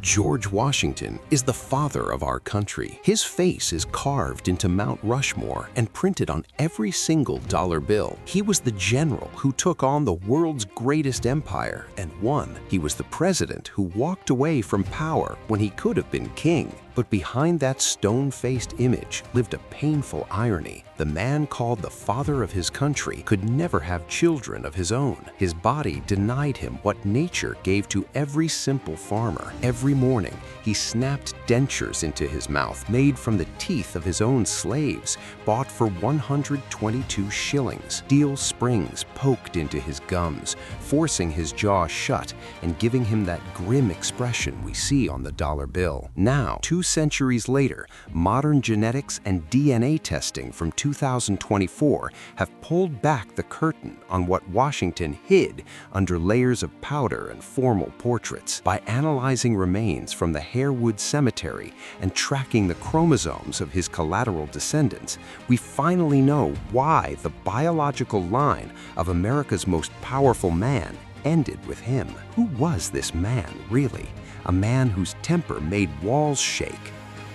George Washington is the father of our country. His face is carved into Mount Rushmore and printed on every single dollar bill. He was the general who took on the world's greatest empire and won. He was the president who walked away from power when he could have been king. But behind that stone-faced image lived a painful irony. The man called the father of his country could never have children of his own. His body denied him what nature gave to every simple farmer. Every morning, he snapped dentures into his mouth made from the teeth of his own slaves, bought for 122 shillings. Steel springs poked into his gums, forcing his jaw shut and giving him that grim expression we see on the dollar bill. Now, 2 centuries later, modern genetics and DNA testing from 2024 have pulled back the curtain on what Washington hid under layers of powder and formal portraits. By analyzing remains from the Harewood Cemetery and tracking the chromosomes of his collateral descendants, we finally know why the biological line of America's most powerful man ended with him. Who was this man, really? A man whose temper made walls shake.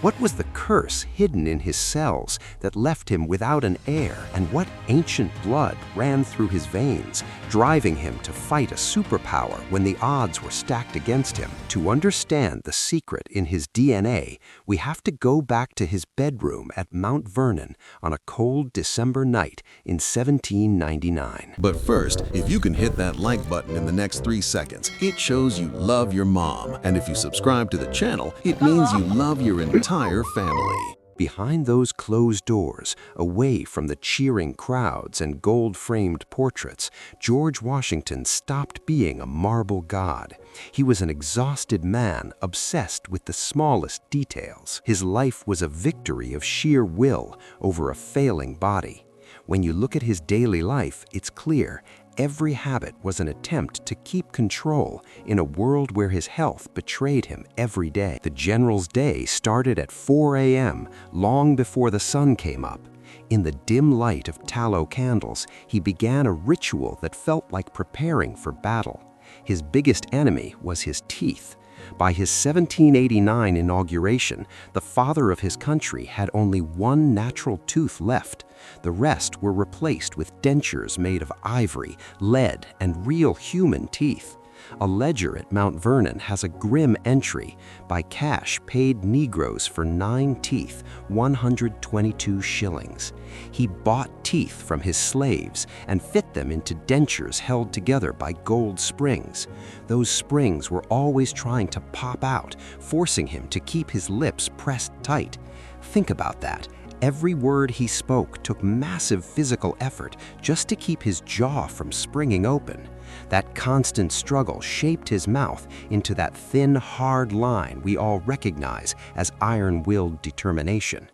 What was the curse hidden in his cells that left him without an heir? And what ancient blood ran through his veins, driving him to fight a superpower when the odds were stacked against him? To understand the secret in his DNA, we have to go back to his bedroom at Mount Vernon on a cold December night in 1799. But first, if you can hit that like button in the next 3 seconds, it shows you love your mom. And if you subscribe to the channel, it means you love your entire family. Behind those closed doors, away from the cheering crowds and gold-framed portraits, George Washington stopped being a marble god. He was an exhausted man obsessed with the smallest details. His life was a victory of sheer will over a failing body. When you look at his daily life, it's clear every habit was an attempt to keep control in a world where his health betrayed him every day. The general's day started at 4 a.m., long before the sun came up. In the dim light of tallow candles, he began a ritual that felt like preparing for battle. His biggest enemy was his teeth. By his 1789 inauguration, the father of his country had only one natural tooth left. The rest were replaced with dentures made of ivory, lead, and real human teeth. A ledger at Mount Vernon has a grim entry: by cash paid Negroes for 9 teeth, 122 shillings. He bought teeth from his slaves and fit them into dentures held together by gold springs. Those springs were always trying to pop out, forcing him to keep his lips pressed tight. Think about that. Every word he spoke took massive physical effort just to keep his jaw from springing open. That constant struggle shaped his mouth into that thin, hard line we all recognize as iron-willed determination.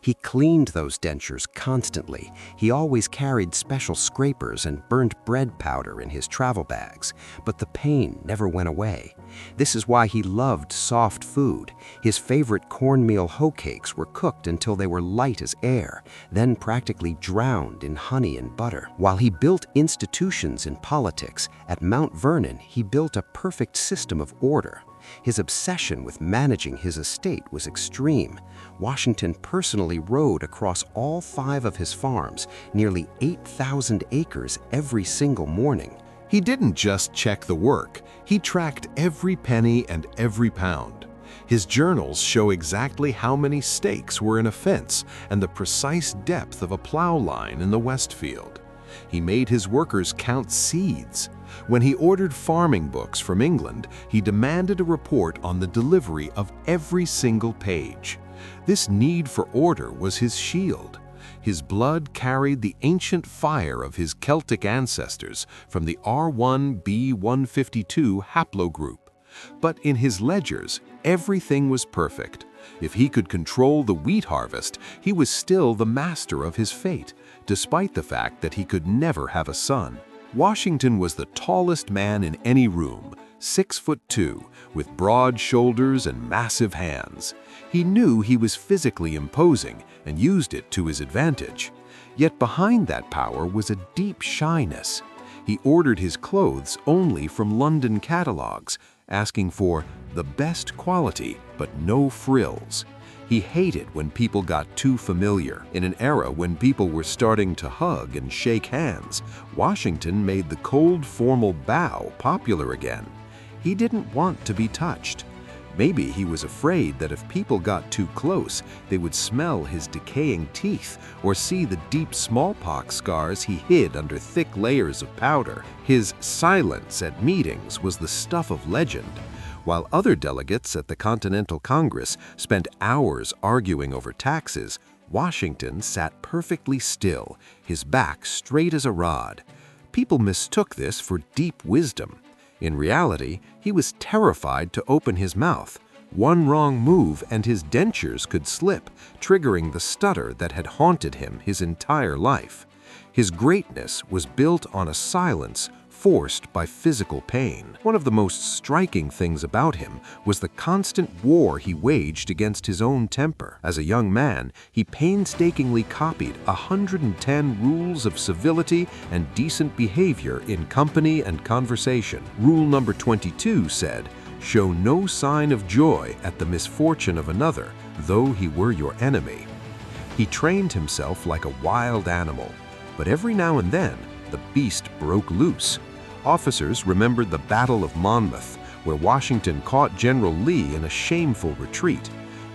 He cleaned those dentures constantly. He always carried special scrapers and burnt bread powder in his travel bags, but the pain never went away. This is why he loved soft food. His favorite cornmeal hoe cakes were cooked until they were light as air, then practically drowned in honey and butter. While he built institutions in politics, at Mount Vernon he built a perfect system of order. His obsession with managing his estate was extreme. Washington personally rode across all 5 of his farms, nearly 8,000 acres every single morning. He didn't just check the work, he tracked every penny and every pound. His journals show exactly how many stakes were in a fence and the precise depth of a plow line in the west field. He made his workers count seeds. When he ordered farming books from England, he demanded a report on the delivery of every single page. This need for order was his shield. His blood carried the ancient fire of his Celtic ancestors from the R1b152 haplogroup. But in his ledgers, everything was perfect. If he could control the wheat harvest, he was still the master of his fate, despite the fact that he could never have a son. Washington was the tallest man in any room, 6'2", with broad shoulders and massive hands. He knew he was physically imposing and used it to his advantage. Yet behind that power was a deep shyness. He ordered his clothes only from London catalogs, asking for the best quality but no frills. He hated when people got too familiar. In an era when people were starting to hug and shake hands, Washington made the cold, formal bow popular again. He didn't want to be touched. Maybe he was afraid that if people got too close, they would smell his decaying teeth or see the deep smallpox scars he hid under thick layers of powder. His silence at meetings was the stuff of legend. While other delegates at the Continental Congress spent hours arguing over taxes, Washington sat perfectly still, his back straight as a rod. People mistook this for deep wisdom. In reality, he was terrified to open his mouth. One wrong move and his dentures could slip, triggering the stutter that had haunted him his entire life. His greatness was built on a silence forced by physical pain. One of the most striking things about him was the constant war he waged against his own temper. As a young man, he painstakingly copied 110 rules of civility and decent behavior in company and conversation. Rule number 22 said, "Show no sign of joy at the misfortune of another, though he were your enemy." He trained himself like a wild animal, but every now and then, the beast broke loose. Officers remembered the Battle of Monmouth, where Washington caught General Lee in a shameful retreat.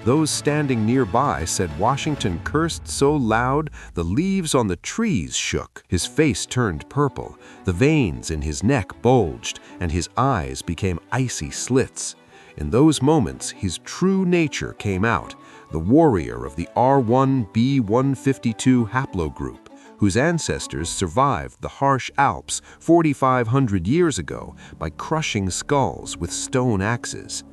Those standing nearby said Washington cursed so loud the leaves on the trees shook. His face turned purple, the veins in his neck bulged, and his eyes became icy slits. In those moments, his true nature came out, the warrior of the R1b152 haplogroup, whose ancestors survived the harsh Alps 4,500 years ago by crushing skulls with stone axes.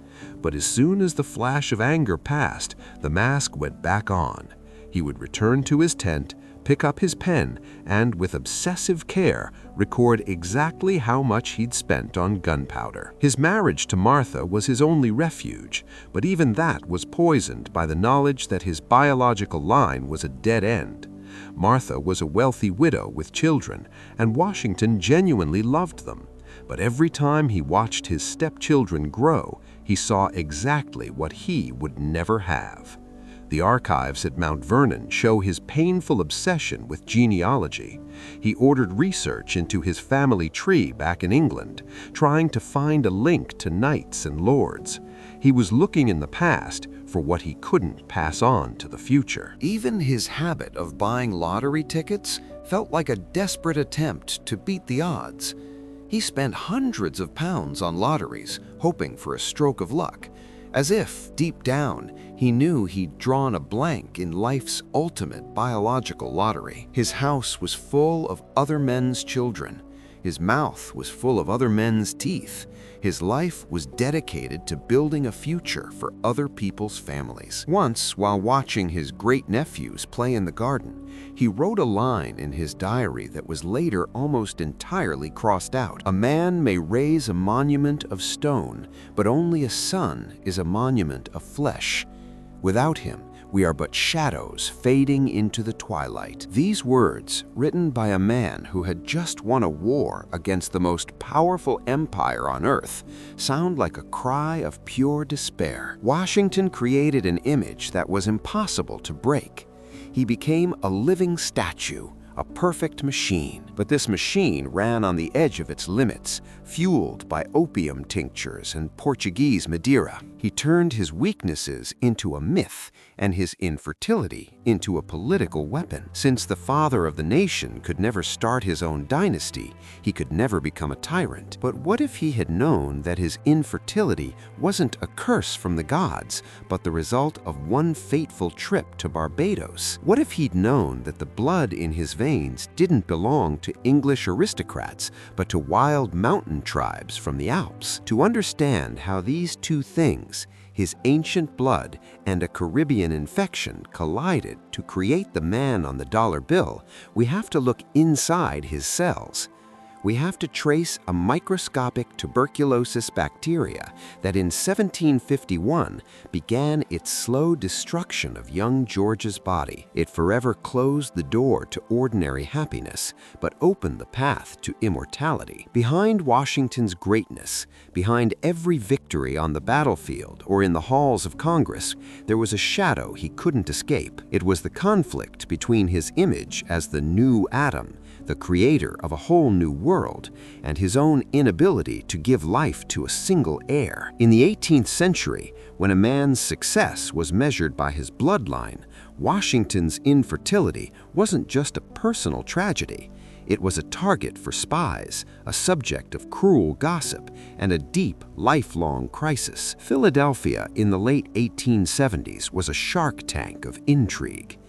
But as soon as the flash of anger passed, the mask went back on. He would return to his tent, pick up his pen, and with obsessive care, record exactly how much he'd spent on gunpowder. His marriage to Martha was his only refuge, but even that was poisoned by the knowledge that his biological line was a dead end. Martha was a wealthy widow with children, and Washington genuinely loved them. But every time he watched his stepchildren grow, he saw exactly what he would never have. The archives at Mount Vernon show his painful obsession with genealogy. He ordered research into his family tree back in England, trying to find a link to knights and lords. He was looking in the past for what he couldn't pass on to the future. Even his habit of buying lottery tickets felt like a desperate attempt to beat the odds. He spent hundreds of pounds on lotteries, hoping for a stroke of luck, as if, deep down, he knew he'd drawn a blank in life's ultimate biological lottery. His house was full of other men's children. His mouth was full of other men's teeth. His life was dedicated to building a future for other people's families. Once, while watching his great-nephews play in the garden, he wrote a line in his diary that was later almost entirely crossed out. "A man may raise a monument of stone, but only a son is a monument of flesh. Without him, we are but shadows fading into the twilight." These words, written by a man who had just won a war against the most powerful empire on earth, sound like a cry of pure despair. Washington created an image that was impossible to break. He became a living statue, a perfect machine. But this machine ran on the edge of its limits, fueled by opium tinctures and Portuguese Madeira. He turned his weaknesses into a myth and his infertility into a political weapon. Since the father of the nation could never start his own dynasty, he could never become a tyrant. But what if he had known that his infertility wasn't a curse from the gods, but the result of one fateful trip to Barbados? What if he'd known that the blood in his veins didn't belong to English aristocrats, but to wild mountain tribes from the Alps? To understand how these two things, his ancient blood and a Caribbean infection, collided to create the man on the dollar bill, we have to look inside his cells. we have to trace a microscopic tuberculosis bacteria that in 1751 began its slow destruction of young George's body. It forever closed the door to ordinary happiness, but opened the path to immortality. Behind Washington's greatness, behind every victory on the battlefield or in the halls of Congress, there was a shadow he couldn't escape. It was the conflict between his image as the new Adam, the creator of a whole new world, and his own inability to give life to a single heir. In the 18th century, when a man's success was measured by his bloodline, Washington's infertility wasn't just a personal tragedy. It was a target for spies, a subject of cruel gossip, and a deep, lifelong crisis. Philadelphia in the late 1870s was a shark tank of intrigue.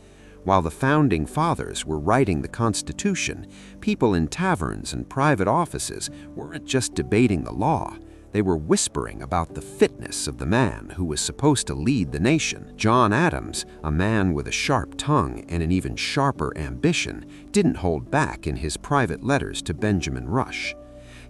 While the Founding Fathers were writing the Constitution, people in taverns and private offices weren't just debating the law. They were whispering about the fitness of the man who was supposed to lead the nation. John Adams, a man with a sharp tongue and an even sharper ambition, didn't hold back in his private letters to Benjamin Rush.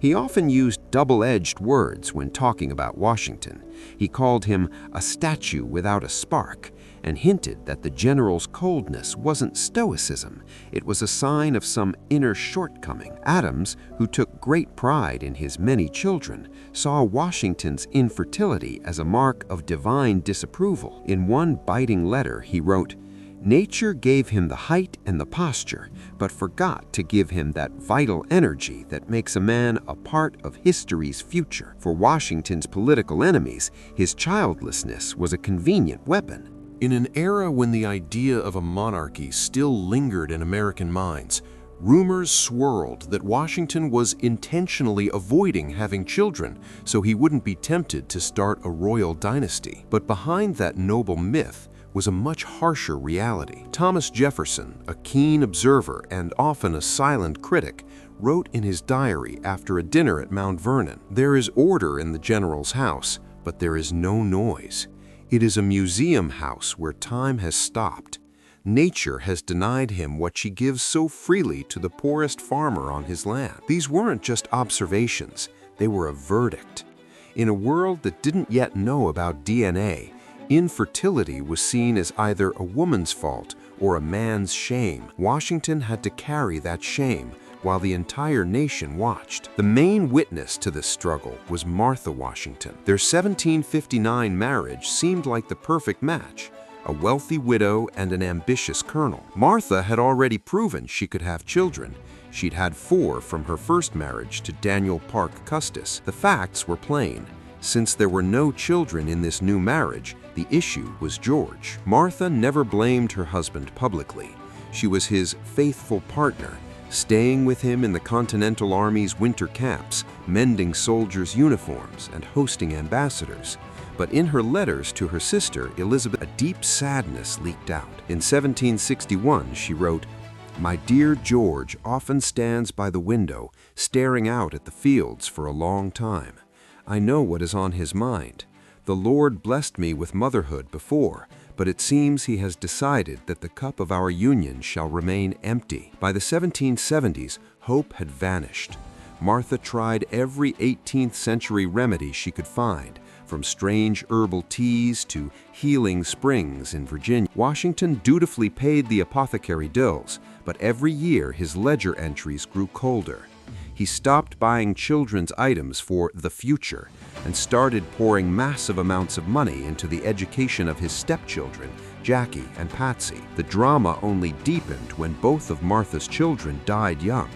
He often used double-edged words when talking about Washington. He called him a statue without a spark, and hinted that the general's coldness wasn't stoicism, it was a sign of some inner shortcoming. Adams, who took great pride in his many children, saw Washington's infertility as a mark of divine disapproval. In one biting letter, he wrote, "Nature gave him the height and the posture, but forgot to give him that vital energy that makes a man a part of history's future." For Washington's political enemies, his childlessness was a convenient weapon. In an era when the idea of a monarchy still lingered in American minds, rumors swirled that Washington was intentionally avoiding having children so he wouldn't be tempted to start a royal dynasty. But behind that noble myth was a much harsher reality. Thomas Jefferson, a keen observer and often a silent critic, wrote in his diary after a dinner at Mount Vernon, "There is order in the general's house, but there is no noise. It is a museum house where time has stopped. Nature has denied him what she gives so freely to the poorest farmer on his land." These weren't just observations, they were a verdict. In a world that didn't yet know about DNA, infertility was seen as either a woman's fault or a man's shame. Washington had to carry that shame while the entire nation watched. The main witness to this struggle was Martha Washington. Their 1759 marriage seemed like the perfect match, a wealthy widow and an ambitious colonel. Martha had already proven she could have children. She'd had 4 from her first marriage to Daniel Parke Custis. The facts were plain. Since there were no children in this new marriage, the issue was George. Martha never blamed her husband publicly. She was his faithful partner, staying with him in the Continental Army's winter camps, mending soldiers' uniforms and hosting ambassadors. But in her letters to her sister, Elizabeth, a deep sadness leaked out. In 1761, she wrote, "My dear George often stands by the window, staring out at the fields for a long time. I know what is on his mind. The Lord blessed me with motherhood before, but it seems he has decided that the cup of our union shall remain empty." By the 1770s, hope had vanished. Martha tried every 18th century remedy she could find, from strange herbal teas to healing springs in Virginia. Washington dutifully paid the apothecary bills, but every year his ledger entries grew colder. He stopped buying children's items for the future and started pouring massive amounts of money into the education of his stepchildren, Jackie and Patsy. The drama only deepened when both of Martha's children died young.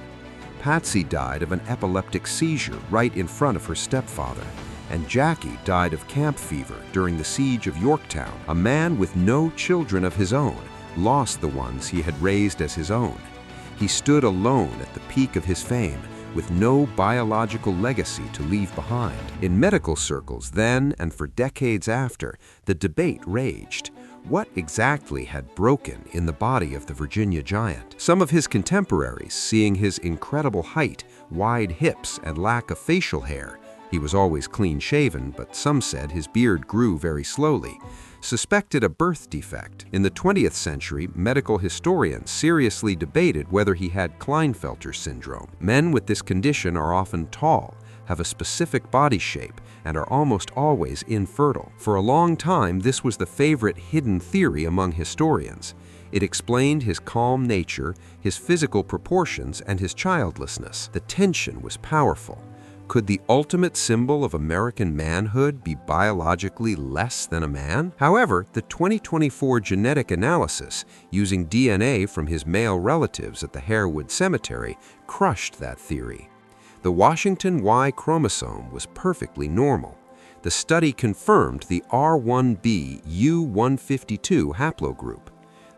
Patsy died of an epileptic seizure right in front of her stepfather, and Jackie died of camp fever during the siege of Yorktown. A man with no children of his own lost the ones he had raised as his own. He stood alone at the peak of his fame, with no biological legacy to leave behind. In medical circles then and for decades after, the debate raged. What exactly had broken in the body of the Virginia giant? Some of his contemporaries, seeing his incredible height, wide hips, and lack of facial hair, He was always clean-shaven, but some said his beard grew very slowly. Suspected a birth defect. In the 20th century, medical historians seriously debated whether he had Klinefelter syndrome. Men with this condition are often tall, have a specific body shape, and are almost always infertile. For a long time, this was the favorite hidden theory among historians. It explained his calm nature, his physical proportions, and his childlessness. The tension was powerful. Could the ultimate symbol of American manhood be biologically less than a man? However, the 2024 genetic analysis, using DNA from his male relatives at the Harewood Cemetery, crushed that theory. The Washington Y chromosome was perfectly normal. The study confirmed the R1b-U152 haplogroup.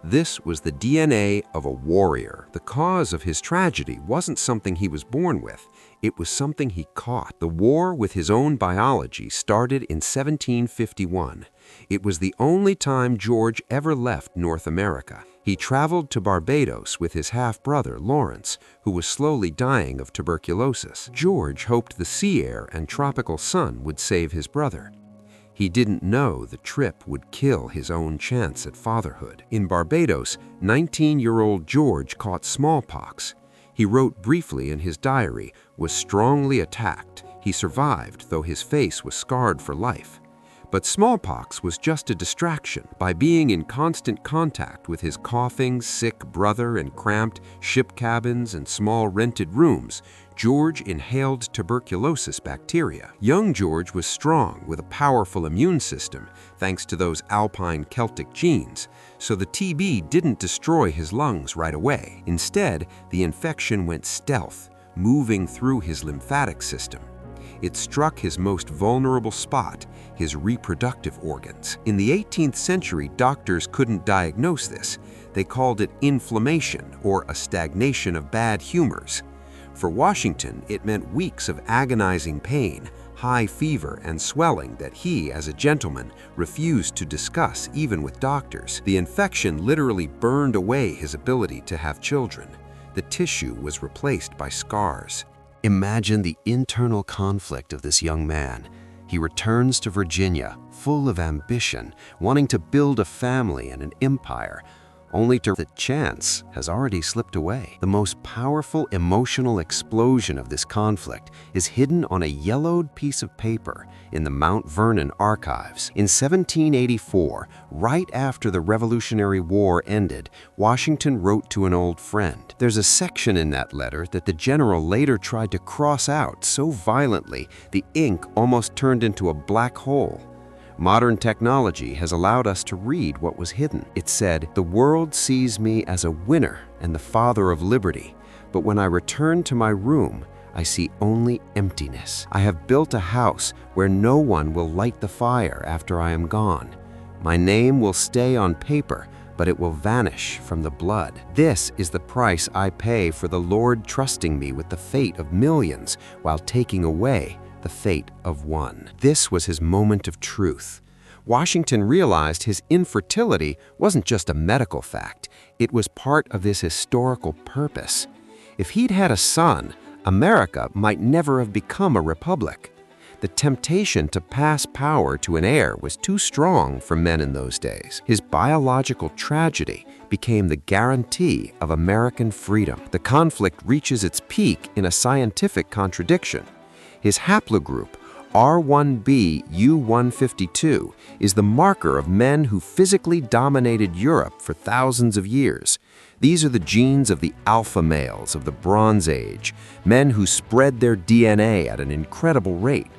This was the DNA of a warrior. The cause of his tragedy wasn't something he was born with. It was something he caught. The war with his own biology started in 1751. It was the only time George ever left North America. He traveled to Barbados with his half-brother, Lawrence, who was slowly dying of tuberculosis. George hoped the sea air and tropical sun would save his brother. He didn't know the trip would kill his own chance at fatherhood. In Barbados, 19-year-old George caught smallpox. He wrote briefly in his diary, was strongly attacked. He survived, though his face was scarred for life. But smallpox was just a distraction. By being in constant contact with his coughing, sick brother in cramped ship cabins and small rented rooms, George inhaled tuberculosis bacteria. Young George was strong with a powerful immune system, thanks to those alpine Celtic genes, so the TB didn't destroy his lungs right away. Instead, the infection went stealth, moving through his lymphatic system. It struck his most vulnerable spot, his reproductive organs. In the 18th century, doctors couldn't diagnose this. They called it inflammation or a stagnation of bad humors. For Washington, it meant weeks of agonizing pain, high fever, and swelling that he, as a gentleman, refused to discuss even with doctors. The infection literally burned away his ability to have children. The tissue was replaced by scars. Imagine the internal conflict of this young man. He returns to Virginia, full of ambition, wanting to build a family and an empire, only to the chance has already slipped away. The most powerful emotional explosion of this conflict is hidden on a yellowed piece of paper in the Mount Vernon archives. In 1784, right after the Revolutionary War ended, Washington wrote to an old friend. There's a section in that letter that the general later tried to cross out so violently the ink almost turned into a black hole. Modern technology has allowed us to read what was hidden. It said, "The world sees me as a winner and the father of liberty, but when I return to my room, I see only emptiness. I have built a house where no one will light the fire after I am gone. My name will stay on paper, but it will vanish from the blood. This is the price I pay for the Lord trusting me with the fate of millions while taking away the fate of one." This was his moment of truth. Washington realized his infertility wasn't just a medical fact, it was part of his historical purpose. If he'd had a son, America might never have become a republic. The temptation to pass power to an heir was too strong for men in those days. His biological tragedy became the guarantee of American freedom. The conflict reaches its peak in a scientific contradiction. His haplogroup, R1b-U152, is the marker of men who physically dominated Europe for thousands of years. These are the genes of the alpha males of the Bronze Age, men who spread their DNA at an incredible rate.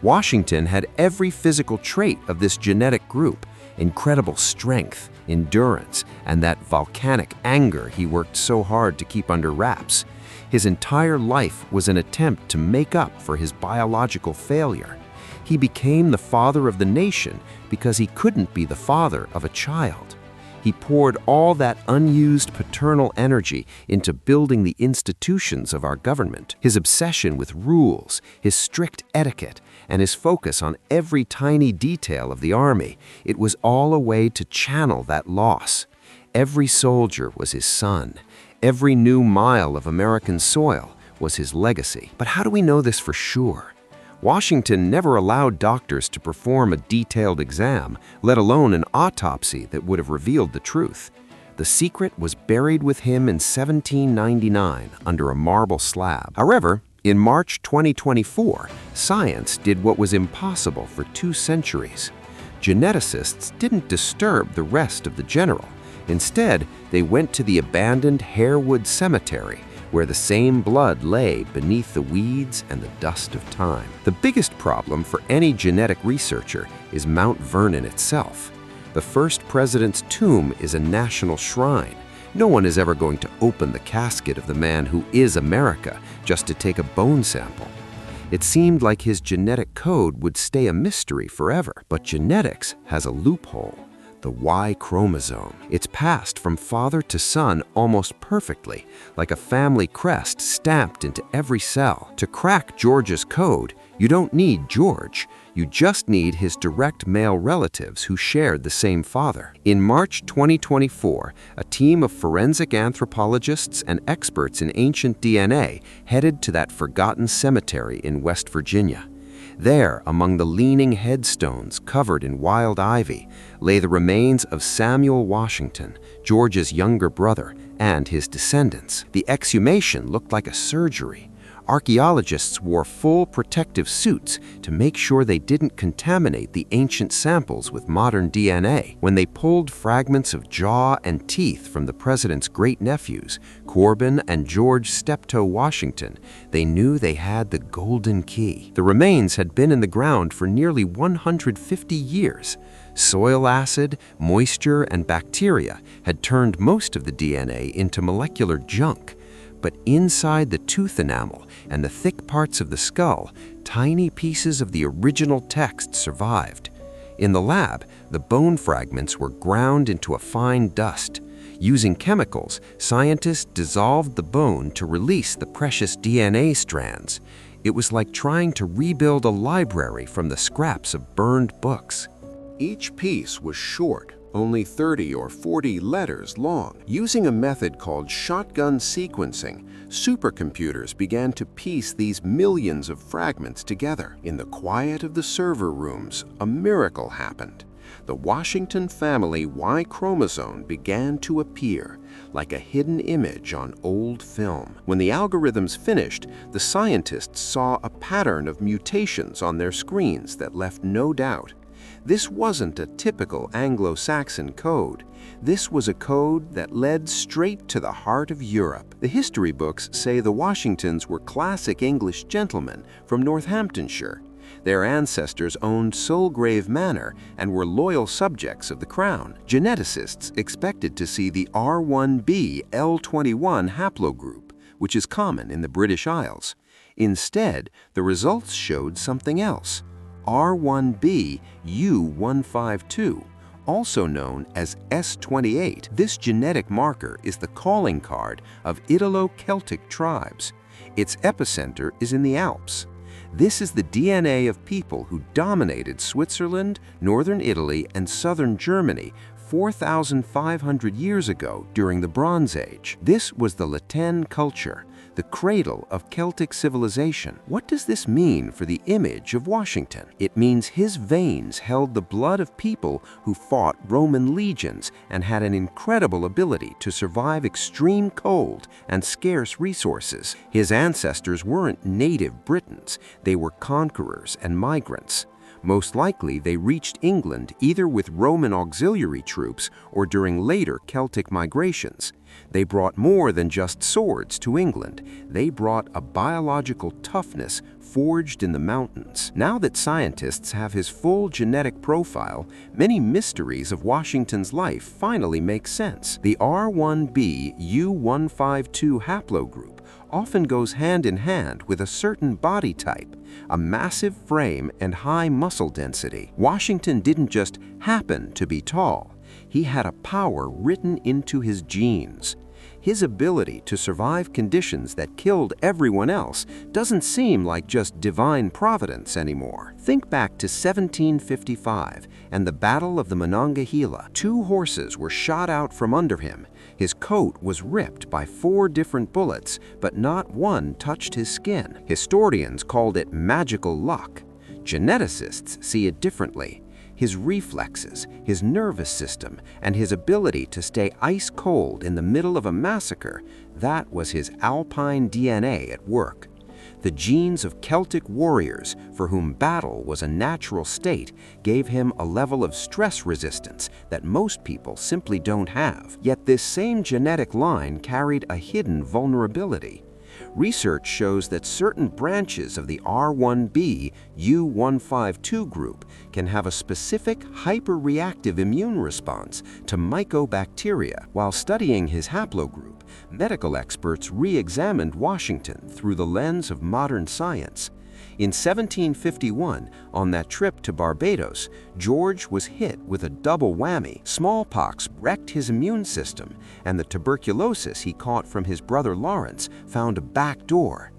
Washington had every physical trait of this genetic group: incredible strength, endurance, and that volcanic anger he worked so hard to keep under wraps. His entire life was an attempt to make up for his biological failure. He became the father of the nation because he couldn't be the father of a child. He poured all that unused paternal energy into building the institutions of our government. His obsession with rules, his strict etiquette, and his focus on every tiny detail of the army, it was all a way to channel that loss. Every soldier was his son. Every new mile of American soil was his legacy. But how do we know this for sure? Washington never allowed doctors to perform a detailed exam, let alone an autopsy that would have revealed the truth. The secret was buried with him in 1799 under a marble slab. However, in March 2024, science did what was impossible for 2 centuries. Geneticists didn't disturb the rest of the general. Instead, they went to the abandoned Harewood Cemetery, where the same blood lay beneath the weeds and the dust of time. The biggest problem for any genetic researcher is Mount Vernon itself. The first president's tomb is a national shrine. No one is ever going to open the casket of the man who is America just to take a bone sample. It seemed like his genetic code would stay a mystery forever, but genetics has a loophole. The Y chromosome. It's passed from father to son almost perfectly, like a family crest stamped into every cell. To crack George's code, you don't need George. You just need his direct male relatives who shared the same father. In March 2024, a team of forensic anthropologists and experts in ancient DNA headed to that forgotten cemetery in West Virginia. There, among the leaning headstones covered in wild ivy, lay the remains of Samuel Washington, George's younger brother, and his descendants. The exhumation looked like a surgery. Archaeologists wore full protective suits to make sure they didn't contaminate the ancient samples with modern DNA. When they pulled fragments of jaw and teeth from the president's great-nephews, Corbin and George Steptoe Washington, they knew they had the golden key. The remains had been in the ground for nearly 150 years. Soil acid, moisture, and bacteria had turned most of the DNA into molecular junk. But inside the tooth enamel and the thick parts of the skull, tiny pieces of the original text survived. In the lab, the bone fragments were ground into a fine dust. Using chemicals, scientists dissolved the bone to release the precious DNA strands. It was like trying to rebuild a library from the scraps of burned books. Each piece was short, only 30 or 40 letters long. Using a method called shotgun sequencing, supercomputers began to piece these millions of fragments together. In the quiet of the server rooms, a miracle happened. The Washington family Y chromosome began to appear, like a hidden image on old film. When the algorithms finished, the scientists saw a pattern of mutations on their screens that left no doubt. This wasn't a typical Anglo-Saxon code. This was a code that led straight to the heart of Europe. The history books say the Washingtons were classic English gentlemen from Northamptonshire. Their ancestors owned Sulgrave Manor and were loyal subjects of the crown. Geneticists expected to see the R1b L21 haplogroup, which is common in the British Isles. Instead, the results showed something else. R1b U152, also known as S28. This genetic marker is the calling card of Italo-Celtic tribes. Its epicenter is in the Alps. This is the DNA of people who dominated Switzerland, northern Italy, and southern Germany 4,500 years ago during the Bronze Age. This was the Latin culture, the cradle of Celtic civilization. What does this mean for the image of Washington? It means his veins held the blood of people who fought Roman legions and had an incredible ability to survive extreme cold and scarce resources. His ancestors weren't native Britons, they were conquerors and migrants. Most likely, they reached England either with Roman auxiliary troops or during later Celtic migrations. They brought more than just swords to England. They brought a biological toughness forged in the mountains. Now that scientists have his full genetic profile, many mysteries of Washington's life finally make sense. The R1b U152 haplogroup often goes hand in hand with a certain body type, a massive frame and high muscle density. Washington didn't just happen to be tall. He had a power written into his genes. His ability to survive conditions that killed everyone else doesn't seem like just divine providence anymore. Think back to 1755 and the Battle of the Monongahela. 2 horses were shot out from under him. His coat was ripped by 4 different bullets, but not one touched his skin. Historians called it magical luck. Geneticists see it differently. His reflexes, his nervous system, and his ability to stay ice cold in the middle of a massacre, that was his alpine DNA at work. The genes of Celtic warriors, for whom battle was a natural state, gave him a level of stress resistance that most people simply don't have. Yet this same genetic line carried a hidden vulnerability. Research shows that certain branches of the R1b U152 group can have a specific hyperreactive immune response to mycobacteria. While studying his haplogroup, medical experts re-examined Washington through the lens of modern science. In 1751, on that trip to Barbados, George was hit with a double whammy. Smallpox wrecked his immune system, and the tuberculosis he caught from his brother Lawrence found a back door.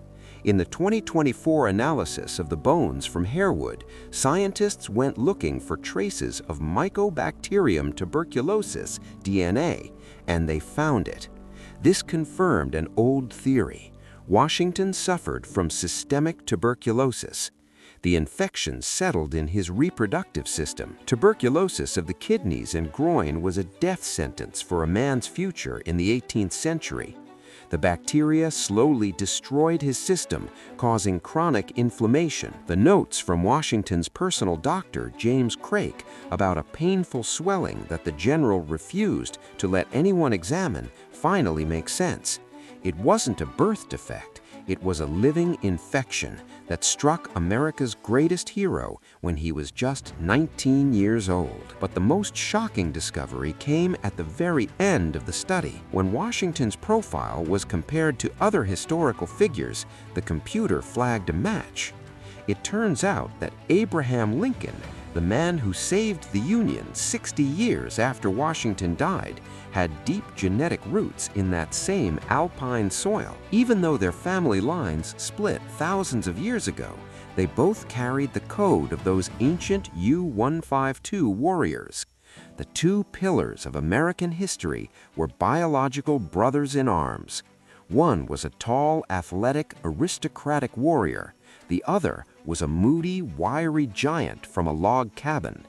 In the 2024 analysis of the bones from Harewood, scientists went looking for traces of Mycobacterium tuberculosis DNA, and they found it. This confirmed an old theory. Washington suffered from systemic tuberculosis. The infection settled in his reproductive system. Tuberculosis of the kidneys and groin was a death sentence for a man's future in the 18th century. The bacteria slowly destroyed his system, causing chronic inflammation. The notes from Washington's personal doctor, James Craik, about a painful swelling that the general refused to let anyone examine finally make sense. It wasn't a birth defect, it was a living infection that struck America's greatest hero when he was just 19 years old. But the most shocking discovery came at the very end of the study. When Washington's profile was compared to other historical figures, the computer flagged a match. It turns out that Abraham Lincoln, the man who saved the Union 60 years after Washington died, had deep genetic roots in that same alpine soil. Even though their family lines split thousands of years ago, they both carried the code of those ancient U152 warriors. The 2 pillars of American history were biological brothers in arms. One was a tall, athletic, aristocratic warrior. The other was a moody, wiry giant from a log cabin.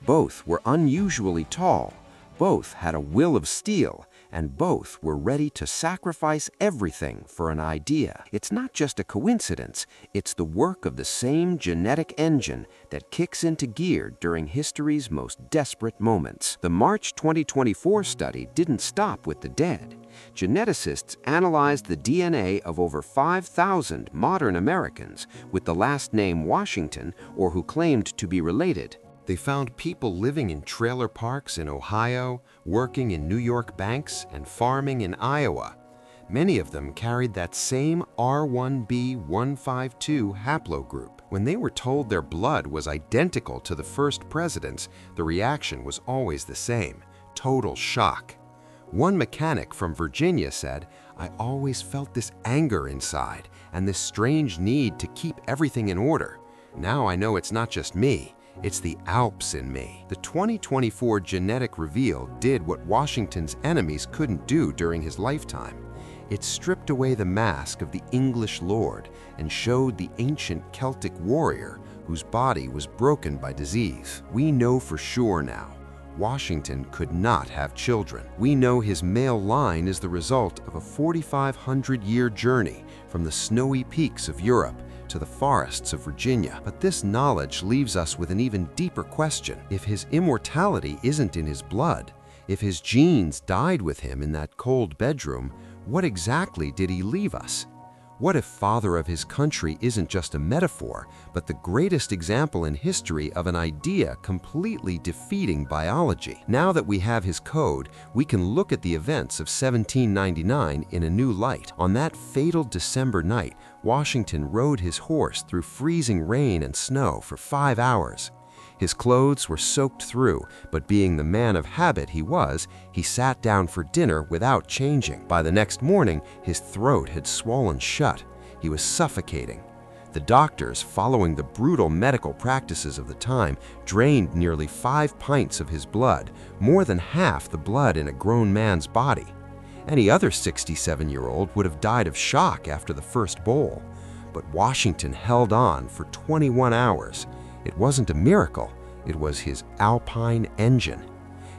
Both were unusually tall. Both had a will of steel, and both were ready to sacrifice everything for an idea. It's not just a coincidence, it's the work of the same genetic engine that kicks into gear during history's most desperate moments. The March 2024 study didn't stop with the dead. Geneticists analyzed the DNA of over 5,000 modern Americans with the last name Washington or who claimed to be related. They found people living in trailer parks in Ohio, working in New York banks, and farming in Iowa. Many of them carried that same R1b152 haplogroup. When they were told their blood was identical to the first president's, the reaction was always the same: total shock. One mechanic from Virginia said, "I always felt this anger inside and this strange need to keep everything in order. Now I know it's not just me. It's the Alps in me." The 2024 genetic reveal did what Washington's enemies couldn't do during his lifetime. It stripped away the mask of the English lord and showed the ancient Celtic warrior whose body was broken by disease. We know for sure now, Washington could not have children. We know his male line is the result of a 4,500-year journey from the snowy peaks of Europe to the forests of Virginia. But this knowledge leaves us with an even deeper question. If his immortality isn't in his blood, if his genes died with him in that cold bedroom, what exactly did he leave us? What if father of his country isn't just a metaphor, but the greatest example in history of an idea completely defeating biology? Now that we have his code, we can look at the events of 1799 in a new light. On that fatal December night, Washington rode his horse through freezing rain and snow for 5 hours. His clothes were soaked through, but being the man of habit he was, he sat down for dinner without changing. By the next morning, his throat had swollen shut. He was suffocating. The doctors, following the brutal medical practices of the time, drained nearly 5 pints of his blood, more than half the blood in a grown man's body. Any other 67-year-old would have died of shock after the first bowl. But Washington held on for 21 hours. It wasn't a miracle, it was his alpine engine.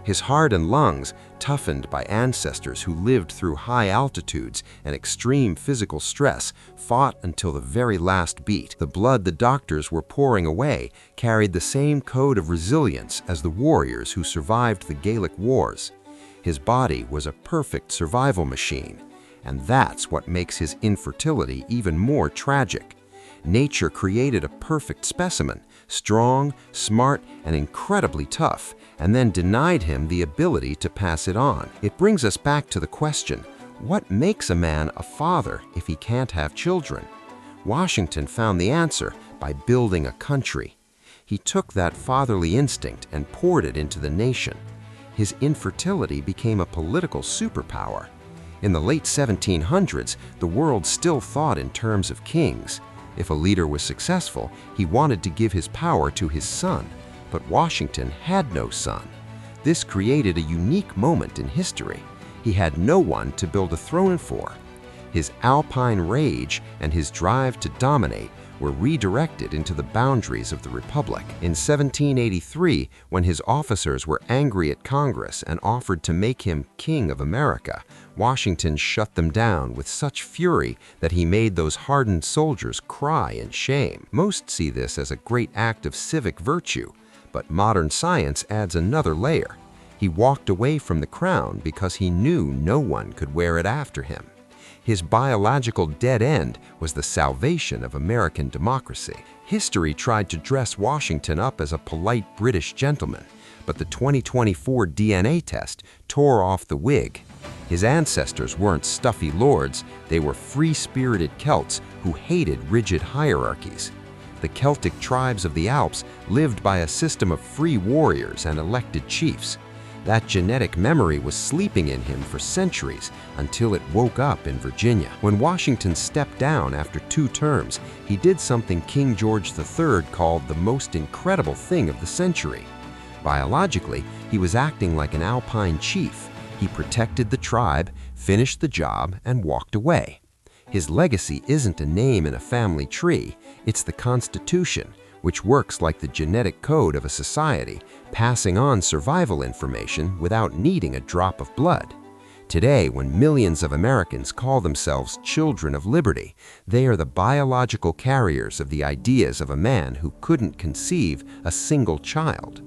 His heart and lungs, toughened by ancestors who lived through high altitudes and extreme physical stress, fought until the very last beat. The blood the doctors were pouring away carried the same code of resilience as the warriors who survived the Gallic Wars. His body was a perfect survival machine, and that's what makes his infertility even more tragic. Nature created a perfect specimen, strong, smart, and incredibly tough, and then denied him the ability to pass it on. It brings us back to the question, what makes a man a father if he can't have children? Washington found the answer by building a country. He took that fatherly instinct and poured it into the nation. His infertility became a political superpower. In the late 1700s, the world still thought in terms of kings. If a leader was successful, he wanted to give his power to his son, but Washington had no son. This created a unique moment in history. He had no one to build a throne for. His alpine rage and his drive to dominate were redirected into the boundaries of the Republic. In 1783, when his officers were angry at Congress and offered to make him King of America, Washington shut them down with such fury that he made those hardened soldiers cry in shame. Most see this as a great act of civic virtue, but modern science adds another layer. He walked away from the crown because he knew no one could wear it after him. His biological dead end was the salvation of American democracy. History tried to dress Washington up as a polite British gentleman, but the 2024 DNA test tore off the wig. His ancestors weren't stuffy lords, they were free-spirited Celts who hated rigid hierarchies. The Celtic tribes of the Alps lived by a system of free warriors and elected chiefs. That genetic memory was sleeping in him for centuries until it woke up in Virginia. When Washington stepped down after 2 terms, he did something King George III called the most incredible thing of the century. Biologically, he was acting like an alpine chief. He protected the tribe, finished the job, and walked away. His legacy isn't a name in a family tree, it's the Constitution, which works like the genetic code of a society, passing on survival information without needing a drop of blood. Today, when millions of Americans call themselves children of liberty, they are the biological carriers of the ideas of a man who couldn't conceive a single child.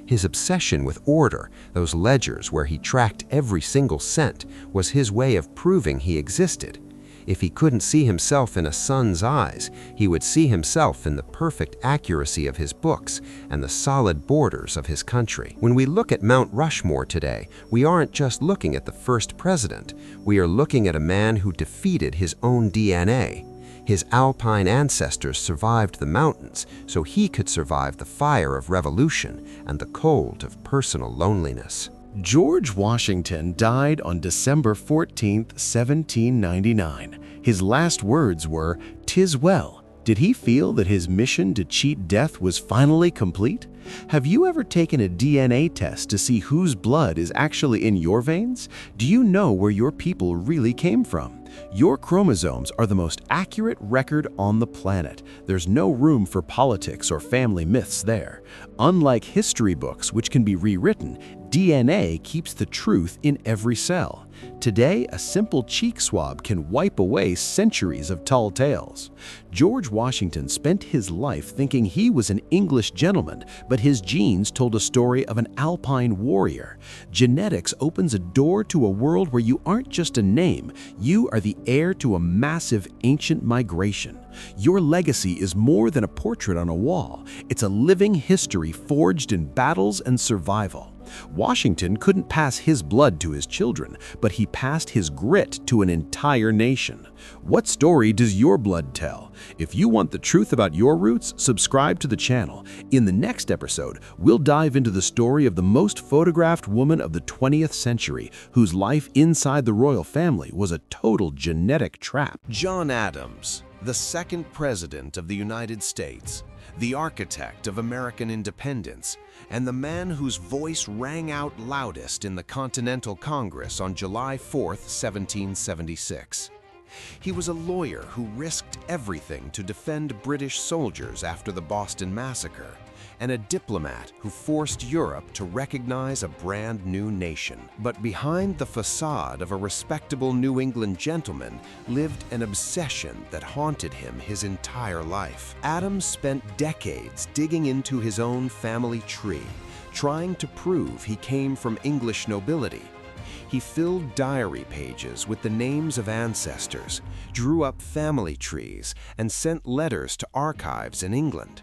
His obsession with order, those ledgers where he tracked every single cent, was his way of proving he existed. If he couldn't see himself in a son's eyes, he would see himself in the perfect accuracy of his books and the solid borders of his country. When we look at Mount Rushmore today, we aren't just looking at the first president. We are looking at a man who defeated his own DNA. His alpine ancestors survived the mountains, so he could survive the fire of revolution and the cold of personal loneliness. George Washington died on December 14, 1799. His last words were, "'Tis well." Did he feel that his mission to cheat death was finally complete? Have you ever taken a DNA test to see whose blood is actually in your veins? Do you know where your people really came from? Your chromosomes are the most accurate record on the planet. There's no room for politics or family myths there. Unlike history books, which can be rewritten, DNA keeps the truth in every cell. Today, a simple cheek swab can wipe away centuries of tall tales. George Washington spent his life thinking he was an English gentleman, but his genes told a story of an alpine warrior. Genetics opens a door to a world where you aren't just a name, you are the heir to a massive ancient migration. Your legacy is more than a portrait on a wall. It's a living history forged in battles and survival. Washington couldn't pass his blood to his children, but he passed his grit to an entire nation. What story does your blood tell? If you want the truth about your roots, subscribe to the channel. In the next episode, we'll dive into the story of the most photographed woman of the 20th century, whose life inside the royal family was a total genetic trap. John Adams, the second president of the United States, the architect of American independence, and the man whose voice rang out loudest in the Continental Congress on July 4, 1776. He was a lawyer who risked everything to defend British soldiers after the Boston Massacre, and a diplomat who forced Europe to recognize a brand new nation. But behind the facade of a respectable New England gentleman lived an obsession that haunted him his entire life. Adams spent decades digging into his own family tree, trying to prove he came from English nobility. He filled diary pages with the names of ancestors, drew up family trees, and sent letters to archives in England.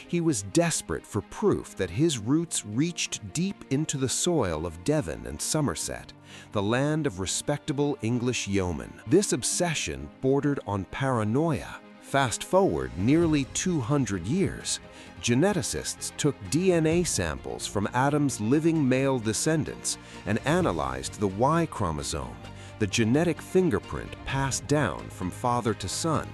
He was desperate for proof that his roots reached deep into the soil of Devon and Somerset, the land of respectable English yeomen. This obsession bordered on paranoia. Fast forward nearly 200 years, geneticists took DNA samples from Adams' living male descendants and analyzed the Y chromosome, the genetic fingerprint passed down from father to son,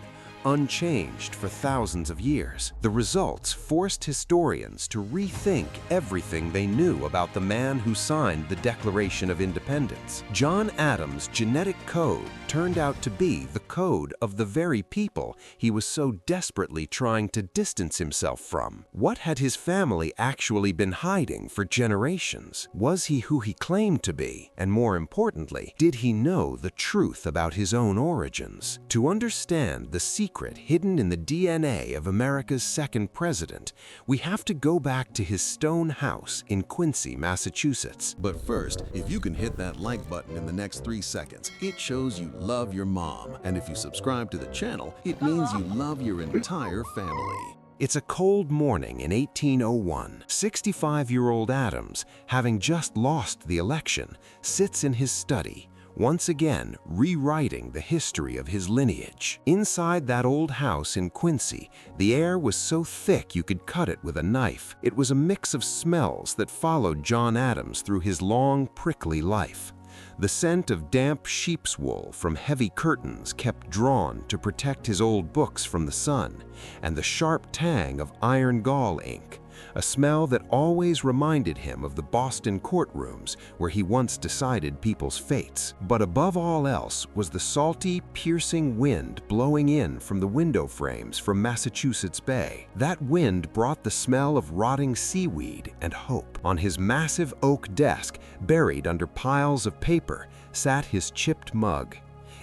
unchanged for thousands of years. The results forced historians to rethink everything they knew about the man who signed the Declaration of Independence. John Adams' genetic code turned out to be the code of the very people he was so desperately trying to distance himself from. What had his family actually been hiding for generations? Was he who he claimed to be? And more importantly, did he know the truth about his own origins? To understand the secret hidden in the DNA of America's second president, we have to go back to his stone house in Quincy, Massachusetts. But first, if you can hit that like button in the next 3 seconds, it shows you love your mom. And if you subscribe to the channel, it means you love your entire family. It's a cold morning in 1801. 65-year-old Adams, having just lost the election, sits in his study, once again rewriting the history of his lineage. Inside that old house in Quincy, the air was so thick you could cut it with a knife. It was a mix of smells that followed John Adams through his long, prickly life. The scent of damp sheep's wool from heavy curtains kept drawn to protect his old books from the sun, and the sharp tang of iron gall ink, a smell that always reminded him of the Boston courtrooms where he once decided people's fates. But above all else was the salty, piercing wind blowing in from the window frames from Massachusetts Bay. That wind brought the smell of rotting seaweed and hope. On his massive oak desk, buried under piles of paper, sat his chipped mug.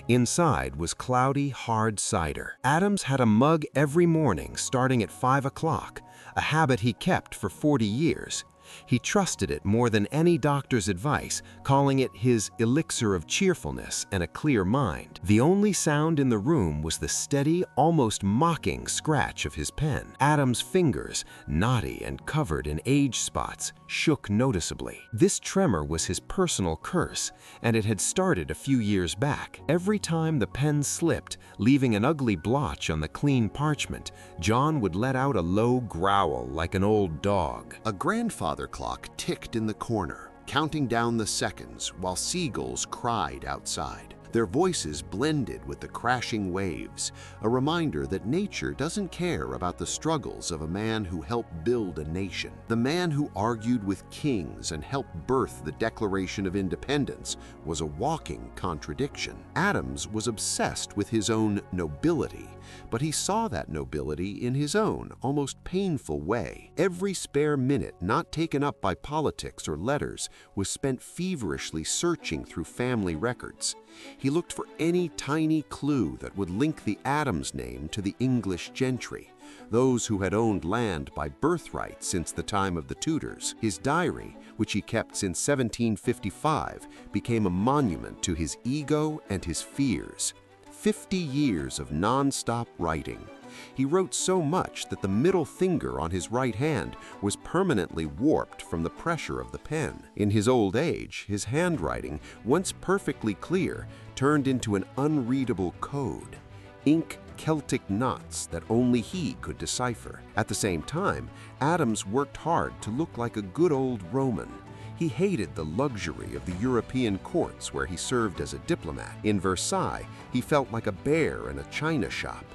Inside was cloudy, hard cider. Adams had a mug every morning starting at 5 o'clock, a habit he kept for 40 years. He trusted it more than any doctor's advice, calling it his elixir of cheerfulness and a clear mind. The only sound in the room was the steady, almost mocking scratch of his pen. Adams' fingers, knotty and covered in age spots, shook noticeably. This tremor was his personal curse, and it had started a few years back. Every time the pen slipped, leaving an ugly blotch on the clean parchment, John would let out a low growl like an old dog. A grandfather clock ticked in the corner, counting down the seconds while seagulls cried outside. Their voices blended with the crashing waves, a reminder that nature doesn't care about the struggles of a man who helped build a nation. The man who argued with kings and helped birth the Declaration of Independence was a walking contradiction. Adams was obsessed with his own nobility, but he saw that nobility in his own, almost painful way. Every spare minute not taken up by politics or letters was spent feverishly searching through family records. He looked for any tiny clue that would link the Adams name to the English gentry, those who had owned land by birthright since the time of the Tudors. His diary, which he kept since 1755, became a monument to his ego and his fears. 50 years of non-stop writing, He wrote so much that the middle finger on his right hand was permanently warped from the pressure of the pen. In his old age, his handwriting, once perfectly clear, turned into an unreadable code. Ink Celtic knots that only he could decipher. At the same time, Adams worked hard to look like a good old Roman. He hated the luxury of the European courts where he served as a diplomat. In Versailles, he felt like a bear in a china shop.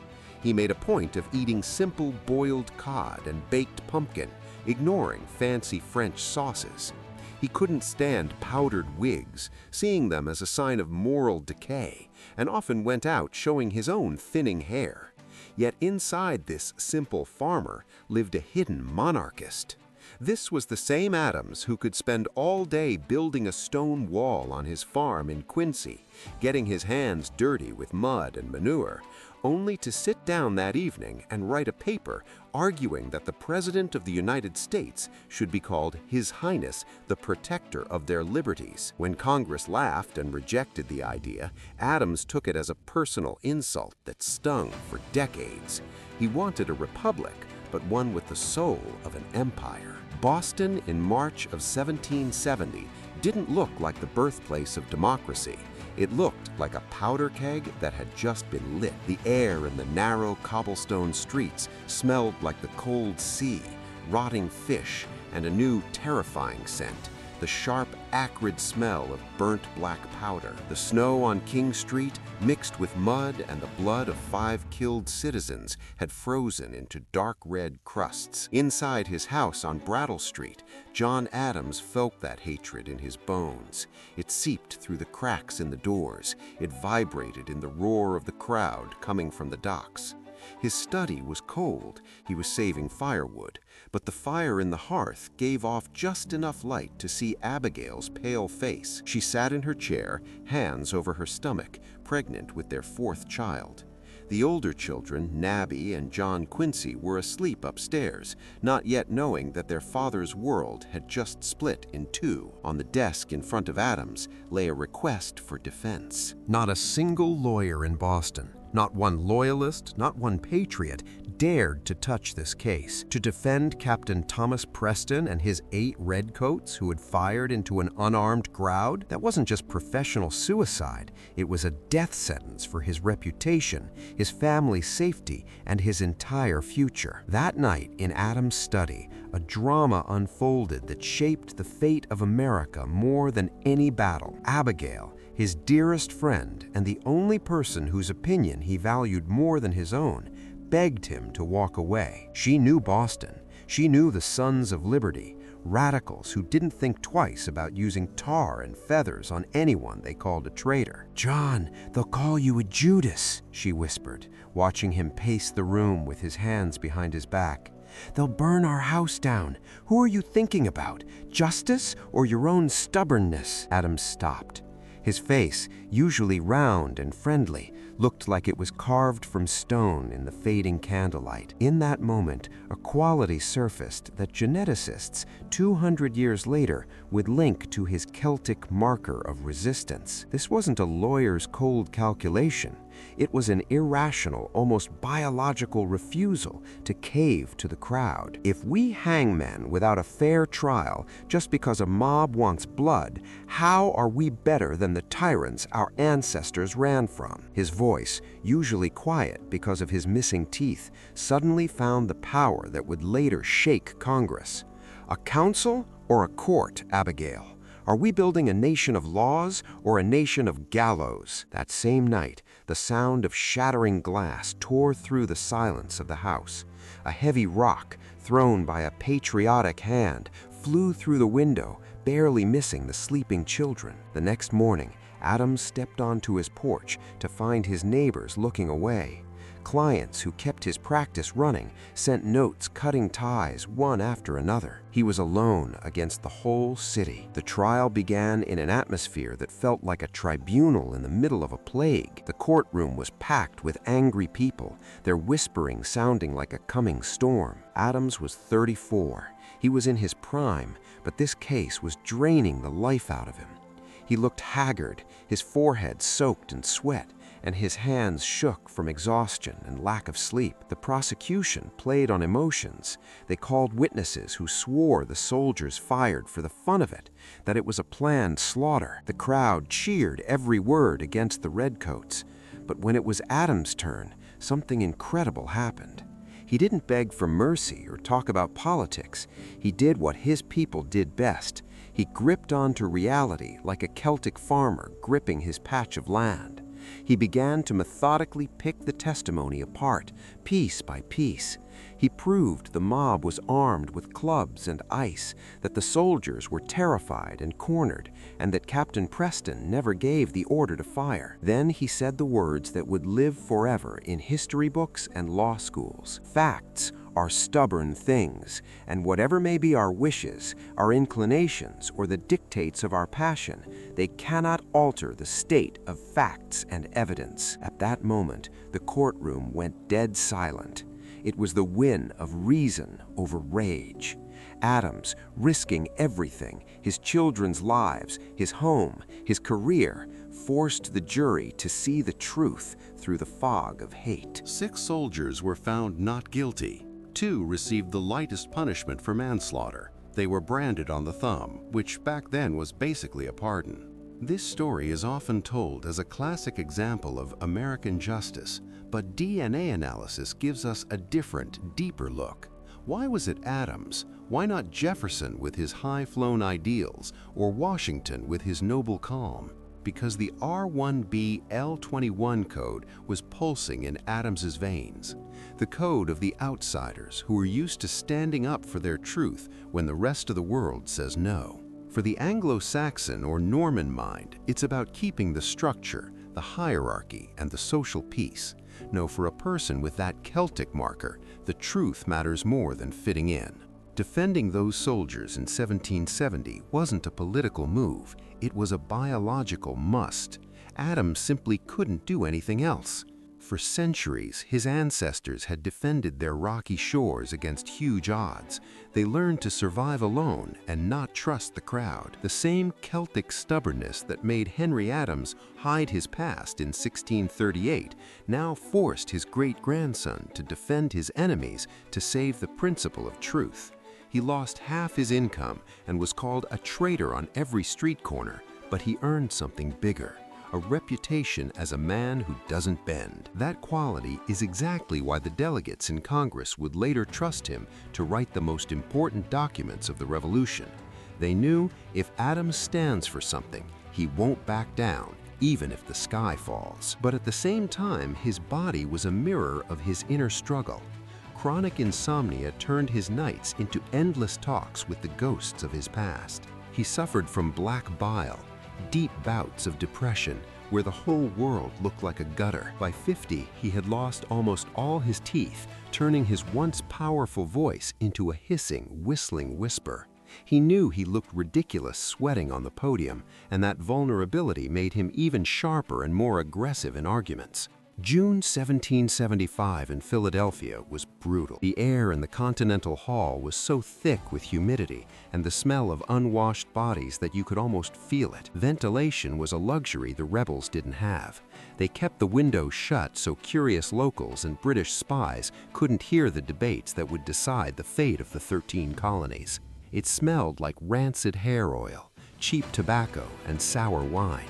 He made a point of eating simple boiled cod and baked pumpkin, ignoring fancy French sauces. He couldn't stand powdered wigs, seeing them as a sign of moral decay, and often went out showing his own thinning hair. Yet inside this simple farmer lived a hidden monarchist. This was the same Adams who could spend all day building a stone wall on his farm in Quincy, getting his hands dirty with mud and manure, only to sit down that evening and write a paper arguing that the President of the United States should be called His Highness, the Protector of their liberties. When Congress laughed and rejected the idea, Adams took it as a personal insult that stung for decades. He wanted a republic, but one with the soul of an empire. Boston in March of 1770 didn't look like the birthplace of democracy. It looked like a powder keg that had just been lit. The air in the narrow cobblestone streets smelled like the cold sea, rotting fish, and a new terrifying scent, the sharp, acrid smell of burnt black powder. The snow on King Street, mixed with mud and the blood of 5 killed citizens, had frozen into dark red crusts. Inside his house on Brattle Street, John Adams felt that hatred in his bones. It seeped through the cracks in the doors. It vibrated in the roar of the crowd coming from the docks. His study was cold. He was saving firewood, but the fire in the hearth gave off just enough light to see Abigail's pale face. She sat in her chair, hands over her stomach, pregnant with their 4th child. The older children, Nabby and John Quincy, were asleep upstairs, not yet knowing that their father's world had just split in 2. On the desk in front of Adams lay a request for defense. Not a single lawyer in Boston, not one loyalist, not one patriot, dared to touch this case. To defend Captain Thomas Preston and his 8 redcoats who had fired into an unarmed crowd, that wasn't just professional suicide, it was a death sentence for his reputation, his family's safety, and his entire future. That night in Adams' study, a drama unfolded that shaped the fate of America more than any battle. Abigail, his dearest friend and the only person whose opinion he valued more than his own, begged him to walk away. She knew Boston. She knew the Sons of Liberty, radicals who didn't think twice about using tar and feathers on anyone they called a traitor. "John, they'll call you a Judas," she whispered, watching him pace the room with his hands behind his back. "They'll burn our house down. Who are you thinking about, justice or your own stubbornness?" Adams stopped. His face, usually round and friendly, looked like it was carved from stone in the fading candlelight. In that moment, a quality surfaced that geneticists 200 years later would link to his Celtic marker of resistance. This wasn't a lawyer's cold calculation. It was an irrational, almost biological refusal to cave to the crowd. If we hang men without a fair trial just because a mob wants blood, how are we better than the tyrants our ancestors ran from? His voice, usually quiet because of his missing teeth, suddenly found the power that would later shake Congress. A council or a court, Abigail? Are we building a nation of laws or a nation of gallows? That same night, the sound of shattering glass tore through the silence of the house. A heavy rock, thrown by a patriotic hand, flew through the window, barely missing the sleeping children. The next morning, Adams stepped onto his porch to find his neighbors looking away. Clients who kept his practice running sent notes cutting ties one after another. He was alone against the whole city. The trial began in an atmosphere that felt like a tribunal in the middle of a plague. The courtroom was packed with angry people, their whispering sounding like a coming storm. Adams was 34. He was in his prime, but this case was draining the life out of him. He looked haggard, his forehead soaked in sweat, and his hands shook from exhaustion and lack of sleep. The prosecution played on emotions. They called witnesses who swore the soldiers fired for the fun of it, that it was a planned slaughter. The crowd cheered every word against the redcoats. But when it was Adams' turn, something incredible happened. He didn't beg for mercy or talk about politics. He did what his people did best. He gripped onto reality like a Celtic farmer gripping his patch of land. He began to methodically pick the testimony apart, piece by piece. He proved the mob was armed with clubs and ice, that the soldiers were terrified and cornered, and that Captain Preston never gave the order to fire. Then he said the words that would live forever in history books and law schools. Facts are stubborn things, and whatever may be our wishes, our inclinations, or the dictates of our passion, they cannot alter the state of facts and evidence. At that moment, the courtroom went dead silent. It was the win of reason over rage. Adams, risking everything, his children's lives, his home, his career, forced the jury to see the truth through the fog of hate. 6 soldiers were found not guilty. 2 received the lightest punishment for manslaughter. They were branded on the thumb, which back then was basically a pardon. This story is often told as a classic example of American justice, but DNA analysis gives us a different, deeper look. Why was it Adams? Why not Jefferson with his high-flown ideals, or Washington with his noble calm? Because the R1B L21 code was pulsing in Adams's veins. The code of the outsiders who were used to standing up for their truth when the rest of the world says no. For the Anglo-Saxon or Norman mind, it's about keeping the structure, the hierarchy, and the social peace. No, for a person with that Celtic marker, the truth matters more than fitting in. Defending those soldiers in 1770 wasn't a political move, it was a biological must. Adams simply couldn't do anything else. For centuries, his ancestors had defended their rocky shores against huge odds. They learned to survive alone and not trust the crowd. The same Celtic stubbornness that made Henry Adams hide his past in 1638 now forced his great-grandson to defend his enemies to save the principle of truth. He lost half his income and was called a traitor on every street corner, but he earned something bigger. A reputation as a man who doesn't bend. That quality is exactly why the delegates in Congress would later trust him to write the most important documents of the Revolution. They knew if Adams stands for something, he won't back down, even if the sky falls. But at the same time, his body was a mirror of his inner struggle. Chronic insomnia turned his nights into endless talks with the ghosts of his past. He suffered from black bile, deep bouts of depression where the whole world looked like a gutter. By 50, he had lost almost all his teeth, turning his once powerful voice into a hissing, whistling whisper. He knew he looked ridiculous sweating on the podium, and that vulnerability made him even sharper and more aggressive in arguments. June 1775 in Philadelphia was brutal. The air in the Continental Hall was so thick with humidity and the smell of unwashed bodies that you could almost feel it. Ventilation was a luxury the rebels didn't have. They kept the windows shut so curious locals and British spies couldn't hear the debates that would decide the fate of the 13 colonies. It smelled like rancid hair oil, cheap tobacco, and sour wine.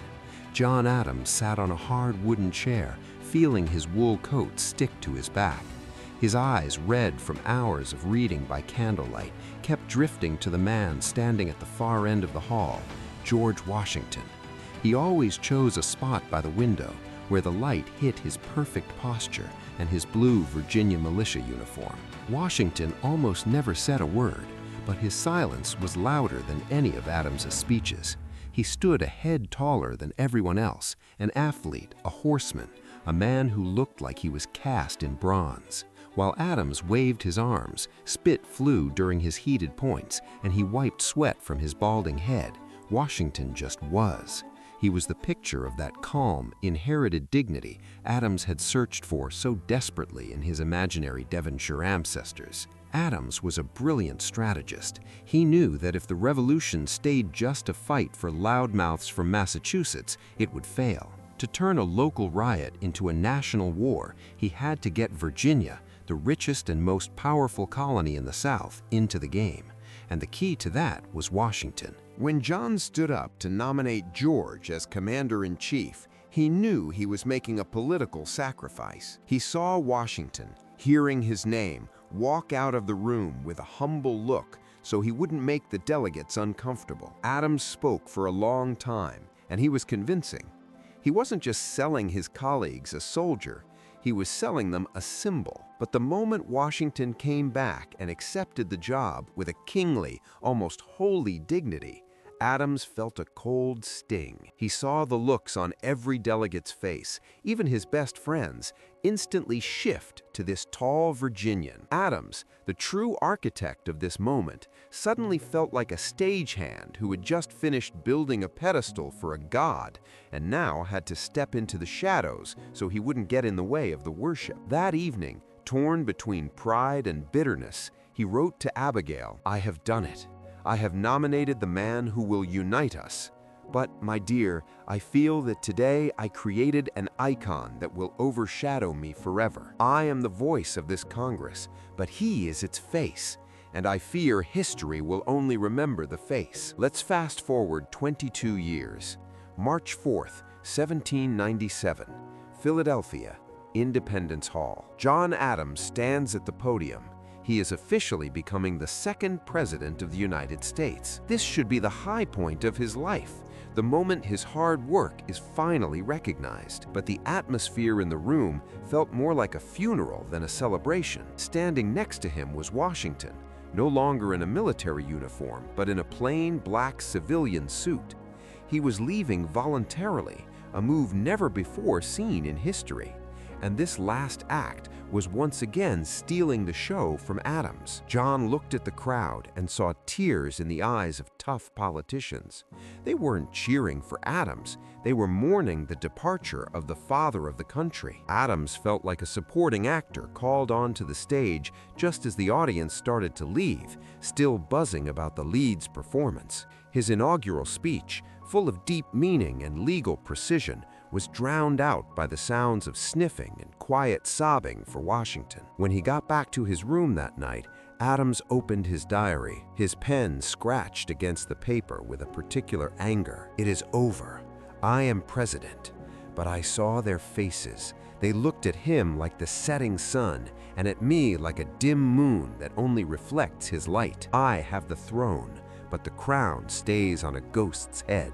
John Adams sat on a hard wooden chair, feeling his wool coat stick to his back. His eyes, red from hours of reading by candlelight, kept drifting to the man standing at the far end of the hall, George Washington. He always chose a spot by the window where the light hit his perfect posture and his blue Virginia militia uniform. Washington almost never said a word, but his silence was louder than any of Adams's speeches. He stood a head taller than everyone else, an athlete, a horseman, a man who looked like he was cast in bronze. While Adams waved his arms, spit flew during his heated points, and he wiped sweat from his balding head. Washington just was. He was the picture of that calm, inherited dignity Adams had searched for so desperately in his imaginary Devonshire ancestors. Adams was a brilliant strategist. He knew that if the revolution stayed just a fight for loudmouths from Massachusetts, it would fail. To turn a local riot into a national war, he had to get Virginia, the richest and most powerful colony in the South, into the game. And the key to that was Washington. When John stood up to nominate George as commander-in-chief, he knew he was making a political sacrifice. He saw Washington, hearing his name, walk out of the room with a humble look so he wouldn't make the delegates uncomfortable. Adams spoke for a long time, and he was convincing. He wasn't just selling his colleagues a soldier, he was selling them a symbol. But the moment Washington came back and accepted the job with a kingly, almost holy dignity, Adams felt a cold sting. He saw the looks on every delegate's face, even his best friends, instantly shift to this tall Virginian. Adams, the true architect of this moment, suddenly felt like a stagehand who had just finished building a pedestal for a god and now had to step into the shadows so he wouldn't get in the way of the worship. That evening, torn between pride and bitterness, he wrote to Abigail, "I have done it. I have nominated the man who will unite us. But, my dear, I feel that today I created an icon that will overshadow me forever. I am the voice of this Congress, but he is its face, and I fear history will only remember the face." Let's fast forward 22 years. March 4th, 1797, Philadelphia, Independence Hall. John Adams stands at the podium. He is officially becoming the second president of the United States. This should be the high point of his life, the moment his hard work is finally recognized. But the atmosphere in the room felt more like a funeral than a celebration. Standing next to him was Washington, no longer in a military uniform, but in a plain black civilian suit. He was leaving voluntarily, a move never before seen in history. And this last act was once again stealing the show from Adams. John looked at the crowd and saw tears in the eyes of tough politicians. They weren't cheering for Adams, they were mourning the departure of the father of the country. Adams felt like a supporting actor called onto the stage just as the audience started to leave, still buzzing about the lead's performance. His inaugural speech, full of deep meaning and legal precision, was drowned out by the sounds of sniffing and quiet sobbing for Washington. When he got back to his room that night, Adams opened his diary. His pen scratched against the paper with a particular anger. "It is over. I am president." But I saw their faces. They looked at him like the setting sun, and at me like a dim moon that only reflects his light. I have the throne, but the crown stays on a ghost's head.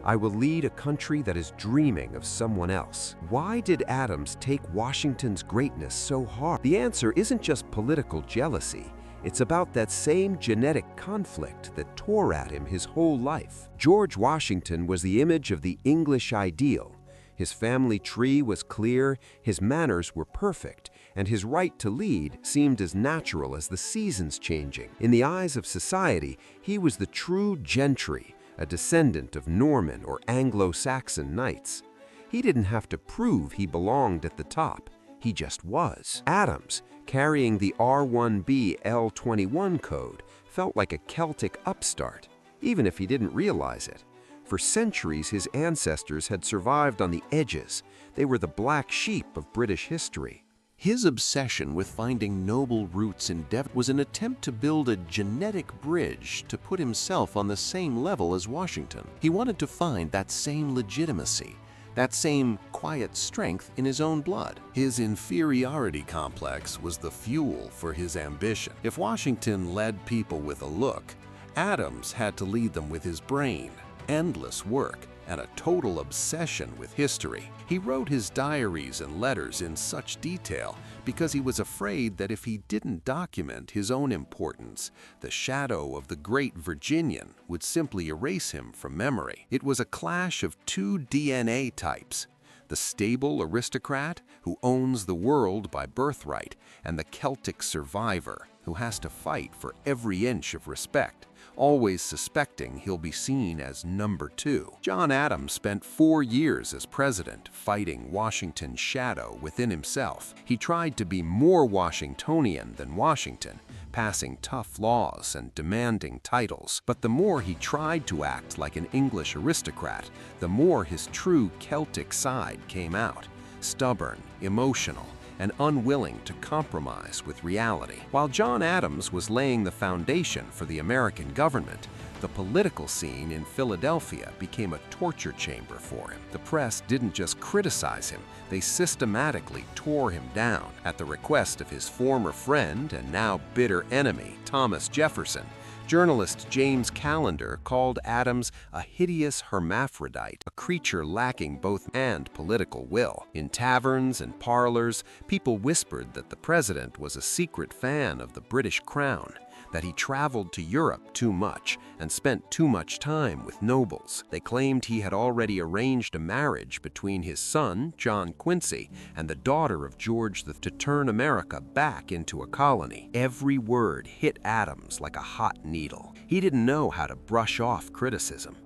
I will lead a country that is dreaming of someone else. Why did Adams take Washington's greatness so hard? The answer isn't just political jealousy. It's about that same genetic conflict that tore at him his whole life. George Washington was the image of the English ideal. His family tree was clear, his manners were perfect, and his right to lead seemed as natural as the seasons changing. In the eyes of society, he was the true gentry, a descendant of Norman or Anglo-Saxon knights. He didn't have to prove he belonged at the top. He just was. Adams, carrying the R1B L21 code, felt like a Celtic upstart, even if he didn't realize it. For centuries, his ancestors had survived on the edges. They were the black sheep of British history. His obsession with finding noble roots in depth was an attempt to build a genetic bridge to put himself on the same level as Washington. He wanted to find that same legitimacy, that same quiet strength in his own blood. His inferiority complex was the fuel for his ambition. If Washington led people with a look, Adams had to lead them with his brain. Endless work and a total obsession with history. He wrote his diaries and letters in such detail because he was afraid that if he didn't document his own importance, the shadow of the great Virginian would simply erase him from memory. It was a clash of two DNA types: the stable aristocrat who owns the world by birthright, and the Celtic survivor who has to fight for every inch of respect. always suspecting he'll be seen as number two. John Adams spent 4 years as president, fighting Washington's shadow within himself. He tried to be more Washingtonian than Washington, passing tough laws and demanding titles. But the more he tried to act like an English aristocrat, the more his true Celtic side came out. Stubborn, emotional, and unwilling to compromise with reality. While John Adams was laying the foundation for the American government, the political scene in Philadelphia became a torture chamber for him. The press didn't just criticize him, they systematically tore him down. At the request of his former friend and now bitter enemy, Thomas Jefferson, journalist James Callender called Adams a hideous hermaphrodite, a creature lacking both and political will. In taverns and parlors, people whispered that the president was a secret fan of the British crown, that he traveled to Europe too much and spent too much time with nobles. They claimed he had already arranged a marriage between his son, John Quincy, and the daughter of George III to turn America back into a colony. Every word hit Adams like a hot needle. He didn't know how to brush off criticism.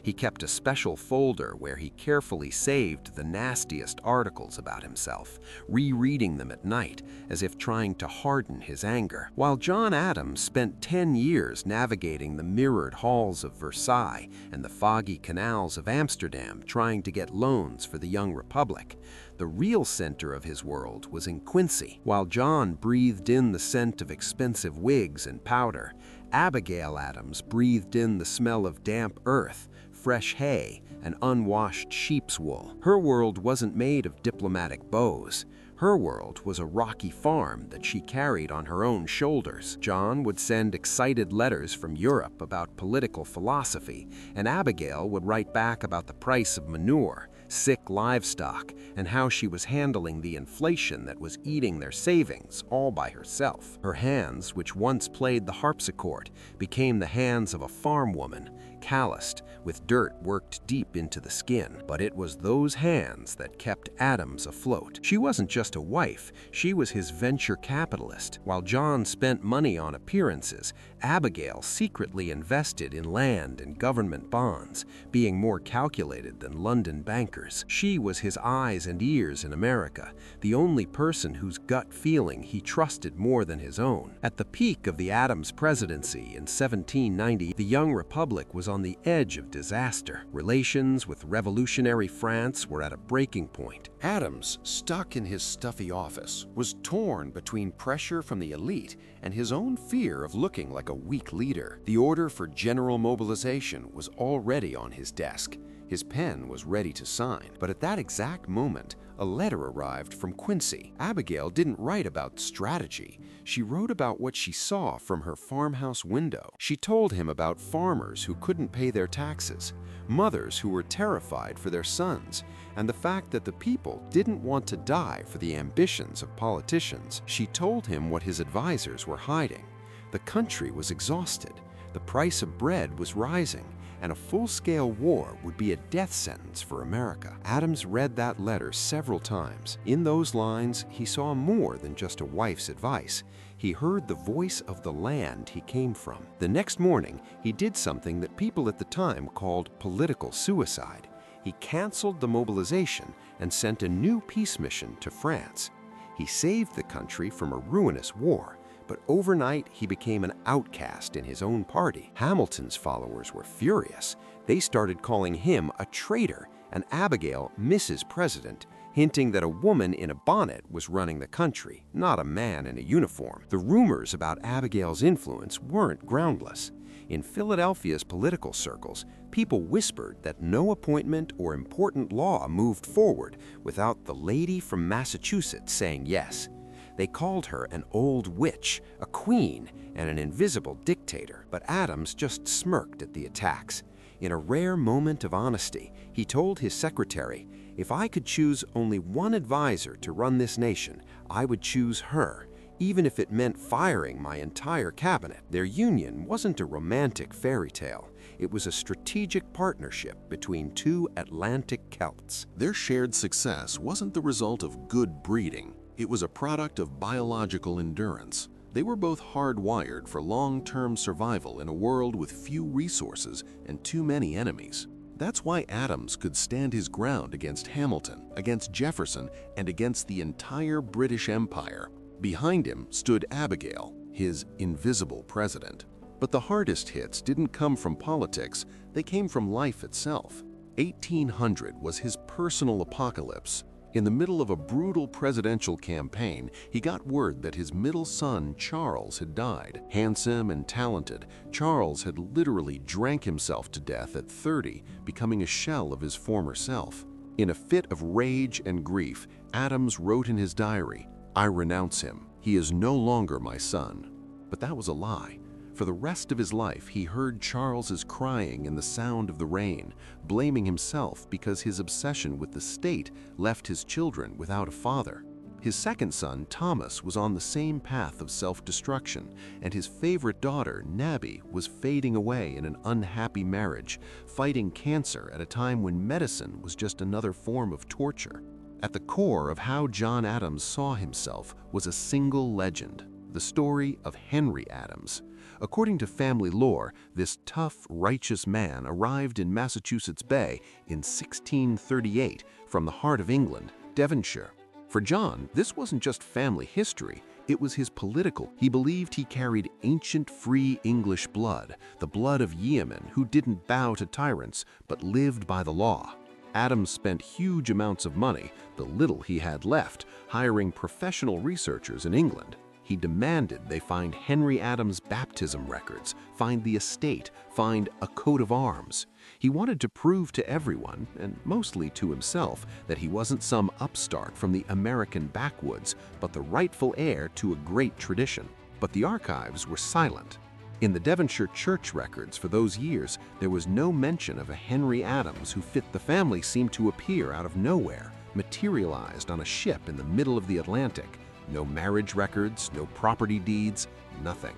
He kept a special folder where he carefully saved the nastiest articles about himself, rereading them at night as if trying to harden his anger. While John Adams spent 10 years navigating the mirrored halls of Versailles and the foggy canals of Amsterdam trying to get loans for the young republic, the real center of his world was in Quincy. While John breathed in the scent of expensive wigs and powder, Abigail Adams breathed in the smell of damp earth, fresh hay, and unwashed sheep's wool. Her world wasn't made of diplomatic bows. Her world was a rocky farm that she carried on her own shoulders. John would send excited letters from Europe about political philosophy, and Abigail would write back about the price of manure, sick livestock, and how she was handling the inflation that was eating their savings all by herself. Her hands, which once played the harpsichord, became the hands of a farm woman, calloused, with dirt worked deep into the skin. But it was those hands that kept Adams afloat. She wasn't just a wife, she was his venture capitalist. While John spent money on appearances, Abigail secretly invested in land and government bonds, being more calculated than London bankers. She was his eyes and ears in America, the only person whose gut feeling he trusted more than his own. At the peak of the Adams presidency in 1790, the young republic was on the edge of disaster. Relations with revolutionary France were at a breaking point. Adams, stuck in his stuffy office, was torn between pressure from the elite and his own fear of looking like a weak leader. The order for general mobilization was already on his desk. His pen was ready to sign, but at that exact moment, a letter arrived from Quincy. Abigail didn't write about strategy. She wrote about what she saw from her farmhouse window. She told him about farmers who couldn't pay their taxes, mothers who were terrified for their sons, and the fact that the people didn't want to die for the ambitions of politicians. She told him what his advisors were hiding. The country was exhausted. The price of bread was rising, and a full-scale war would be a death sentence for America. Adams read that letter several times. In those lines, he saw more than just a wife's advice. He heard the voice of the land he came from. The next morning, he did something that people at the time called political suicide. He canceled the mobilization and sent a new peace mission to France. He saved the country from a ruinous war, but overnight he became an outcast in his own party. Hamilton's followers were furious. They started calling him a traitor and Abigail Mrs. President, hinting that a woman in a bonnet was running the country, not a man in a uniform. The rumors about Abigail's influence weren't groundless. In Philadelphia's political circles, people whispered that no appointment or important law moved forward without the lady from Massachusetts saying yes. They called her an old witch, a queen, and an invisible dictator, but Adams just smirked at the attacks. In a rare moment of honesty, he told his secretary, "If I could choose only one advisor to run this nation, I would choose her, even if it meant firing my entire cabinet." Their union wasn't a romantic fairy tale. It was a strategic partnership between two Atlantic Celts. Their shared success wasn't the result of good breeding. It was a product of biological endurance. They were both hardwired for long-term survival in a world with few resources and too many enemies. That's why Adams could stand his ground against Hamilton, against Jefferson, and against the entire British Empire. Behind him stood Abigail, his invisible president. But the hardest hits didn't come from politics, they came from life itself. 1800 was his personal apocalypse. In the middle of a brutal presidential campaign, he got word that his middle son, Charles, had died. Handsome and talented, Charles had literally drank himself to death at 30, becoming a shell of his former self. In a fit of rage and grief, Adams wrote in his diary, "I renounce him. He is no longer my son." But that was a lie. For the rest of his life, he heard Charles's crying in the sound of the rain, blaming himself because his obsession with the state left his children without a father. His second son, Thomas, was on the same path of self-destruction, and his favorite daughter, Nabby, was fading away in an unhappy marriage, fighting cancer at a time when medicine was just another form of torture. At the core of how John Adams saw himself was a single legend, the story of Henry Adams. According to family lore, this tough, righteous man arrived in Massachusetts Bay in 1638 from the heart of England, Devonshire. For John, this wasn't just family history, it was his political. He believed he carried ancient free English blood, the blood of yeomen who didn't bow to tyrants but lived by the law. Adams spent huge amounts of money, the little he had left, hiring professional researchers in England. He demanded they find Henry Adams' baptism records, find the estate, find a coat of arms. He wanted to prove to everyone, and mostly to himself, that he wasn't some upstart from the American backwoods, but the rightful heir to a great tradition. But the archives were silent. In the Devonshire church records for those years, there was no mention of a Henry Adams who fit the family seemed to appear out of nowhere, materialized on a ship in the middle of the Atlantic. No marriage records, no property deeds, nothing.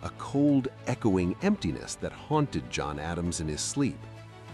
A cold, echoing emptiness that haunted John Adams in his sleep.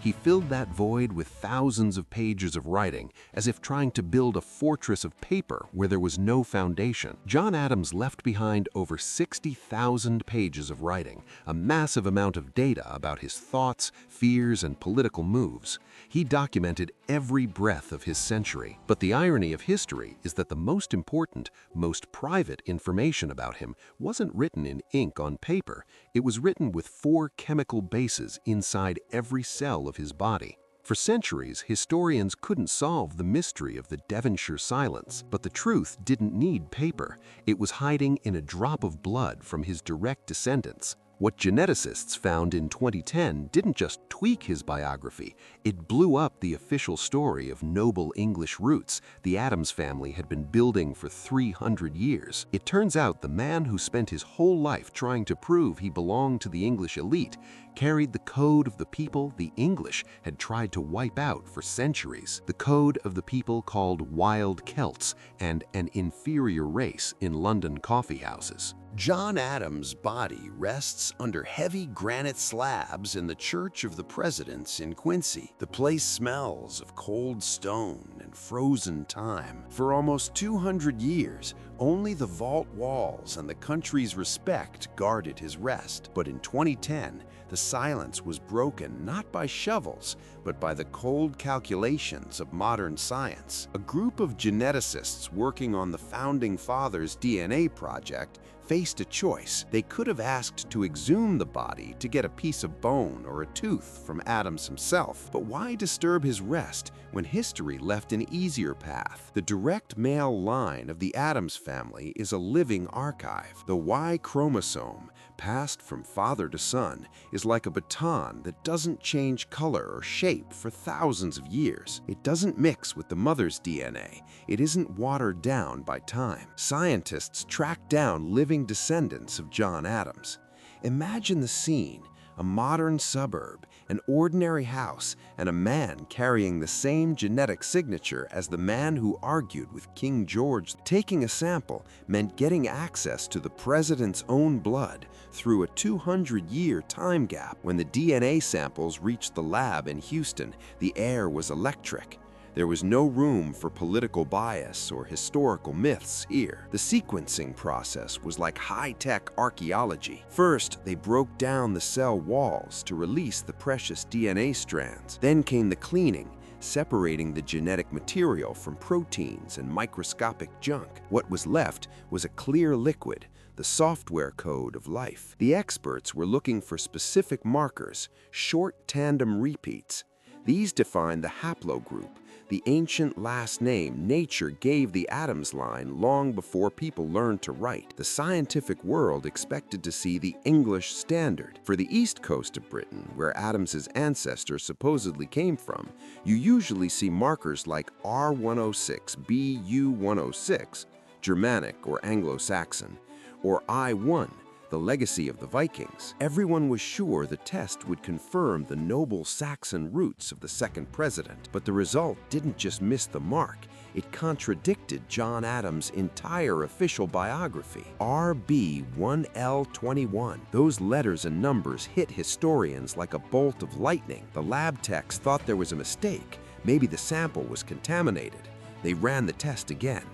He filled that void with thousands of pages of writing, as if trying to build a fortress of paper where there was no foundation. John Adams left behind over 60,000 pages of writing, a massive amount of data about his thoughts, fears, and political moves. He documented every breath of his century. But the irony of history is that the most important, most private information about him wasn't written in ink on paper. It was written with 4 chemical bases inside every cell of his body. For centuries, historians couldn't solve the mystery of the Devonshire silence, but the truth didn't need paper. It was hiding in a drop of blood from his direct descendants. What geneticists found in 2010 didn't just tweak his biography, it blew up the official story of noble English roots the Adams family had been building for 300 years. It turns out the man who spent his whole life trying to prove he belonged to the English elite carried the code of the people the English had tried to wipe out for centuries. The code of the people called wild Celts and an inferior race in London coffee houses. John Adams' body rests under heavy granite slabs in the Church of the Presidents in Quincy. The place smells of cold stone and frozen time. For almost 200 years, only the vault walls and the country's respect guarded his rest. But in 2010, the silence was broken not by shovels, but by the cold calculations of modern science. A group of geneticists working on the Founding Fathers' DNA project faced a choice. They could have asked to exhume the body to get a piece of bone or a tooth from Adams himself. But why disturb his rest when history left an easier path? The direct male line of the Adams family is a living archive. The Y chromosome, passed from father to son, is like a baton that doesn't change color or shape for thousands of years. It doesn't mix with the mother's DNA. It isn't watered down by time. Scientists track down living descendants of John Adams. Imagine the scene: a modern suburb, an ordinary house, and a man carrying the same genetic signature as the man who argued with King George. Taking a sample meant getting access to the president's own blood through a 200-year time gap. When the DNA samples reached the lab in Houston, the air was electric. There was no room for political bias or historical myths here. The sequencing process was like high-tech archaeology. First, they broke down the cell walls to release the precious DNA strands. Then came the cleaning, separating the genetic material from proteins and microscopic junk. What was left was a clear liquid, the software code of life. The experts were looking for specific markers, short tandem repeats. These defined the haplogroup, the ancient last name nature gave the Adams line long before people learned to write. The scientific world expected to see the English standard. For the east coast of Britain, where Adams's ancestors supposedly came from, you usually see markers like R106, BU106, Germanic or Anglo-Saxon, or I1, the legacy of the Vikings. Everyone was sure the test would confirm the noble Saxon roots of the second president, but the result didn't just miss the mark, it contradicted John Adams' entire official biography. RB1L21. Those letters and numbers hit historians like a bolt of lightning. The lab techs thought there was a mistake. Maybe the sample was contaminated. They ran the test again.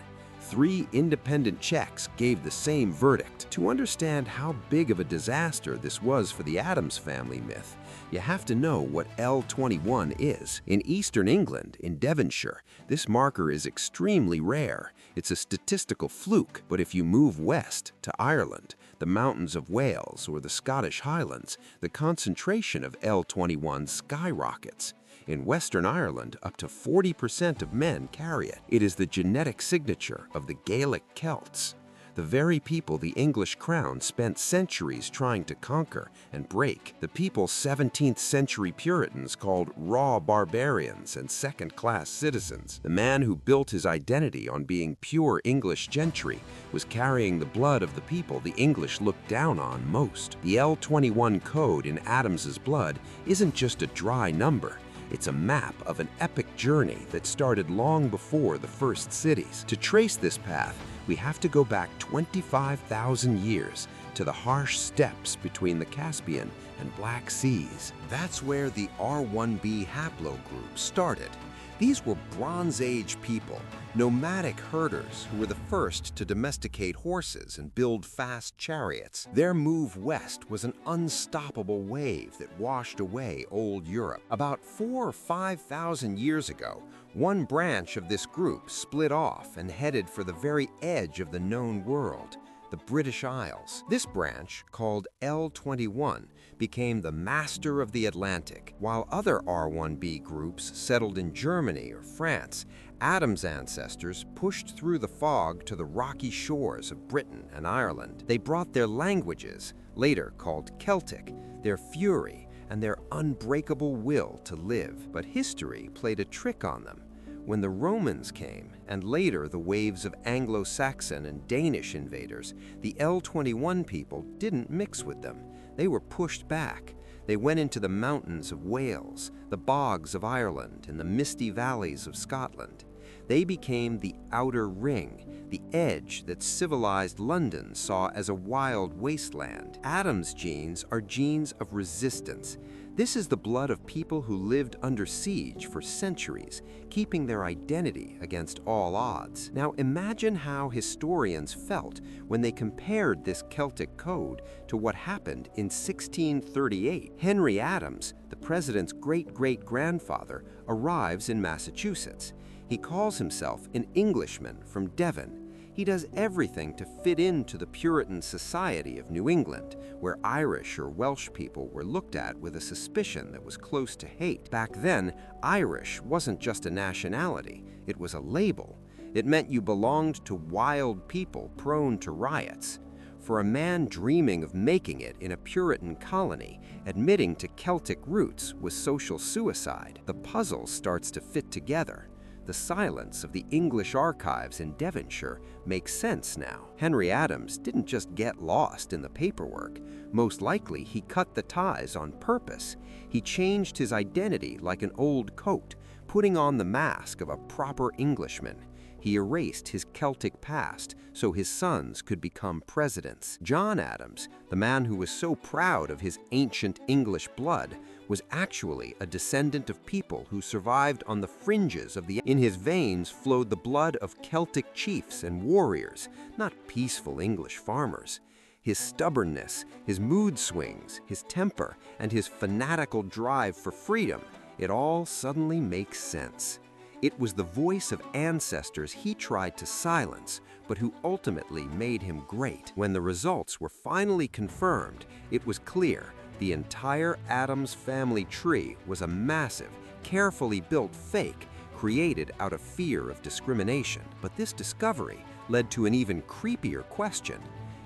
3 independent checks gave the same verdict. To understand how big of a disaster this was for the Adams family myth, you have to know what L21 is. In eastern England, in Devonshire, this marker is extremely rare. It's a statistical fluke, but if you move west to Ireland, the mountains of Wales, or the Scottish Highlands, the concentration of L21 skyrockets. In Western Ireland, up to 40% of men carry it. It is the genetic signature of the Gaelic Celts, the very people the English crown spent centuries trying to conquer and break. The people 17th century Puritans called raw barbarians and second-class citizens. The man who built his identity on being pure English gentry was carrying the blood of the people the English looked down on most. The L21 code in Adams's blood isn't just a dry number. It's a map of an epic journey that started long before the first cities. To trace this path, we have to go back 25,000 years to the harsh steppes between the Caspian and Black Seas. That's where the R1b haplogroup started. These were Bronze Age people, nomadic herders who were the first to domesticate horses and build fast chariots. Their move west was an unstoppable wave that washed away old Europe. About 4,000 or 5,000 years ago, one branch of this group split off and headed for the very edge of the known world, the British Isles. This branch, called L21, became the master of the Atlantic. While other R1b groups settled in Germany or France, Adam's ancestors pushed through the fog to the rocky shores of Britain and Ireland. They brought their languages, later called Celtic, their fury, and their unbreakable will to live. But history played a trick on them. When the Romans came, and later the waves of Anglo-Saxon and Danish invaders, the L21 people didn't mix with them. They were pushed back. They went into the mountains of Wales, the bogs of Ireland, and the misty valleys of Scotland. They became the outer ring, the edge that civilized London saw as a wild wasteland. Adam's genes are genes of resistance. This is the blood of people who lived under siege for centuries, keeping their identity against all odds. Now imagine how historians felt when they compared this Celtic code to what happened in 1638. Henry Adams, the president's great-great-grandfather, arrives in Massachusetts. He calls himself an Englishman from Devon. He does everything to fit into the Puritan society of New England, where Irish or Welsh people were looked at with a suspicion that was close to hate. Back then, Irish wasn't just a nationality, it was a label. It meant you belonged to wild people prone to riots. For a man dreaming of making it in a Puritan colony, admitting to Celtic roots was social suicide. The puzzle starts to fit together. The silence of the English archives in Devonshire makes sense now. Henry Adams didn't just get lost in the paperwork. Most likely, he cut the ties on purpose. He changed his identity like an old coat, putting on the mask of a proper Englishman. He erased his Celtic past so his sons could become presidents. John Adams, the man who was so proud of his ancient English blood, was actually a descendant of people who survived on the fringes of the... In his veins flowed the blood of Celtic chiefs and warriors, not peaceful English farmers. His stubbornness, his mood swings, his temper, and his fanatical drive for freedom, it all suddenly makes sense. It was the voice of ancestors he tried to silence, but who ultimately made him great. When the results were finally confirmed, it was clear the entire Addams family tree was a massive, carefully built fake created out of fear of discrimination. But this discovery led to an even creepier question.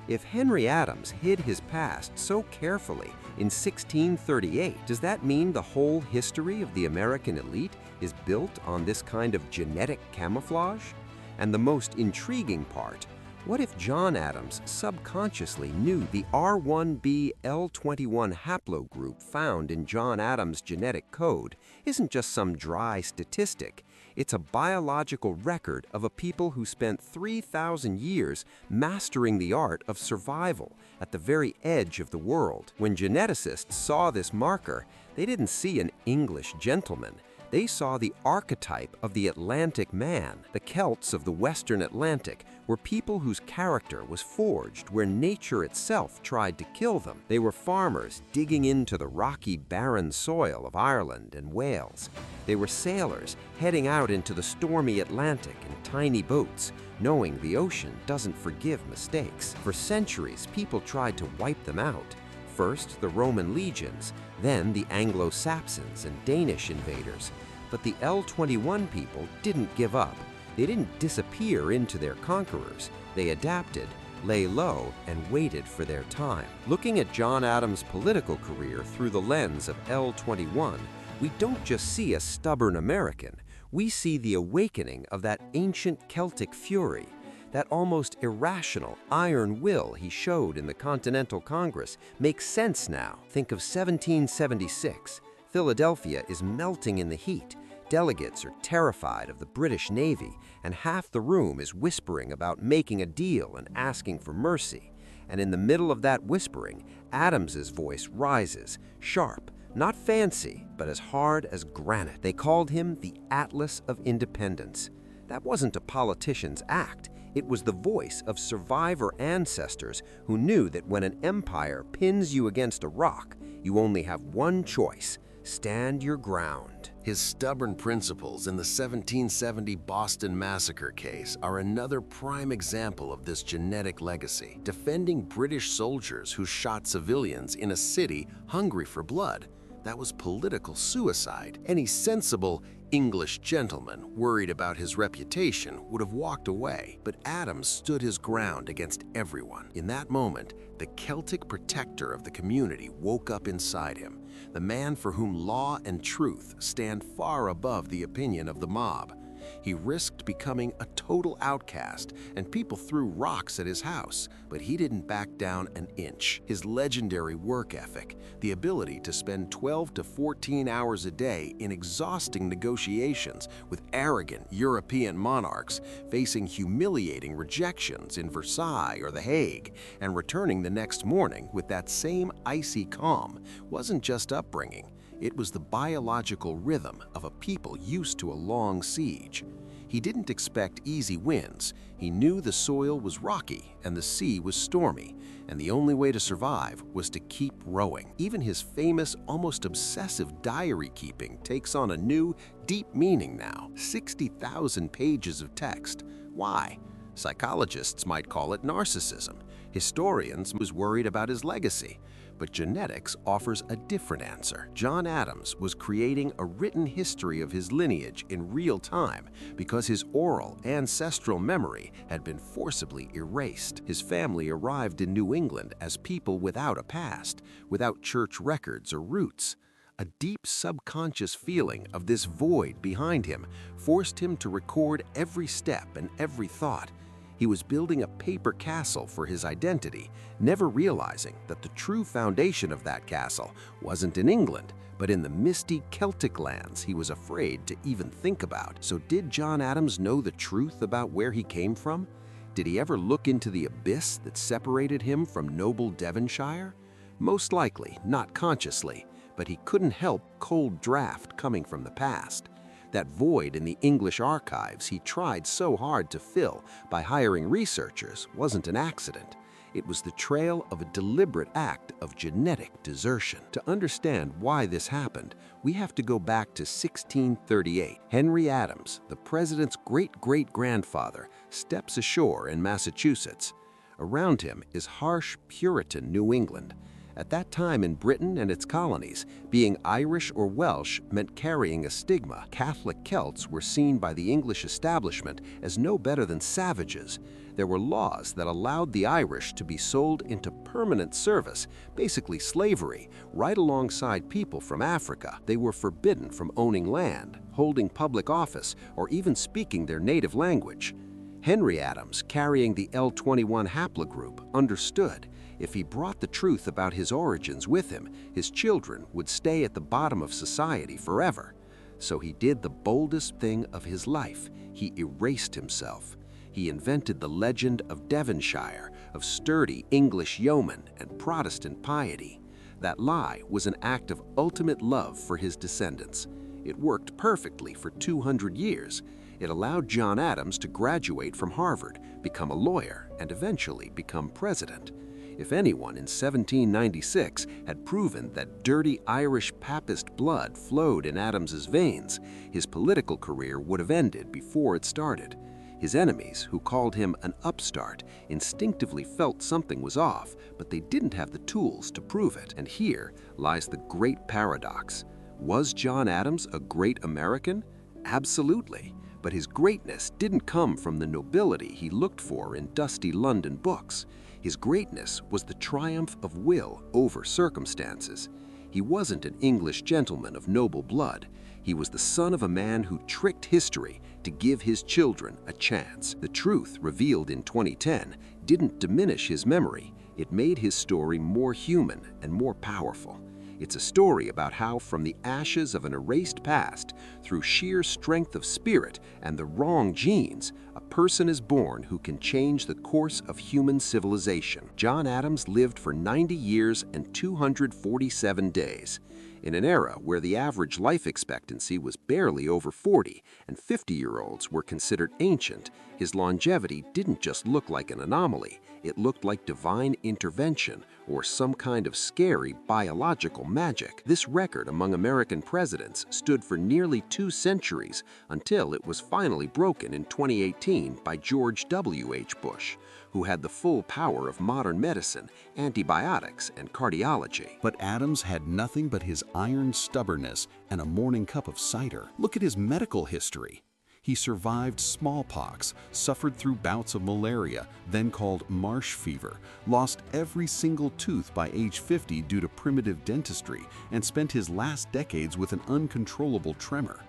If Henry Addams hid his past so carefully in 1638, does that mean the whole history of the American elite is built on this kind of genetic camouflage? And the most intriguing part, what if John Addams subconsciously knew the R1b L21 haplogroup found in John Addams' genetic code isn't just some dry statistic? It's a biological record of a people who spent 3,000 years mastering the art of survival at the very edge of the world. When geneticists saw this marker, they didn't see an English gentleman. They saw the archetype of the Atlantic man. The Celts of the Western Atlantic were people whose character was forged where nature itself tried to kill them. They were farmers digging into the rocky, barren soil of Ireland and Wales. They were sailors heading out into the stormy Atlantic in tiny boats, knowing the ocean doesn't forgive mistakes. For centuries, people tried to wipe them out. First, the Roman legions, then the Anglo-Saxons and Danish invaders. But the L21 people didn't give up. They didn't disappear into their conquerors. They adapted, lay low, and waited for their time. Looking at John Addams' political career through the lens of L21, we don't just see a stubborn American. We see the awakening of that ancient Celtic fury. That almost irrational iron will he showed in the Continental Congress makes sense now. Think of 1776. Philadelphia is melting in the heat. Delegates are terrified of the British Navy, and half the room is whispering about making a deal and asking for mercy. And in the middle of that whispering, Adams's voice rises, sharp, not fancy, but as hard as granite. They called him the Atlas of Independence. That wasn't a politician's act. It was the voice of survivor ancestors who knew that when an empire pins you against a rock, you only have one choice: stand your ground. His stubborn principles in the 1770 Boston Massacre case are another prime example of this genetic legacy, defending British soldiers who shot civilians in a city hungry for blood. That was political suicide. Any sensible English gentleman worried about his reputation would have walked away, but Addams stood his ground against everyone. In that moment, the Celtic protector of the community woke up inside him, the man for whom law and truth stand far above the opinion of the mob. He risked becoming a total outcast, and people threw rocks at his house, but he didn't back down an inch. His legendary work ethic, the ability to spend 12 to 14 hours a day in exhausting negotiations with arrogant European monarchs, facing humiliating rejections in Versailles or The Hague, and returning the next morning with that same icy calm, wasn't just upbringing. It was the biological rhythm of a people used to a long siege. He didn't expect easy wins. He knew the soil was rocky and the sea was stormy, and the only way to survive was to keep rowing. Even his famous, almost obsessive diary keeping takes on a new, deep meaning now. 60,000 pages of text. Why? Psychologists might call it narcissism. Historians was worried about his legacy. But genetics offers a different answer. John Addams was creating a written history of his lineage in real time because his oral, ancestral memory had been forcibly erased. His family arrived in New England as people without a past, without church records or roots. A deep subconscious feeling of this void behind him forced him to record every step and every thought. He was building a paper castle for his identity, never realizing that the true foundation of that castle wasn't in England, but in the misty Celtic lands he was afraid to even think about. So did John Addams know the truth about where he came from? Did he ever look into the abyss that separated him from noble Devonshire? Most likely, not consciously, but he couldn't help cold draft coming from the past. That void in the English archives he tried so hard to fill by hiring researchers wasn't an accident. It was the trail of a deliberate act of genetic desertion. To understand why this happened, we have to go back to 1638. Henry Adams, the president's great-great-grandfather, steps ashore in Massachusetts. Around him is harsh Puritan New England. At that time in Britain and its colonies, being Irish or Welsh meant carrying a stigma. Catholic Celts were seen by the English establishment as no better than savages. There were laws that allowed the Irish to be sold into permanent service, basically slavery, right alongside people from Africa. They were forbidden from owning land, holding public office, or even speaking their native language. Henry Adams, carrying the L21 haplogroup, understood if he brought the truth about his origins with him, his children would stay at the bottom of society forever. So he did the boldest thing of his life. He erased himself. He invented the legend of Devonshire, of sturdy English yeomen and Protestant piety. That lie was an act of ultimate love for his descendants. It worked perfectly for 200 years. It allowed John Adams to graduate from Harvard, become a lawyer, and eventually become president. If anyone in 1796 had proven that dirty Irish Papist blood flowed in Adams's veins, his political career would have ended before it started. His enemies, who called him an upstart, instinctively felt something was off, but they didn't have the tools to prove it. And here lies the great paradox. Was John Adams a great American? Absolutely. But his greatness didn't come from the nobility he looked for in dusty London books. His greatness was the triumph of will over circumstances. He wasn't an English gentleman of noble blood. He was the son of a man who tricked history to give his children a chance. The truth revealed in 2010 didn't diminish his memory. It made his story more human and more powerful. It's a story about how, from the ashes of an erased past, through sheer strength of spirit and the wrong genes, a person is born who can change the course of human civilization. John Adams lived for 90 years and 247 days. In an era where the average life expectancy was barely over 40 and 50-year-olds were considered ancient, his longevity didn't just look like an anomaly, it looked like divine intervention or some kind of scary biological magic. This record among American presidents stood for nearly 2 centuries until it was finally broken in 2018 by George W.H. Bush, who had the full power of modern medicine, antibiotics, and cardiology. But Adams had nothing but his iron stubbornness and a morning cup of cider. Look at his medical history. He survived smallpox, suffered through bouts of malaria, then called marsh fever, lost every single tooth by age 50 due to primitive dentistry, and spent his last decades with an uncontrollable tremor.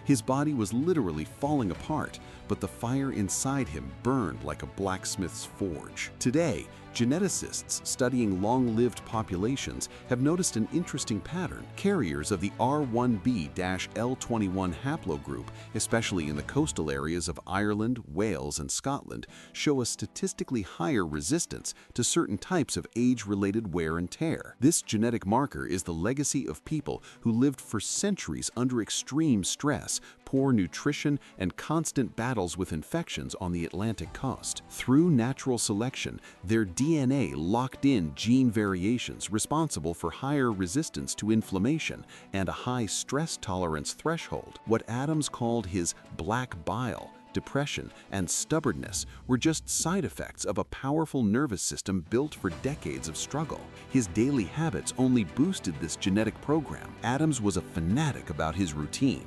His body was literally falling apart, but the fire inside him burned like a blacksmith's forge. Today, geneticists studying long-lived populations have noticed an interesting pattern. Carriers of the R1b-L21 haplogroup, especially in the coastal areas of Ireland, Wales, and Scotland, show a statistically higher resistance to certain types of age-related wear and tear. This genetic marker is the legacy of people who lived for centuries under extreme stress, poor nutrition, and constant battles with infections on the Atlantic coast. Through natural selection, their DNA locked in gene variations responsible for higher resistance to inflammation and a high stress tolerance threshold. What Adams called his black bile, depression, and stubbornness were just side effects of a powerful nervous system built for decades of struggle. His daily habits only boosted this genetic program. Adams was a fanatic about his routine.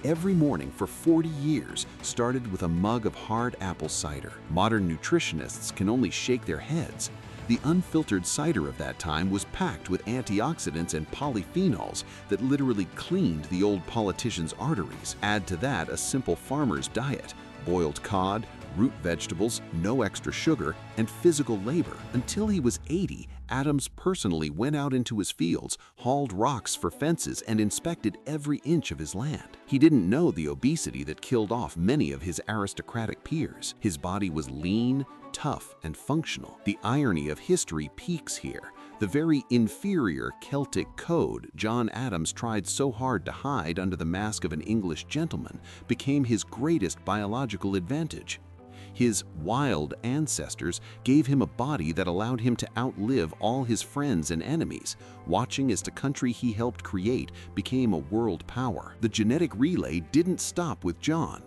Every morning for 40 years started with a mug of hard apple cider. Modern nutritionists can only shake their heads. The unfiltered cider of that time was packed with antioxidants and polyphenols that literally cleaned the old politicians' arteries. Add to that a simple farmer's diet: boiled cod, root vegetables, no extra sugar, and physical labor. Until he was 80, Adams personally went out into his fields, hauled rocks for fences, and inspected every inch of his land. He didn't know the obesity that killed off many of his aristocratic peers. His body was lean, tough, and functional. The irony of history peaks here. The very inferior Celtic code John Adams tried so hard to hide under the mask of an English gentleman became his greatest biological advantage. His wild ancestors gave him a body that allowed him to outlive all his friends and enemies, watching as the country he helped create became a world power. The genetic relay didn't stop with John.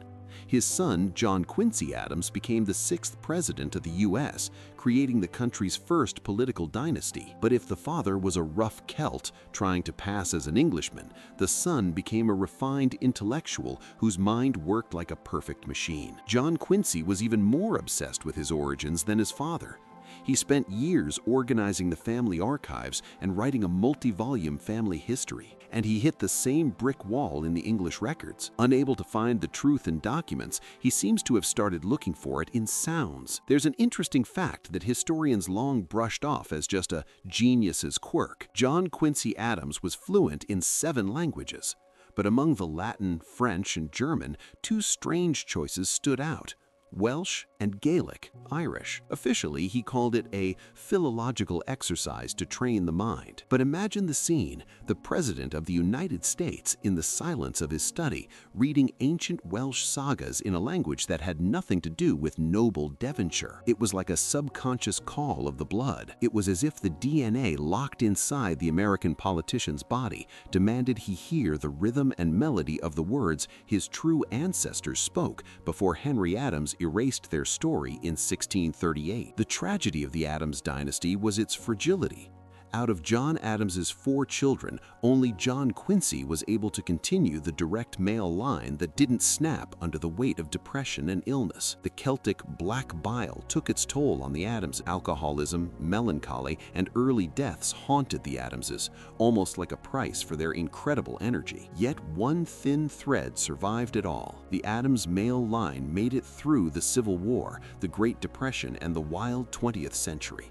His son, John Quincy Adams, became the 6th president of the U.S., creating the country's first political dynasty. But if the father was a rough Celt trying to pass as an Englishman, the son became a refined intellectual whose mind worked like a perfect machine. John Quincy was even more obsessed with his origins than his father. He spent years organizing the family archives and writing a multi-volume family history. And he hit the same brick wall in the English records. Unable to find the truth in documents, he seems to have started looking for it in sounds. There's an interesting fact that historians long brushed off as just a genius's quirk. John Quincy Adams was fluent in 7 languages. But among the Latin, French, and German, 2 strange choices stood out: Welsh and Gaelic, Irish. Officially, he called it a philological exercise to train the mind. But imagine the scene: the President of the United States, in the silence of his study, reading ancient Welsh sagas in a language that had nothing to do with noble Devonshire. It was like a subconscious call of the blood. It was as if the DNA locked inside the American politician's body demanded he hear the rhythm and melody of the words his true ancestors spoke before Henry Adams erased their story in 1638. The tragedy of the Adams dynasty was its fragility. Out of John Adams's 4 children, only John Quincy was able to continue the direct male line that didn't snap under the weight of depression and illness. The Celtic black bile took its toll on the Adams. Alcoholism, melancholy, and early deaths haunted the Adamses, almost like a price for their incredible energy. Yet one thin thread survived it all. The Adams male line made it through the Civil War, the Great Depression, and the wild 20th century.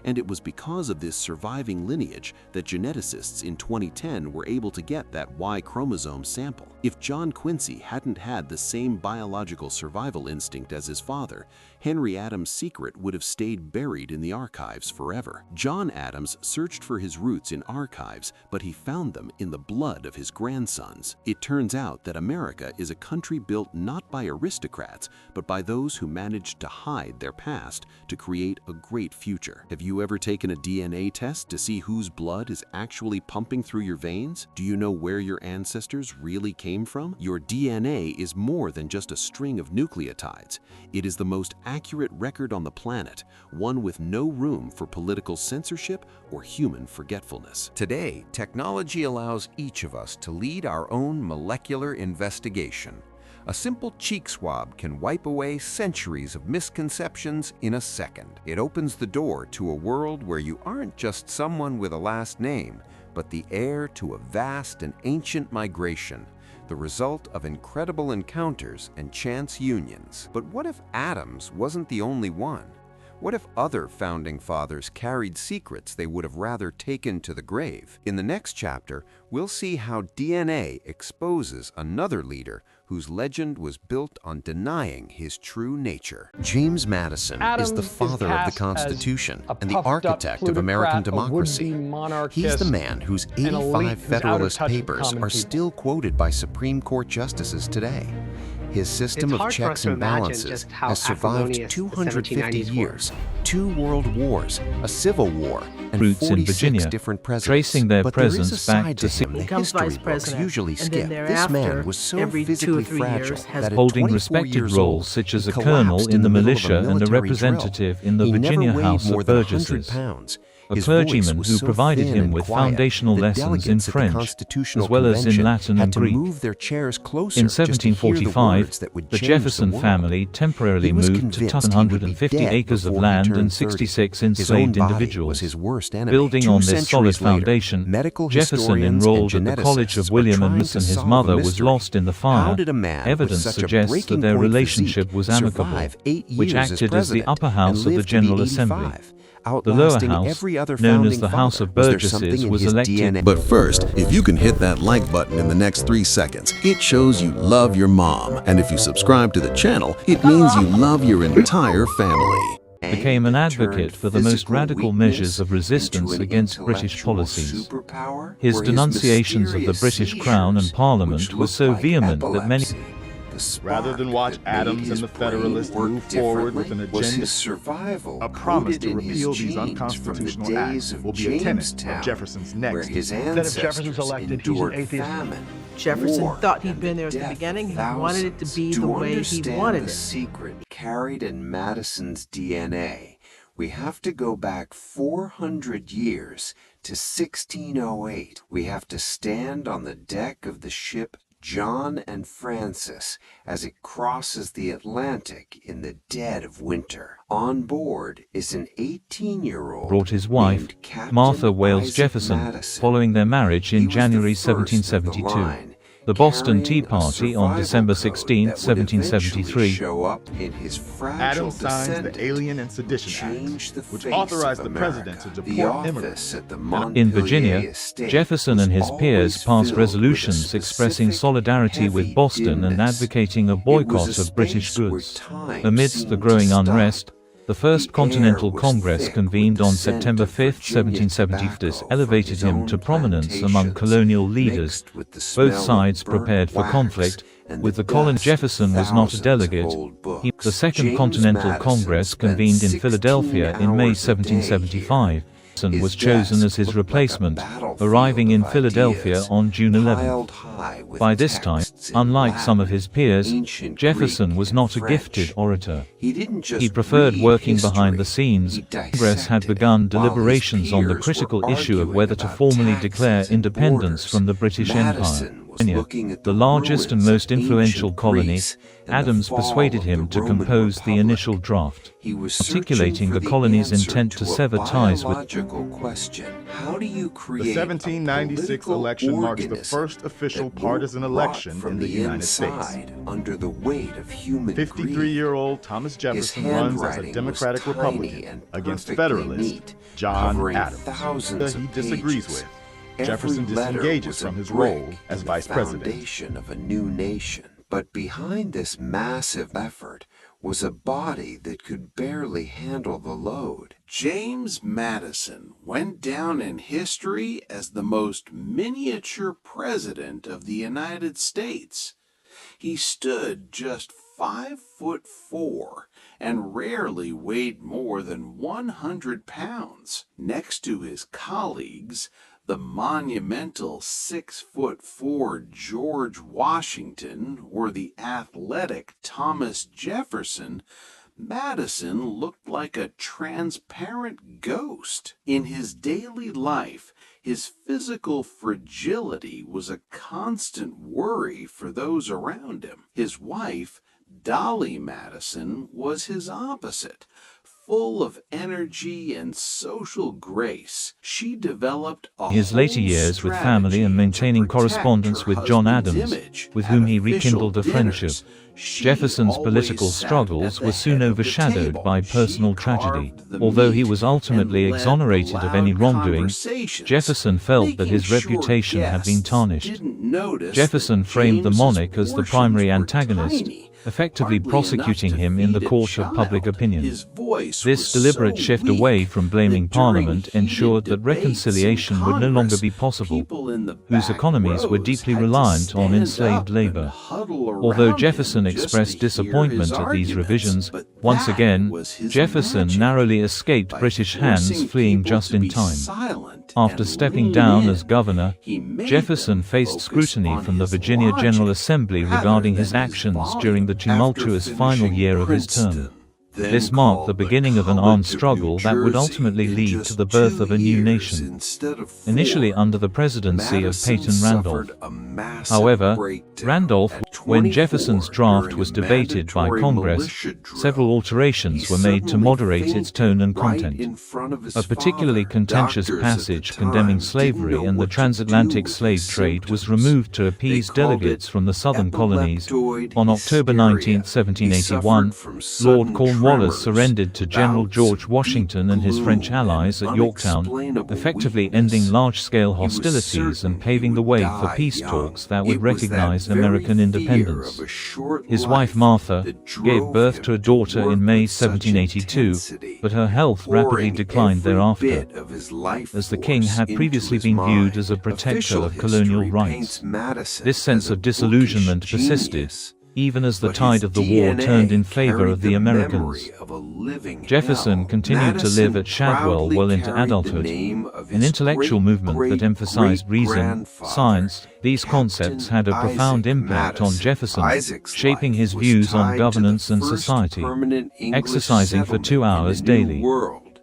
And it was because of this surviving lineage that geneticists in 2010 were able to get that Y chromosome sample. If John Quincy hadn't had the same biological survival instinct as his father, Henry Adams' secret would have stayed buried in the archives forever. John Adams searched for his roots in archives, but he found them in the blood of his grandsons. It turns out that America is a country built not by aristocrats, but by those who managed to hide their past to create a great future. Have you ever taken a DNA test to see whose blood is actually pumping through your veins? Do you know where your ancestors really came from? Your DNA is more than just a string of nucleotides. It is the most accurate record on the planet, one with no room for political censorship or human forgetfulness. Today, technology allows each of us to lead our own molecular investigation. A simple cheek swab can wipe away centuries of misconceptions in a second. It opens the door to a world where you aren't just someone with a last name, but the heir to a vast and ancient migration, the result of incredible encounters and chance unions. But what if Adams wasn't the only one? What if other founding fathers carried secrets they would have rather taken to the grave? In the next chapter, we'll see how DNA exposes another leader whose legend was built on denying his true nature. James Madison is the father of the Constitution and the architect of American democracy. He's the man whose 85 Federalist Papers are still quoted by Supreme Court justices today. His system of checks and balances has survived 250 years, 2 world wars, a civil war, and roots in 46 Virginia, different presidents. tracing their But there is a presence side back to to him the becomes history vice books president, usually and skip. then This man thereafter, was so every 2 or physically 3 fragile years, has that at holding 24 respected years roles old, such as he a colonel collapsed in the middle of militia and a military drill. representative in the He Virginia never weighed House more of than 100 Burgesses. pounds. A His voice clergyman was who so provided thin him and with quiet, foundational the lessons in delegates at the French, Constitutional as well as in Convention Latin had and to Greek. move their chairs closer In just to hear the 1745, words that would the change Jefferson the world. family temporarily He was moved to convinced he would be 150 dead acres of before he land turned and 30. 66 His own enslaved body individuals. was his worst enemy. Building 2 on this solid centuries later, foundation, medical Jefferson historians enrolled and at the College geneticists of are William trying and to Miss, and his solve a mother was mystery. lost in the How fire. did a man Evidence with such a suggests that breaking their point relationship physique was amicable, survive 8 which years acted as the president upper house and of the live to be General Assembly. 85, The lower outlasting house, every other known as founding the House father? of Was there Burgesses, something in was his elected. DNA? But first, if you can hit that like button in the next 3 seconds, it shows you love your mom. And if you subscribe to the channel, it means you love your entire family. became an advocate for the most radical measures of resistance against British policies. His denunciations of the British Crown and Parliament were so vehement that many Rather than watch Adams and the Federalists move forward with an agenda, a promise to repeal these unconstitutional acts will be a tenet of Jefferson's next. Then if Jefferson's elected, he's an atheist. Jefferson thought he'd been there at the beginning. He wanted it to be the way he wanted it. Secret carried in Madison's DNA, we have to go back 400 years to 1608. We have to stand on the deck of the ship John and Francis as it crosses the Atlantic in the dead of winter. On board is an 18-year-old brought his wife, Martha Wales Jefferson, following their marriage in January 1772. The Boston Tea Party on December 16, 1773. Adams signs the Alien and Sedition Act, which authorized the president to deport immigrants. In Virginia, Jefferson and his peers passed resolutions expressing solidarity with Boston and advocating a boycott of British goods. Amidst the growing unrest, the First Continental Congress convened on September 5, 1770, elevated him to prominence among colonial leaders. Both sides prepared for conflict. With the colony, Jefferson was not a delegate. The Second Continental Congress convened in Philadelphia in May 1775. Jefferson was chosen as his replacement, arriving in Philadelphia on June 11. By this time, unlike some of his peers, Jefferson was not a gifted orator. He preferred working behind the scenes. Congress had begun deliberations on the critical issue of whether to formally declare independence from the British Empire. The largest and most influential colony, Adams persuaded him to compose the initial draft, articulating the colony's intent to sever ties with. The 1796 election marks the first official partisan election in the United States. 53-year-old Thomas Jefferson runs as a Democratic Republican against Federalist John Adams, who he disagrees with. Jefferson disengages from his role as vice president. Of a new nation. But behind this massive effort was a body that could barely handle the load. James Madison went down in history as the most miniature president of the United States. He stood just 5'4" and rarely weighed more than 100 pounds. Next to his colleagues, the monumental 6'4" George Washington or the athletic Thomas Jefferson, Madison looked like a transparent ghost. In his daily life, his physical fragility was a constant worry for those around him. His wife, Dolly Madison, was his opposite. Full of energy and social grace, she developed his later years with family and maintaining correspondence with John Adams, with whom he rekindled a friendship. Jefferson's political struggles were soon overshadowed by personal tragedy. Although he was ultimately exonerated of any wrongdoing, Jefferson felt that his reputation had been tarnished. Jefferson framed the monarch as the primary antagonist, effectively prosecuting him in the court of public opinion. This deliberate shift away from blaming Parliament ensured that reconciliation would no longer be possible, whose economies were deeply reliant on enslaved labor. Although Jefferson expressed disappointment at these revisions, once again, Jefferson narrowly escaped British hands, fleeing just in time. After stepping down as governor, Jefferson faced scrutiny from the Virginia General Assembly regarding his actions during the tumultuous final year of his term. This marked the beginning of an armed struggle that would ultimately lead to the birth of a new nation, initially under the presidency of Peyton Randolph. However, Randolph, when Jefferson's draft was debated by Congress, several alterations were made to moderate its tone and content. A particularly contentious passage condemning slavery and the transatlantic slave trade was removed to appease delegates from the southern colonies. On October 19, 1781, Lord Cornwallis surrendered to General George Washington and his French allies at Yorktown, effectively ending large-scale hostilities and paving the way for peace talks that would recognize American independence. independence. His wife Martha gave birth to a daughter in May 1782, but her health rapidly declined thereafter, as the king had previously been viewed as a protector of colonial rights. This sense of disillusionment persisted, even as the tide of the war turned in favor of the Americans. Jefferson continued to live at Shadwell well into adulthood, an intellectual movement that emphasized reason, science. These concepts had a profound impact on Jefferson, shaping his views on governance and society. Exercising for 2 hours daily.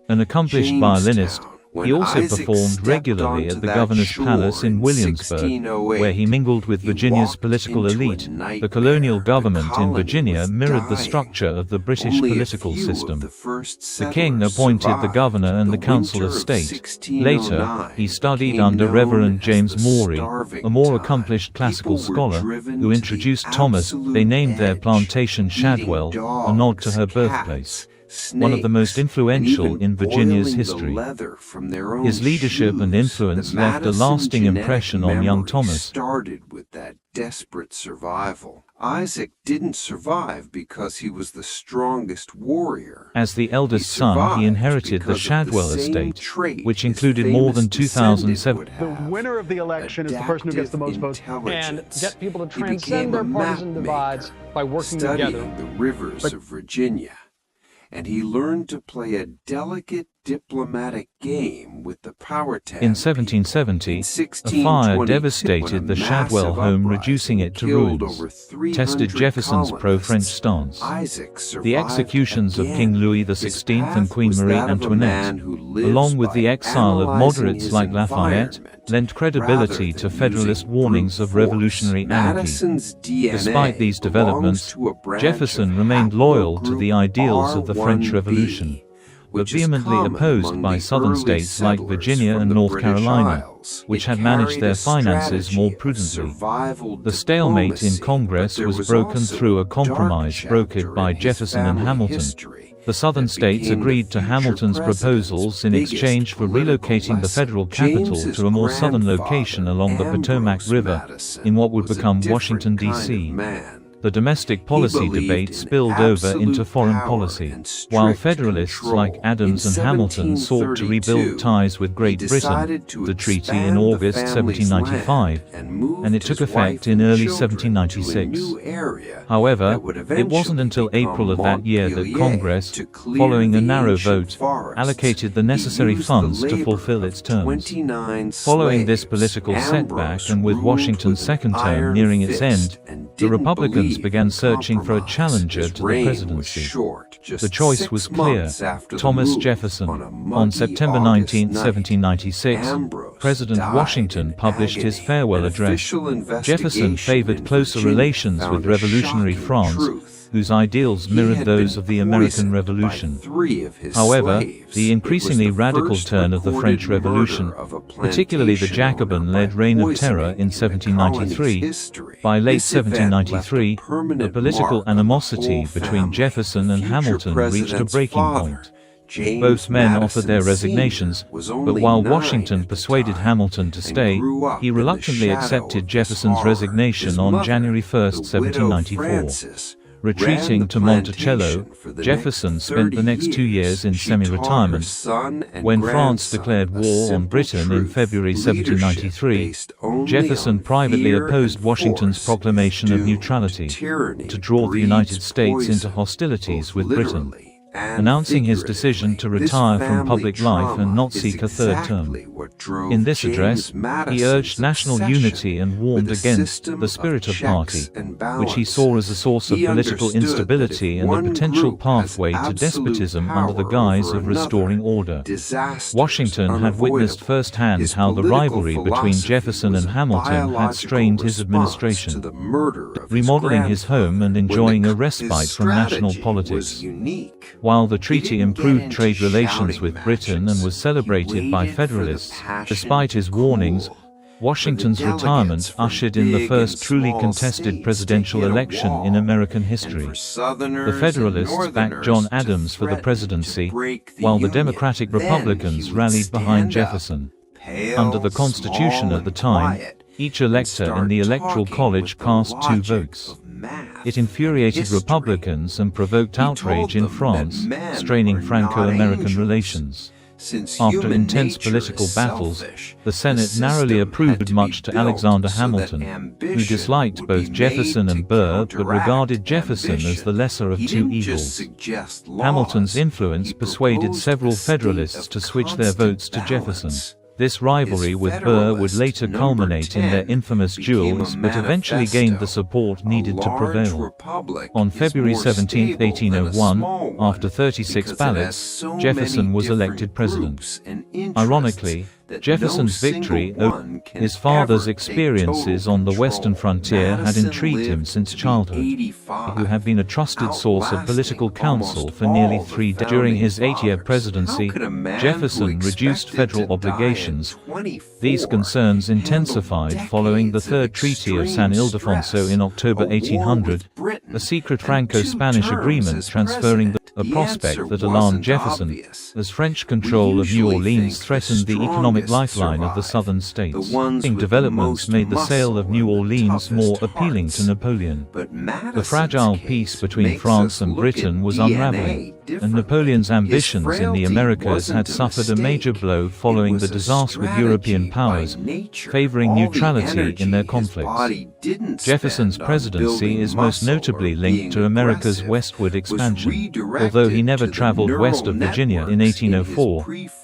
An accomplished violinist, he also performed regularly at the governor's palace in Williamsburg, where he mingled with Virginia's political elite. The colonial government in Virginia mirrored the structure of the British political system. The king appointed the governor and the council of state. Later, he studied under Reverend James Monroe, a more accomplished classical scholar, who introduced Thomas. They named their plantation Shadwell, a nod to her birthplace, one of the most influential in Virginia's history. His leadership and influence left a lasting impression on young Thomas. Started with that desperate survival. Isaac didn't survive because he was the strongest warrior. As the eldest son, he inherited the Shadwell estate, which included more than 2,007. The winner of the election is the person who gets the most votes, and get people to transcend their partisan divides by working together. Studying the rivers of Virginia. And he learned to play a delicate diplomatic game with the powhatan. In 1770, a fire devastated the Shadwell home, reducing it to ruins, tested Jefferson's pro-French stance. The executions of King Louis XVI and Queen Marie Antoinette, along with the exile of moderates like Lafayette, lent credibility to Federalist warnings of revolutionary anarchy. Despite these developments, Jefferson remained loyal to the ideals of the French Revolution, but vehemently opposed by southern states like Virginia and North Carolina, which had managed their finances more prudently. The stalemate in Congress was broken through a compromise brokered by Jefferson and Hamilton. The southern states agreed to Hamilton's proposals in exchange for relocating the federal capital to a more southern location along the Potomac River, in what would become Washington, D.C. The domestic policy debate spilled over into foreign policy. While Federalists like Adams and Hamilton sought to rebuild ties with Great Britain, the treaty in August 1795, and it took effect in early 1796. However, it wasn't until April of that year that Congress, following a narrow vote, allocated the necessary funds to fulfill its terms. Following this political setback, and with Washington's second term nearing its end, the Republicans began searching for a challenger to the presidency. The choice was clear: Thomas Jefferson. On September 19, 1796, President Washington published his farewell address. Jefferson favored closer relations with revolutionary France, whose ideals mirrored those of the American Revolution. However, the increasingly radical turn of the French Revolution, particularly the Jacobin-led Reign of Terror in 1793, by late 1793, the political animosity between Jefferson and Hamilton reached a breaking point. Both men offered their resignations, but while Washington persuaded Hamilton to stay, he reluctantly accepted Jefferson's resignation on January 1, 1794. Retreating to Monticello, Jefferson spent the next 2 years in semi-retirement. When France declared war on Britain in February 1793, Jefferson privately opposed Washington's proclamation of neutrality, to draw the United States into hostilities with Britain, announcing his decision to retire from public life and not seek a third term. In this address, he urged national unity and warned against the spirit of party, which he saw as a source of political instability and a potential pathway to despotism under the guise of restoring order. Washington had witnessed firsthand how the rivalry between Jefferson and Hamilton had strained his administration, remodeling his home and enjoying a respite from national politics. While the treaty improved trade relations with Britain and was celebrated by Federalists, despite his warnings, Washington's retirement ushered in the first truly contested presidential election in American history. The Federalists backed John Adams for the presidency, while the Democratic Republicans rallied behind Jefferson. Under the Constitution at the time, Each elector in the Electoral College cast 2 votes. It infuriated Republicans and provoked outrage in France, straining Franco-American relations. After intense political battles, the Senate narrowly approved much to Alexander Hamilton, who disliked both Jefferson and Burr but regarded Jefferson as the lesser of 2 evils. Hamilton's influence persuaded several Federalists to switch their votes to Jefferson. This rivalry with Burr would later culminate in their infamous duels but eventually gained the support needed to prevail. On February 17, 1801, after 36 ballots, Jefferson was elected president. Ironically, Jefferson's victory over his father's experiences on the western frontier had intrigued him since childhood. He had been a trusted source of political counsel for nearly 3 decades. During his 8-year presidency, Jefferson reduced federal obligations. These concerns intensified following the Third Treaty of San Ildefonso in October 1800, a secret Franco-Spanish agreement transferring a prospect that alarmed Jefferson, as French control of New Orleans threatened the economic lifeline of the southern states. Developments made the sale of New Orleans more appealing to Napoleon. The fragile peace between France and Britain was unraveling, and Napoleon's ambitions in the Americas had suffered a major blow following the disaster with European powers, favoring neutrality in their conflicts. Jefferson's presidency is most notably linked to America's westward expansion, although he never traveled west of Virginia in 1804,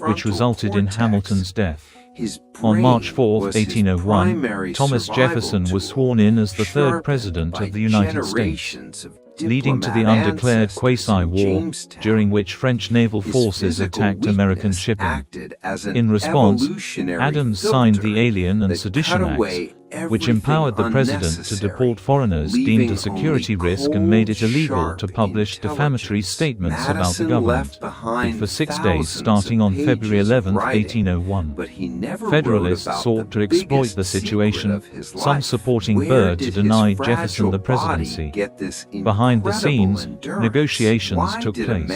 which resulted in Hamilton's death. On March 4, 1801, Thomas Jefferson was sworn in as the 3rd President of the United States, leading to the undeclared Quasi-War, during which French naval forces attacked American shipping. In response, Adams signed the Alien and Sedition Acts, which empowered the president to deport foreigners deemed a security risk and made it illegal to publish defamatory statements about the government. For 6 days starting on February 11, 1801. Federalists sought to exploit the situation, some supporting Burr to deny Jefferson the presidency. Behind the scenes, negotiations took place.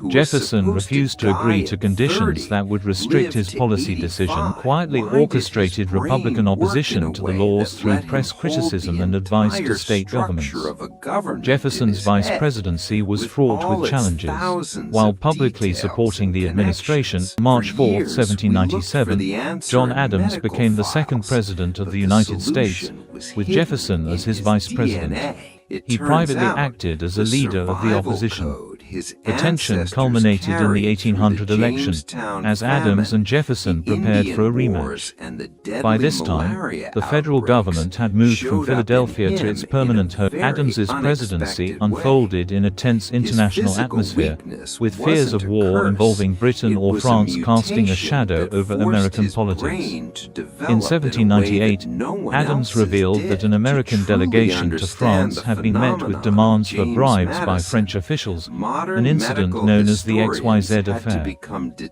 Jefferson refused to agree to conditions that would restrict his policy decision, quietly orchestrated Republican opposition to the laws through press criticism and advice to state governments. Jefferson's vice presidency was fraught with challenges. While publicly supporting the administration, March 4, 1797, John Adams became the 2nd President of the United States, with Jefferson as his vice president. He privately acted as a leader of the opposition. The tension culminated in the 1800 election, as Adams and Jefferson prepared for a rematch. By this time, the federal government had moved from Philadelphia to its permanent home. Adams's presidency unfolded in a tense international atmosphere, with fears of war involving Britain or France casting a shadow over American politics. In 1798, Adams revealed that an American delegation to France had been met with demands for bribes by French officials, an incident known as the XYZ affair.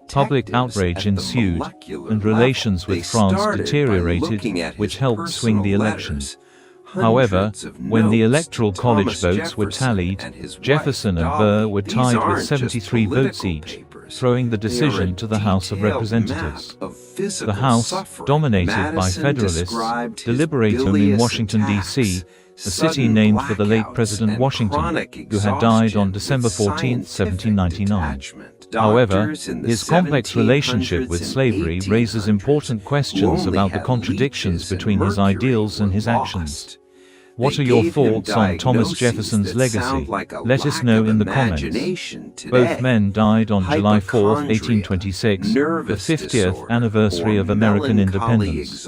Public outrage ensued, and relations with France deteriorated, which helped swing the elections. However, when the Electoral College votes were tallied, Jefferson and Burr were tied with 73 votes each, throwing the decision to the House of Representatives. The House, dominated by Federalists, deliberated in Washington, D.C., a city named for the late President Washington, who had died on December 14, 1799. However, his complex relationship with slavery raises important questions about the contradictions between his ideals and his actions. What are your thoughts on Thomas Jefferson's legacy? Let us know in the comments. Both men died on July 4, 1826, the 50th anniversary of American independence.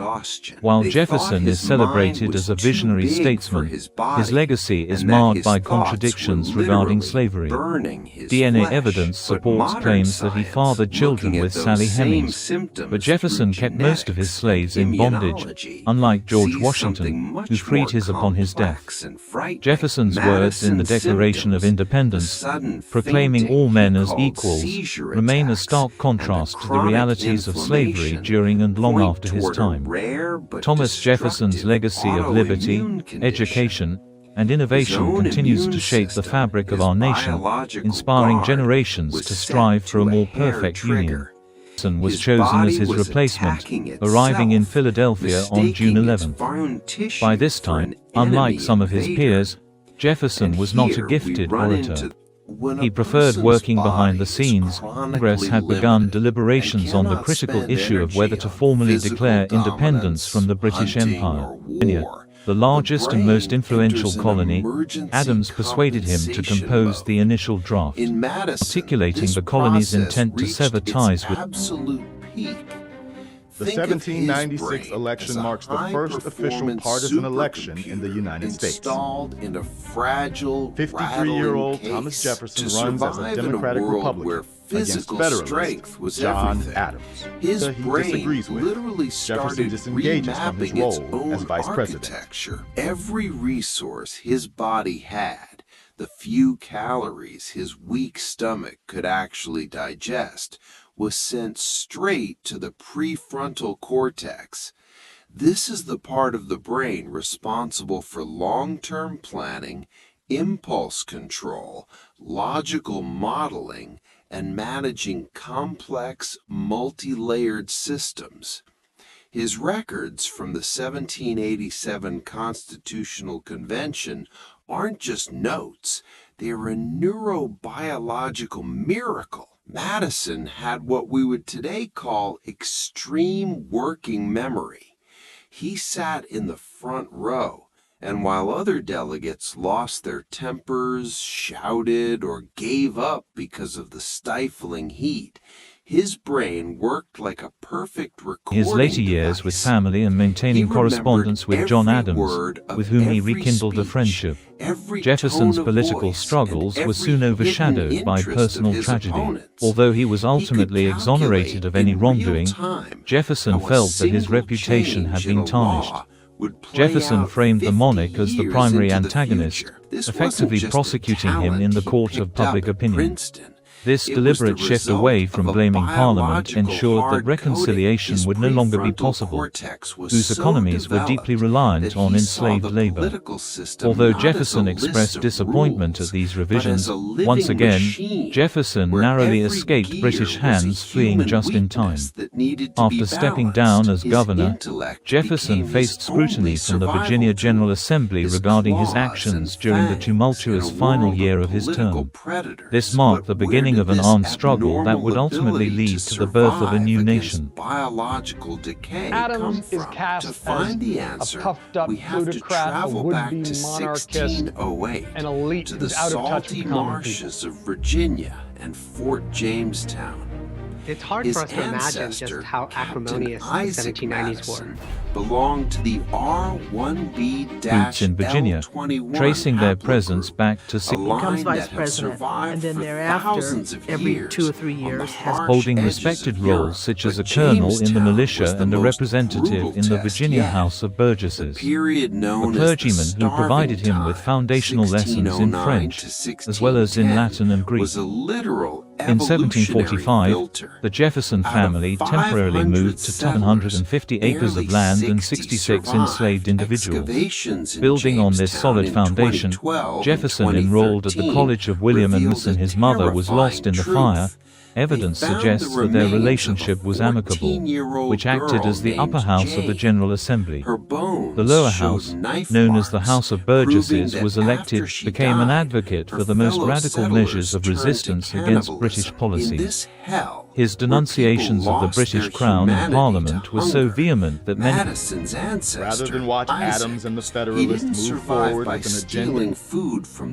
While Jefferson is celebrated as a visionary statesman, his legacy is marred by contradictions regarding slavery. DNA evidence supports claims that he fathered children with Sally Hemings, but Jefferson kept most of his slaves in bondage, unlike George Washington, who freed his upon his death. Jefferson's words in the Declaration of Independence, proclaiming all men as equals, remain a stark contrast to the realities of slavery during and long after his time. Thomas Jefferson's legacy of liberty, education, and innovation continues to shape the fabric of our nation, inspiring generations to strive for a more perfect union. Jefferson was chosen as his replacement, arriving in Philadelphia on June 11. By this time, unlike some of his peers, Jefferson was not a gifted orator. He preferred working behind the scenes. Congress had begun deliberations on the critical issue of whether to formally declare independence from the British Empire. The largest and most influential colony, Adams persuaded him to compose the initial draft, articulating the colony's intent to sever ties with The 1796 election marks the first official partisan election in the United States. 53-year-old Thomas Jefferson runs as a Democratic Republican against Federalist John Adams. He disagrees with. Jefferson disengages from his role as vice president. Every resource his body had, the few calories his weak stomach could actually digest, was sent straight to the prefrontal cortex. This is the part of the brain responsible for long-term planning, impulse control, logical modeling, and managing complex, multi-layered systems. His records from the 1787 Constitutional Convention aren't just notes, they're a neurobiological miracle. Madison had what we would today call extreme working memory. He sat in the front row, and while other delegates lost their tempers, shouted, or gave up because of the stifling heat, his brain worked like a perfect recording his later years with family and maintaining correspondence with John Adams, with whom he rekindled a friendship. Jefferson's political struggles were soon overshadowed by personal tragedy. Although he was ultimately exonerated of any wrongdoing, Jefferson felt that his reputation had been tarnished. Jefferson framed the monarch as the primary antagonist, effectively prosecuting him in the court of public opinion. This deliberate shift away from blaming Parliament ensured that reconciliation would no longer be possible, whose economies were deeply reliant on enslaved labor. Although Jefferson expressed disappointment at these revisions, once again, Jefferson narrowly escaped British hands, fleeing just in time. After stepping down as governor, Jefferson faced scrutiny from the Virginia General Assembly regarding his actions during the tumultuous final year of his term. This marked the beginning of an armed struggle that would ultimately lead to the birth of a new nation. Adams is cast as a puffed-up plutocrat, a would-be monarchist, an elite who's out of touch with common marshes of Virginia and Fort Jamestown. It's hard for us to imagine just how acrimonious the 1790s were. Belonged to the R1B-L21 Boots in Virginia, tracing their presence back to He becomes vice president, and then thereafter, every 2 or 3 years, holding respected roles such as a colonel in the militia and a representative in the Virginia House of Burgesses. A clergyman who provided him with foundational lessons in French, as well as in Latin and Greek. In 1745, the Jefferson family temporarily moved to 750 acres of land and 66 enslaved individuals. Building on this solid foundation, Jefferson enrolled at the College of William and Miss, and his mother was lost in the fire. Evidence suggests that their relationship was amicable, which acted as the upper house of the General Assembly. The lower house, known as the House of Burgesses, was elected, became an advocate for the most radical measures of resistance against British policy. His denunciations of the British Crown and Parliament were so vehement that many Rather than watch Adams and the Federalists move forward with an agenda,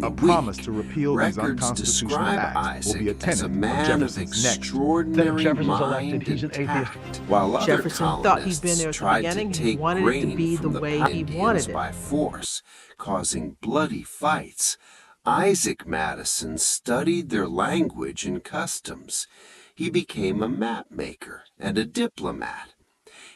a promise to repeal these unconstitutional acts will be a tenet of Jefferson's next. Then Jefferson's elected, he's an atheist. While other Jefferson thought he'd been there at the tried to beginning. He take wanted it to grain be from the way he pioneers wanted it. by force, causing bloody fights, Isaac Madison studied their language and customs. He became a map maker and a diplomat.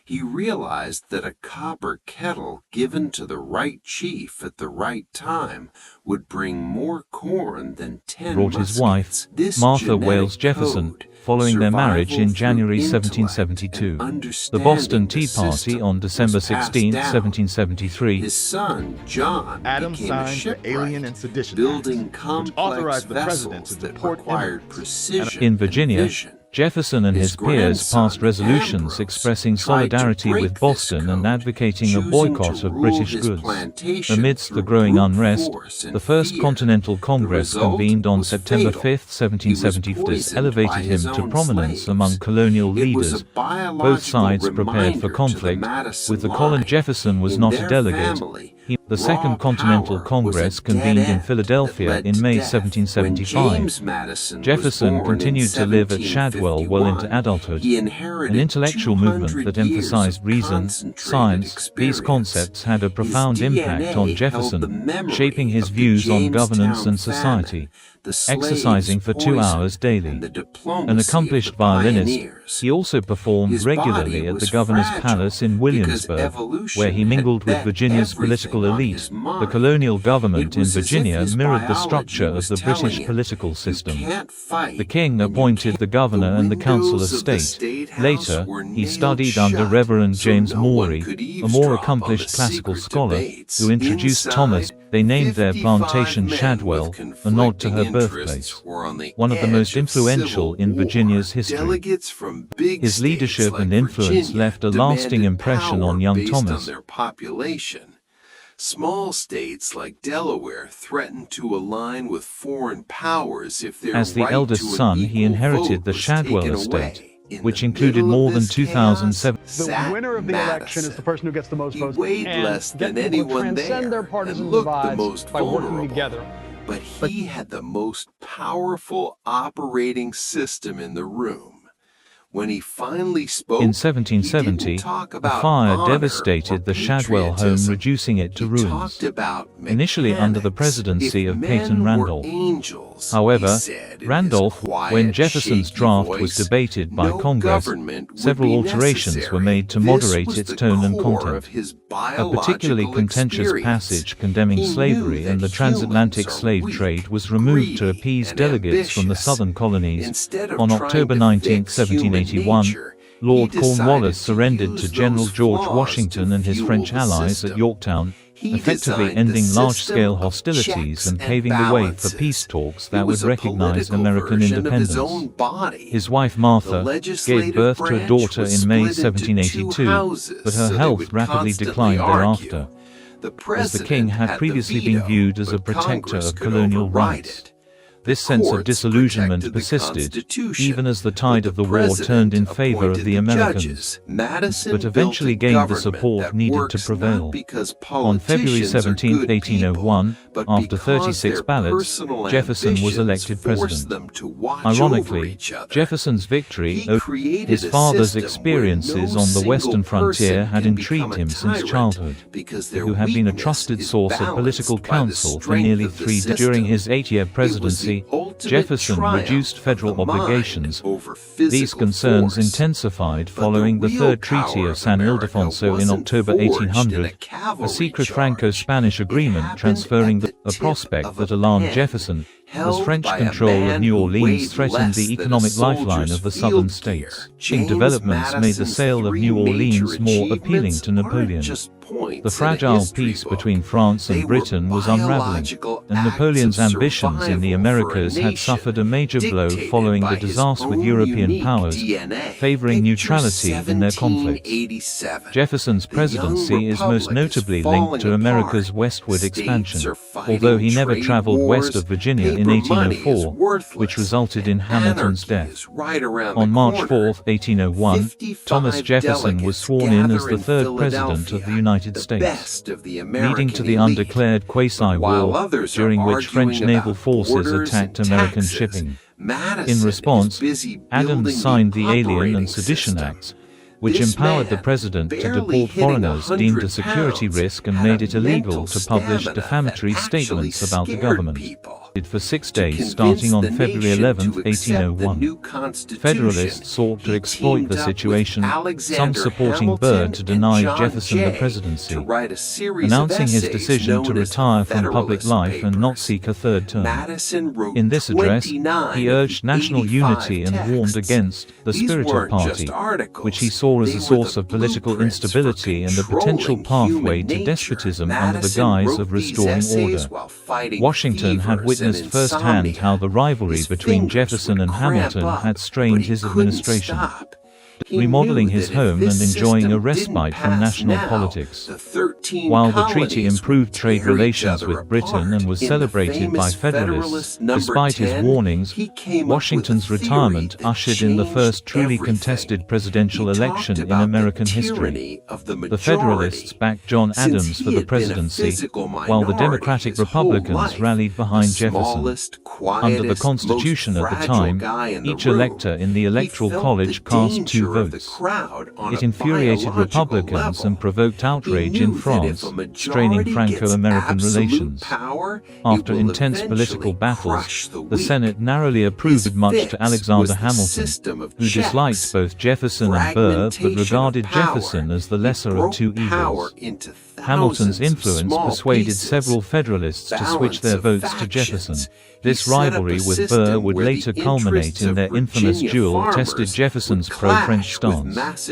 He realized that a copper kettle given to the right chief at the right time would bring more corn than 10 brought his wife, Martha Wales Jefferson, following their marriage in January 1772. The Boston Tea Party on December 16, 1773. His son, John, Adams became a signed the shipwright, Alien and Sedition building Act, which complex authorized the president vessels to that deport required immigrants. precision In Virginia, and vision. Jefferson and his peers passed resolutions expressing solidarity with Boston and advocating a boycott of British goods. Amidst the growing unrest, the First Continental Congress convened on September 5, 1770. This elevated him to prominence among colonial leaders. Both sides prepared for conflict, with the colony. Jefferson was not a delegate. The Second Continental Congress convened in Philadelphia in May 1775. Jefferson continued to live at Shadwell well into adulthood. An intellectual movement that emphasized reason, science, these concepts had a profound impact on Jefferson, shaping his views on governance and society. Exercising for 2 hours daily. An accomplished violinist, he also performed regularly at the Governor's Palace in Williamsburg, where he mingled with Virginia's political elite. The colonial government in Virginia mirrored the structure of the British political system. The king appointed the governor and the council of state. Later, he studied under Reverend James Monroe, a more accomplished classical scholar, who introduced Thomas. They named their plantation Shadwell, a nod to her birthplace, one of the most influential in Virginia's history. His leadership and influence left a lasting impression on young Thomas. Small states like Delaware threatened to align with foreign powers if their As the eldest son, he inherited the Shadwell estate, which included more than 2,007. The winner of the election is the person who gets the most votes. He weighed less than anyone there and looked the most vulnerable. But he had the most powerful operating system in the room. When he finally spoke, in 1770, a fire devastated the Shadwell home, reducing it to ruins. Initially under the presidency of Peyton Randolph. However, Randolph, when Jefferson's draft was debated by Congress, several alterations were made to moderate its tone and content. A particularly contentious passage condemning slavery and the transatlantic slave trade was removed to appease delegates from the southern colonies. On October 19, 1781, Lord Cornwallis surrendered to General George Washington and his French allies at Yorktown, effectively ending large-scale hostilities and paving the way for peace talks that would recognize American independence. His wife Martha gave birth to a daughter in May 1782, but her health rapidly declined thereafter, as the king had previously been viewed as a protector of colonial rights. This sense of disillusionment persisted, even as the tide of the war turned in favor of the Americans, but eventually gained the support needed to prevail. On February 17, 1801, after 36 ballots, Jefferson was elected president. Ironically, Jefferson's victory over his father's experiences on the western frontier had intrigued him since childhood, who had been a trusted source of political counsel for nearly 3 decades. During his 8-year presidency, Jefferson reduced federal obligations. These concerns intensified following the Third Treaty of San Ildefonso in October 1800, a secret Franco-Spanish agreement transferring a prospect that alarmed Jefferson, as French control of New Orleans threatened the economic lifeline of the southern states. Developments made the sale of New Orleans more appealing to Napoleon. The fragile peace between France and Britain was unraveling, and Napoleon's ambitions in the Americas had suffered a major blow following the disaster with European powers, favoring neutrality in their conflicts. Jefferson's presidency is most notably linked to America's westward expansion, although he never traveled west of Virginia in 1804, which resulted in Hamilton's death. On March 4, 1801, Thomas Jefferson was sworn in as the third president of the United States, leading to the undeclared Quasi-War, during which French naval forces attacked American shipping. In response, Adams signed the Alien and Sedition Acts, which empowered the president to deport foreigners deemed a security risk and made it illegal to publish defamatory statements about the government. For 6 days starting on February 11, 1801. Federalists sought to exploit the situation, some supporting Burr to deny Jefferson the presidency, announcing his decision to retire from public life and not seek a third term. In this address, he urged national unity and warned against the Spirited Party, which he saw as a source of political instability and a potential pathway to despotism under the guise of restoring order. Washington had witnessed witnessed firsthand how the rivalry between Jefferson and Hamilton had strained his administration, remodeling his home and enjoying a respite from national politics. While the treaty improved trade relations with Britain and was celebrated by Federalists, despite his warnings, Washington's retirement ushered in the first truly contested presidential election in American history. The Federalists backed John Adams for the presidency, while the Democratic Republicans rallied behind Jefferson. Under the Constitution at the time, each elector in the Electoral College cast 2 votes. It infuriated Republicans and provoked outrage in France, straining Franco-American relations. After intense political battles, the Senate narrowly approved much to Alexander Hamilton, who disliked both Jefferson and Burr but regarded Jefferson as the lesser of 2 evils. Hamilton's influence persuaded several Federalists to switch their votes to Jefferson. This rivalry with Burr would later culminate in their infamous duel-tested Jefferson's pro-French stance.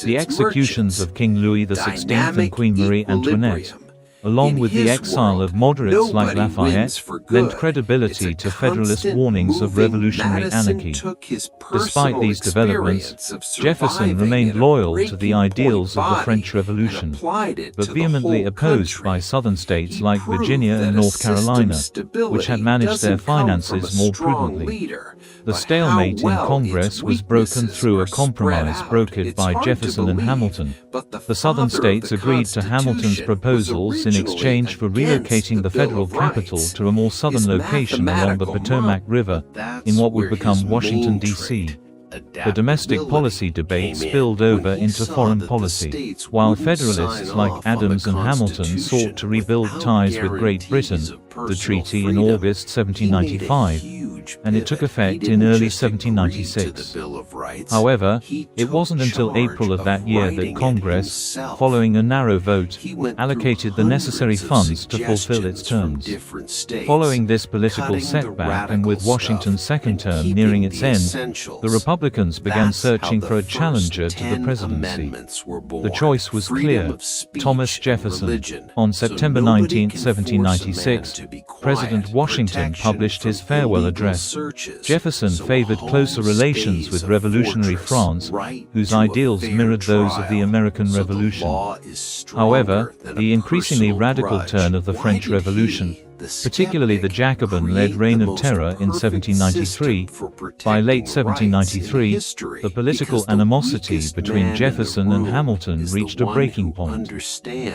The executions of King Louis XVI and Queen Marie Antoinette, along with the exile of moderates like Lafayette, lent credibility to Federalist warnings of revolutionary anarchy. Despite these developments, Jefferson remained loyal to the ideals of the French Revolution, but vehemently opposed by southern states like Virginia and North Carolina, which had managed their finances more prudently. The stalemate in Congress was broken through a compromise brokered by Jefferson and Hamilton. The southern states agreed to Hamilton's proposals in exchange for relocating the federal capital to a more southern location along the Potomac River, in what would become Washington, D.C. The domestic policy debate spilled over into foreign policy. While Federalists like Adams and Hamilton sought to rebuild ties with Great Britain, the treaty in August 1795, and it took effect in early 1796. However, it wasn't until April of that year that Congress, following a narrow vote, allocated the necessary funds to fulfill its terms. Following this political setback and with Washington's second term nearing its end, the Republicans began searching for a challenger to the presidency. The choice was clear: Thomas Jefferson. On September 19, 1796, President Washington published his farewell address. Jefferson favored closer relations with revolutionary France, whose ideals mirrored those of the American Revolution. However, the increasingly radical turn of the French Revolution, particularly the Jacobin-led Reign of Terror in 1793. By late 1793, the political animosity between Jefferson and Hamilton reached a breaking point.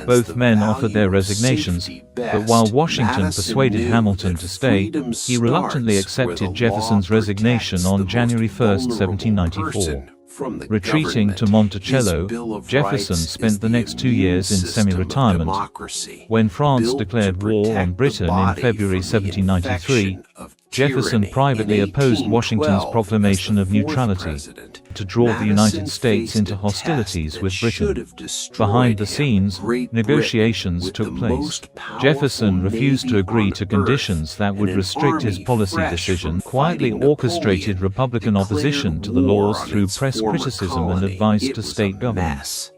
Both men offered their resignations, but while Washington persuaded Hamilton to stay, he reluctantly accepted Jefferson's resignation on January 1, 1794. Retreating to Monticello, Jefferson spent the next 2 years in semi-retirement. When France declared war on Britain in February 1793, Jefferson privately opposed Washington's proclamation of neutrality, to draw the United States into hostilities with Britain. Behind the scenes, negotiations took place. Jefferson refused to agree to conditions that would restrict his policy decision, quietly orchestrated Republican opposition to the laws through press criticism and advice to state governments.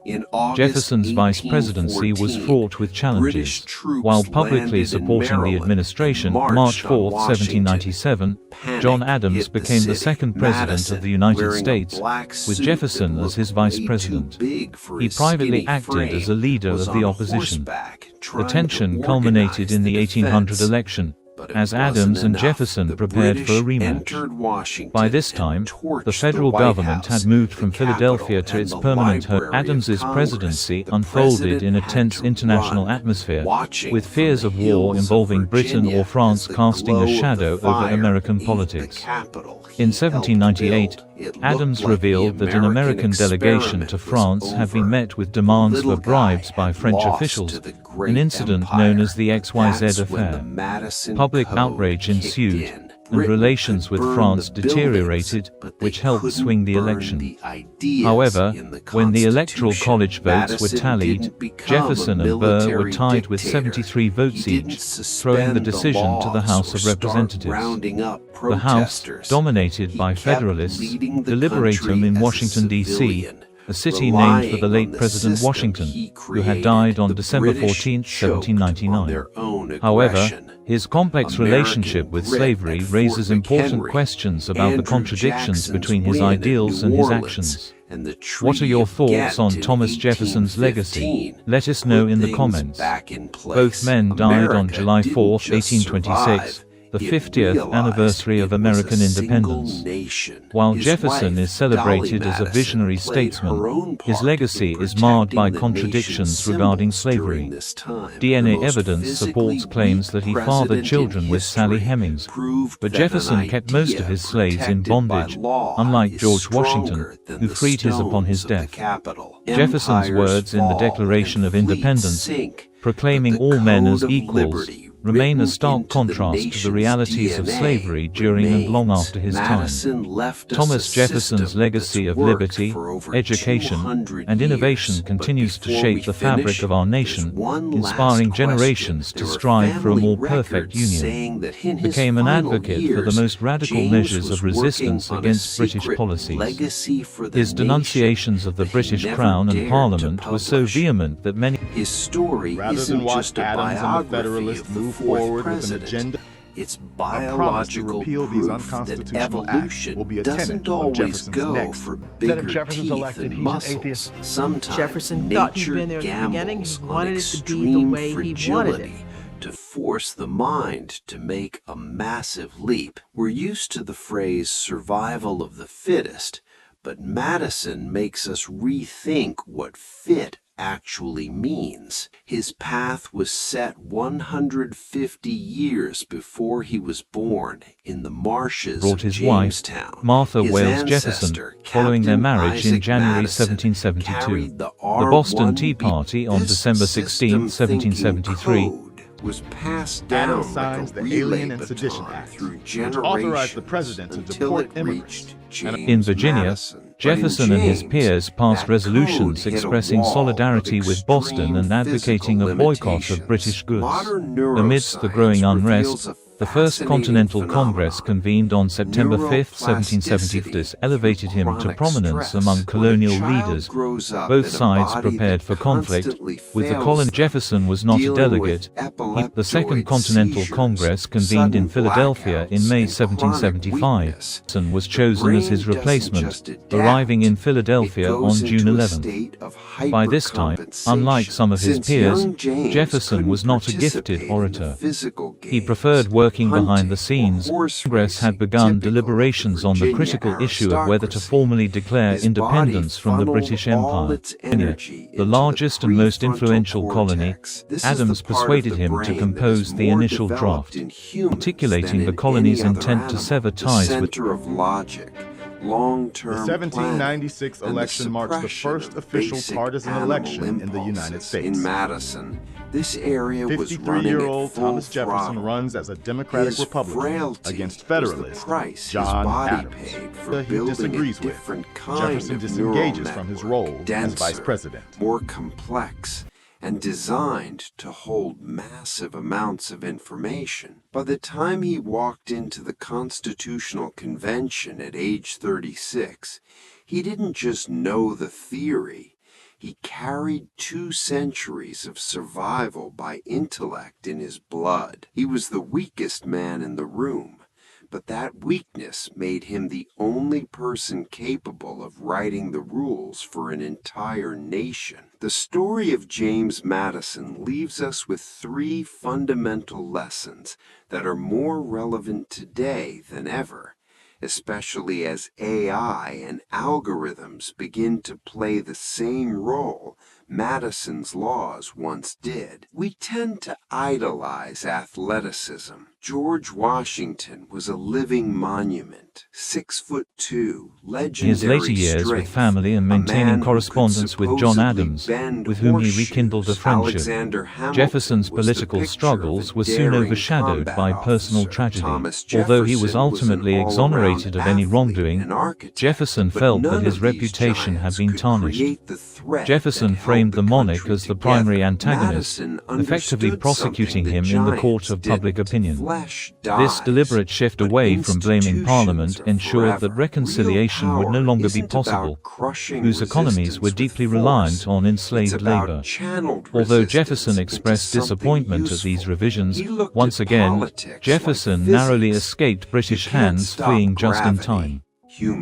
Jefferson's vice presidency was fraught with challenges. While publicly supporting the administration, March 4, 1797, John Adams became the second president of the United States, with Jefferson as his vice president. He privately acted as a leader of the opposition. The tension culminated in the 1800 election, as Adams and Jefferson prepared for a rematch. By this time, the federal government had moved from Philadelphia to its permanent home. Adams's presidency unfolded in a tense international atmosphere, with fears of war involving Britain or France casting a shadow over American politics. In 1798, Adams revealed that an American delegation to France had been met with demands for bribes by French officials, an incident known as the XYZ affair. Public outrage ensued, and relations with France deteriorated, which helped swing the election. However, when the Electoral College votes were tallied, Jefferson and Burr were tied with 73 votes each, throwing the decision to the House of Representatives. The House, dominated by Federalists, deliberatum in Washington, D.C., a city named for the late President Washington, who had died on December 14, 1799. However, his complex relationship with slavery raises important questions about the contradictions between his ideals and his actions. What are your thoughts on Thomas Jefferson's legacy? Let us know in the comments. Both men died on July 4, 1826. The 50th anniversary of American independence. While Jefferson is celebrated as a visionary statesman, his legacy is marred by contradictions regarding slavery. DNA evidence supports claims that he fathered children with Sally Hemings, but Jefferson kept most of his slaves in bondage, unlike George Washington, who freed his upon his death. Jefferson's words in the Declaration of Independence, proclaiming all men as equals, remain a stark contrast to the realities of slavery during and long after his time. Thomas Jefferson's legacy of liberty, education, and innovation continues to shape the fabric of our nation, inspiring generations to strive for a more perfect union. He became an advocate for the most radical measures of resistance against British policies. His denunciations of the British Crown and Parliament were so vehement that many His story Rather than watch Adams and the Federalists move forward with an agenda, it's a promise to biological repeal these proof that unconstitutional acts evolution will be a tenet doesn't of always Jefferson's go next. for That bigger if Jefferson's teeth elected, and he's an muscles. atheist. Sometimes Jefferson thought he'd nature been there at the beginning. gambles He on wanted it to be the extreme way he wanted it. fragility to force the mind to make a massive leap. We're used to the phrase survival of the fittest, but Madison makes us rethink what fit actually means. His path was set 150 years before he was born in the marshes brought of his wife, Jamestown. Martha His Wales ancestor, Jefferson, following their Captain marriage in Isaac January Madison, 1772. carried the The Boston R1B. Tea Party on This December 16, system-thinking 1773, code was passed Anna down signs like a the relay Alien and Sedition baton Act, through which authorized the generations president to until deport it immigrants. reached James in Virginia, Madison. But Jefferson in and his James, peers passed that resolutions code hit a expressing wall solidarity of with Boston extreme and advocating a physical boycott of limitations. British goods. Modern Amidst the neuroscience growing reveals unrest, a the First fascinating Continental Congress phenomenon. convened on September 5, 1770. This elevated him to Chronic prominence stress. among colonial When a child leaders. grows up Both in a sides body prepared that for conflict. constantly With the fails colony, them, Jefferson was not a dealing delegate. with The Second epileptoid Continental seizures, Congress convened in sudden Philadelphia in May blackouts, and chronic 1775. weakness. Jefferson was The chosen as his brain doesn't replacement, just adapt, arriving in it Philadelphia goes on June into a 11. state of By this time, unlike some of his Since peers, young James Jefferson couldn't was not a gifted participate in the orator. physical He games, preferred working behind hunting, the scenes. or horse Congress had racing, begun typical of deliberations on the Virginia critical issue of whether to aristocracy. formally declare His independence body from the funneled British all Empire. its energy The into largest and most prefrontal influential colony, cortex. This is Adams the part of persuaded the him to brain that compose is the more initial developed draft, in humans articulating than the in colony's any other intent to animal. sever The ties with center of logic, The long-term 1796 planning, election and the marks the suppression first of official basic partisan animal election in the United impulses. States. In Madison, this area was running at 53-year-old full Thomas Jefferson throttle. runs as a Democratic His Republican frailty against was the Federalist price John his body Adams, paid for who he building disagrees a with. different kind Jefferson of disengages neural from his network, role as denser, vice president. more complex, and designed to hold massive amounts of information. By the time he walked into the Constitutional Convention at age 36, he didn't just know the theory. He carried 2 centuries of survival by intellect in his blood. He was the weakest man in the room, but that weakness made him the only person capable of writing the rules for an entire nation. The story of James Madison leaves us with 3 fundamental lessons that are more relevant today than ever, especially as AI and algorithms begin to play the same role Madison's laws once did. We tend to idolize athleticism. George Washington was a living monument, 6'2", legendary his later years strength, with family and a man maintaining who correspondence could with John supposedly Adams, bend with whom he horseshoes. rekindled a friendship. Alexander Hamilton Jefferson's was the political picture struggles of a were soon daring overshadowed combat by personal officer. tragedy. Thomas Although he was Jefferson ultimately an exonerated of all-around any athlete wrongdoing, and architect, Jefferson but felt that none his of these reputation had giants been could tarnished. create the threat Jefferson that framed held the monarch country as the together. primary antagonist, Madison effectively understood prosecuting something him the in the court giants of public didn't. opinion. This deliberate shift away from blaming Parliament ensured that reconciliation would no longer be possible, whose economies were deeply reliant on enslaved labor. Although Jefferson expressed disappointment at these revisions, once again, Jefferson narrowly escaped British hands, fleeing just in time.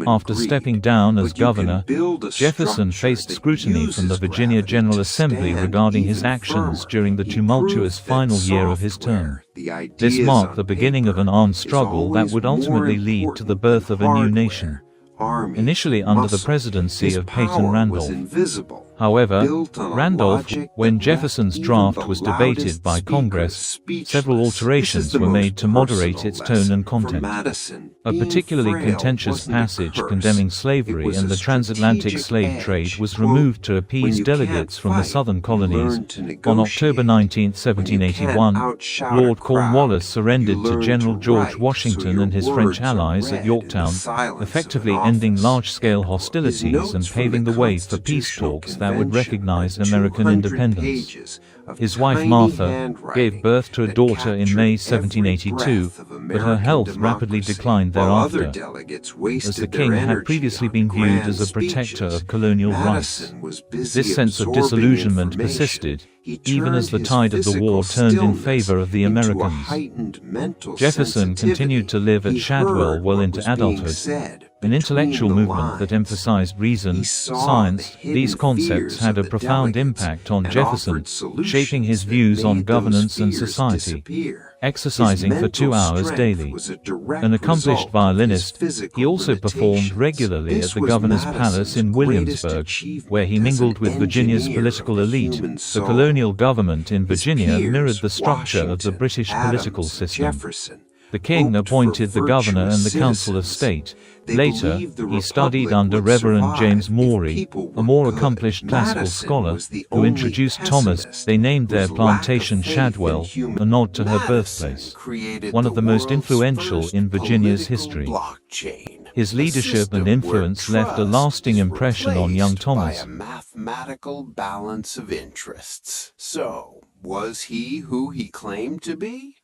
After stepping down as governor, Jefferson faced scrutiny from the Virginia General Assembly regarding his actions during the tumultuous final year of his term. This marked the beginning of an armed struggle that would ultimately lead to the birth of a new nation. Initially under the presidency of Peyton Randolph. However, Randolph, when Jefferson's draft was debated by Congress, several alterations were made to moderate its tone and content. A particularly contentious passage condemning slavery and the transatlantic slave trade was removed to appease delegates from the southern colonies. On October 19, 1781, Lord Cornwallis surrendered to General George Washington and his French allies at Yorktown, effectively ending large-scale hostilities and paving the way for peace talks that would recognize American independence. His wife Martha gave birth to a daughter in May 1782, but her health rapidly declined thereafter, as the king had previously been viewed as a protector of colonial rights. This sense of disillusionment persisted, even as the tide of the war turned in favor of the Americans. Jefferson continued to live at Shadwell well into adulthood. An intellectual movement that emphasized reason, science, these concepts had a profound impact on Jefferson, shaping his views on governance and society. Exercising for 2 hours daily. An accomplished violinist, he also performed regularly at the Governor's Palace in Williamsburg, where he mingled with Virginia's political elite. The colonial government in Virginia mirrored the structure of the British political system. The king appointed the governor and the council of state. Later, he studied under Reverend James Monroe, a more accomplished classical scholar, who introduced Thomas. They named their plantation Shadwell, a nod to her birthplace, one of the most influential in Virginia's history. His leadership and influence left a lasting impression on young Thomas. By a mathematical balance of interests. So, was he who he claimed to be?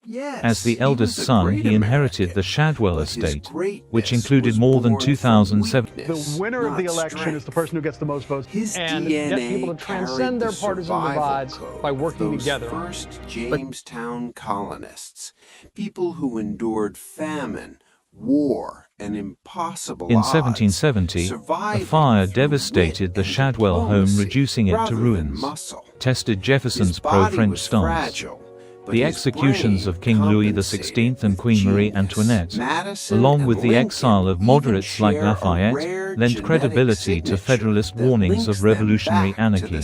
Yes, as the eldest son, he inherited the Shadwell estate, which included more than 2,007. The winner of the election is the person who gets the most votes, and get people to transcend their partisan divides by working together. First Jamestown colonists, people who endured famine, war, and impossible In 1770, a fire devastated the Shadwell home, reducing it to ruins. Tested Jefferson's pro-French stance. The executions of King Louis XVI and Queen Marie Antoinette, along with the exile of moderates like Lafayette, lent credibility to Federalist warnings of revolutionary anarchy.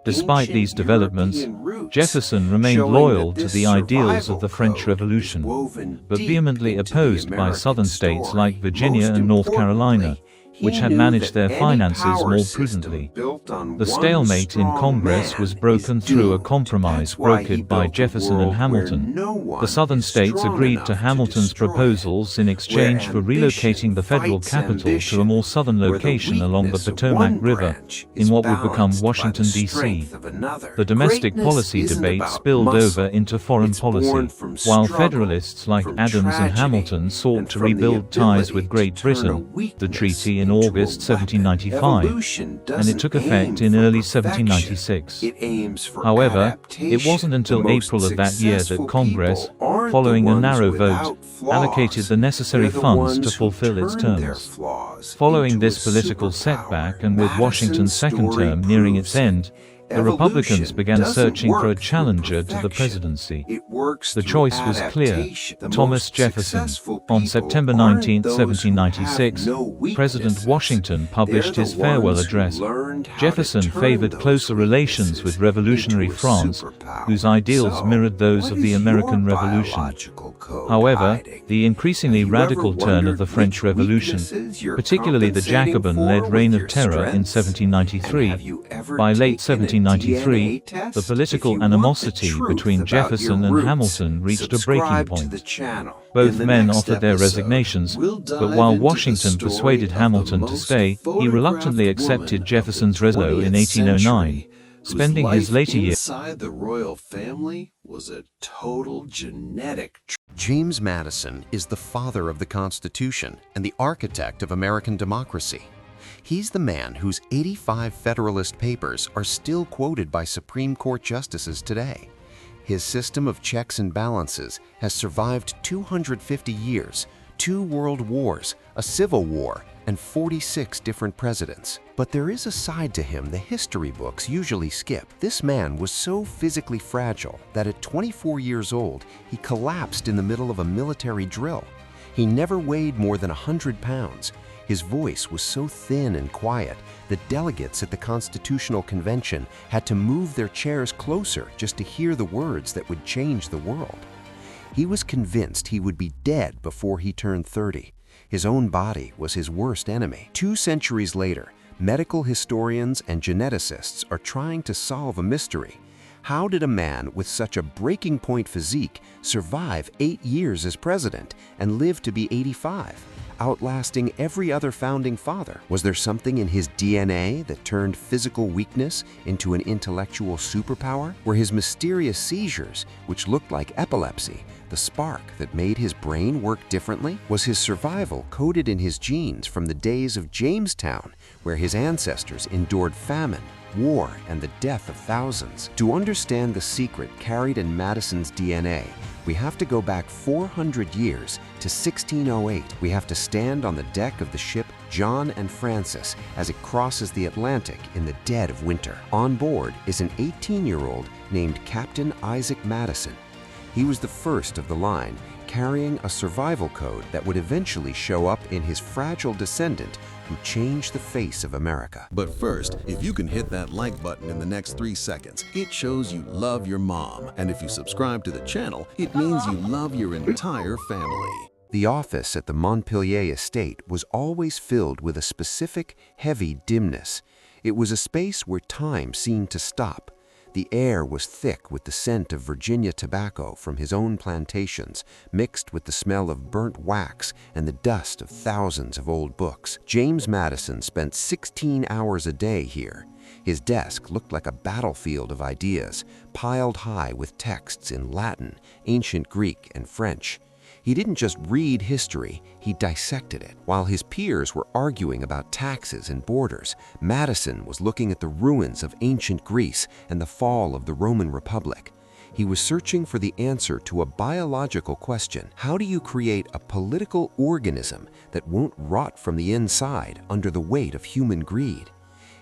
Despite these developments, Jefferson remained loyal to the ideals of the French Revolution, but vehemently opposed by southern states like Virginia and North Carolina, which had managed their finances more prudently. The stalemate in Congress was broken through a compromise brokered by Jefferson and Hamilton. The southern states agreed to Hamilton's proposals in exchange for relocating the federal capital to a more southern location along the Potomac River, in what would become Washington, D.C. The domestic policy debate spilled over into foreign policy. While Federalists like Adams and Hamilton sought to rebuild ties with Great Britain, the treaty in August 1795, and it took effect in early 1796. However, it wasn't until April of that year that Congress, following a narrow vote, allocated the necessary funds to fulfill its terms. Following this political setback, and with Washington's second term nearing its end, the Republicans began searching for a challenger to the presidency. The choice was clear: Thomas Jefferson. On September 19, 1796, President Washington published his farewell address. Jefferson favored closer relations with revolutionary France, whose ideals mirrored those of the American Revolution. However, the increasingly radical turn of the French Revolution, particularly the Jacobin-led Reign of Terror in 1793, by late 1793, the political animosity between Jefferson and Hamilton reached a breaking point. Both men offered their resignations, but while Washington persuaded Hamilton to stay, he reluctantly accepted Jefferson's reso in 1809. spending his later years inside the royal family was a total genetic. James Madison is the father of the Constitution and the architect of American democracy. He's the man whose 85 Federalist Papers are still quoted by Supreme Court justices today. His system of checks and balances has survived 250 years, 2 world wars, a civil war, and 46 different presidents. But there is a side to him the history books usually skip. This man was so physically fragile that at 24 years old, he collapsed in the middle of a military drill. He never weighed more than 100 pounds. His voice was so thin and quiet that delegates at the Constitutional Convention had to move their chairs closer just to hear the words that would change the world. He was convinced he would be dead before he turned 30. His own body was his worst enemy. 2 centuries later, medical historians and geneticists are trying to solve a mystery. How did a man with such a breaking point physique survive 8 years as president and live to be 85, outlasting every other founding father? Was there something in his DNA that turned physical weakness into an intellectual superpower? Were his mysterious seizures, which looked like epilepsy, the spark that made his brain work differently? Was his survival coded in his genes from the days of Jamestown, where his ancestors endured famine, war, and the death of thousands? To understand the secret carried in Madison's DNA, we have to go back 400 years to 1608. We have to stand on the deck of the ship John and Francis as it crosses the Atlantic in the dead of winter. On board is an 18-year-old named Captain Isaac Madison. He was the first of the line, carrying a survival code that would eventually show up in his fragile descendant who changed the face of America. But first, if you can hit that like button in the next 3 seconds, it shows you love your mom. And if you subscribe to the channel, it means you love your entire family. The office at the Montpelier estate was always filled with a specific, heavy dimness. It was a space where time seemed to stop. The air was thick with the scent of Virginia tobacco from his own plantations, mixed with the smell of burnt wax and the dust of thousands of old books. James Madison spent 16 hours a day here. His desk looked like a battlefield of ideas, piled high with texts in Latin, ancient Greek, and French. He didn't just read history, he dissected it. While his peers were arguing about taxes and borders, Madison was looking at the ruins of ancient Greece and the fall of the Roman Republic. He was searching for the answer to a biological question. How do you create a political organism that won't rot from the inside under the weight of human greed?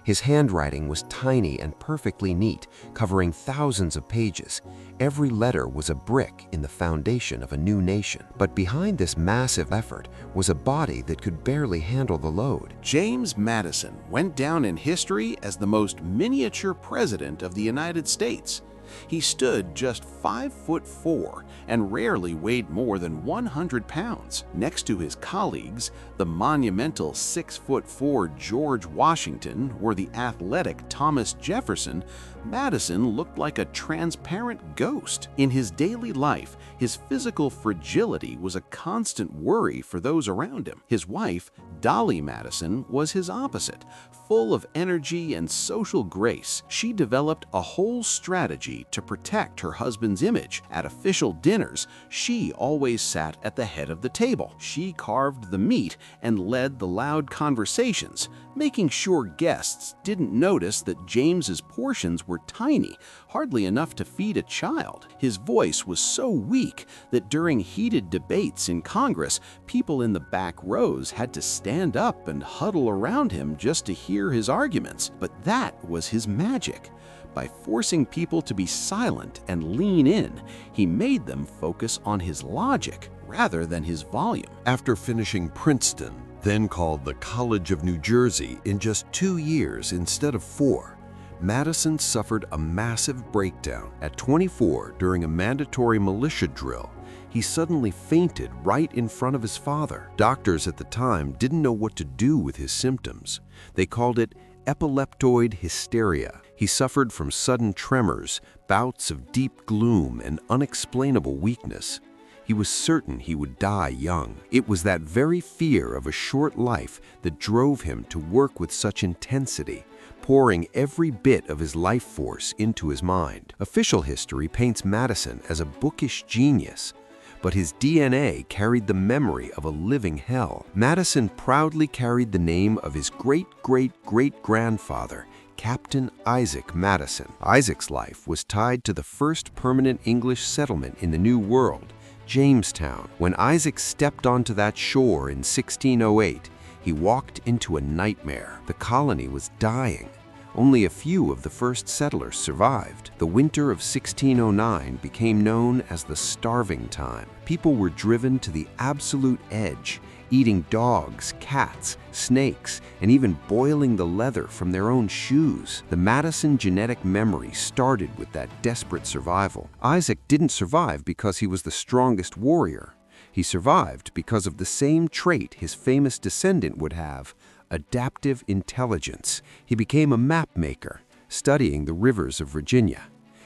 His handwriting was tiny and perfectly neat, covering thousands of pages. Every letter was a brick in the foundation of a new nation. But behind this massive effort was a body that could barely handle the load. James Madison went down in history as the most miniature president of the United States. He stood just 5'4" and rarely weighed more than 100 pounds. Next to his colleagues, the monumental 6'4" George Washington or the athletic Thomas Jefferson, Madison looked like a transparent ghost. In his daily life, his physical fragility was a constant worry for those around him. His wife, Dolly Madison, was his opposite. Full of energy and social grace, she developed a whole strategy to protect her husband's image. At official dinners, she always sat at the head of the table. She carved the meat and led the loud conversations, making sure guests didn't notice that James's portions were tiny, hardly enough to feed a child. His voice was so weak that during heated debates in Congress, people in the back rows had to stand up and huddle around him just to hear his arguments. But that was his magic. By forcing people to be silent and lean in, he made them focus on his logic rather than his volume. After finishing Princeton, then called the College of New Jersey, in just 2 years instead of 4, Madison suffered a massive breakdown. At 24, during a mandatory militia drill, he suddenly fainted right in front of his father. Doctors at the time didn't know what to do with his symptoms. They called it epileptoid hysteria. He suffered from sudden tremors, bouts of deep gloom, and unexplainable weakness. He was certain he would die young. It was that very fear of a short life that drove him to work with such intensity, pouring every bit of his life force into his mind. Official history paints Madison as a bookish genius, but his DNA carried the memory of a living hell. Madison proudly carried the name of his great-great-great-grandfather, Captain Isaac Madison. Isaac's life was tied to the first permanent English settlement in the New World, Jamestown. When Isaac stepped onto that shore in 1608, he walked into a nightmare. The colony was dying. Only a few of the first settlers survived. The winter of 1609 became known as the starving time. People were driven to the absolute edge, eating dogs, cats, snakes, and even boiling the leather from their own shoes. The Madison genetic memory started with that desperate survival. Isaac didn't survive because he was the strongest warrior. He survived because of the same trait his famous descendant would have: adaptive intelligence. He became a map maker, studying the rivers of Virginia,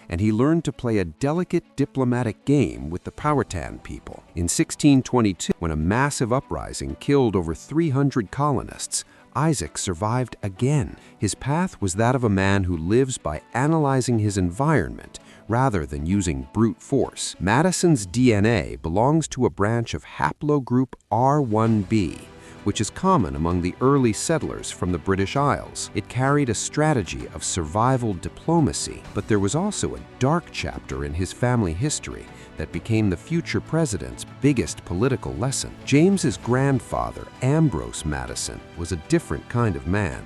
and he learned to play a delicate diplomatic game with the Powhatan people. In 1622, when a massive uprising killed over 300 colonists, Isaac survived again. His path was that of a man who lives by analyzing his environment rather than using brute force. Madison's DNA belongs to a branch of haplogroup R1b, which is common among the early settlers from the British Isles. It carried a strategy of survival diplomacy, but there was also a dark chapter in his family history that became the future president's biggest political lesson. James's grandfather, Ambrose Madison, was a different kind of man.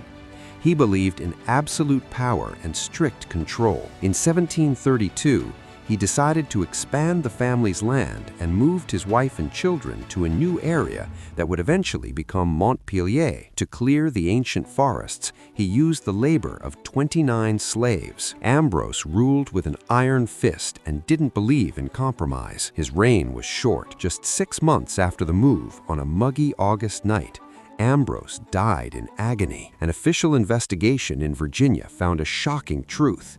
He believed in absolute power and strict control. In 1732, he decided to expand the family's land and moved his wife and children to a new area that would eventually become Montpelier. To clear the ancient forests, he used the labor of 29 slaves. Ambrose ruled with an iron fist and didn't believe in compromise. His reign was short. Just 6 months after the move, on a muggy August night, Ambrose died in agony. An official investigation in Virginia found a shocking truth.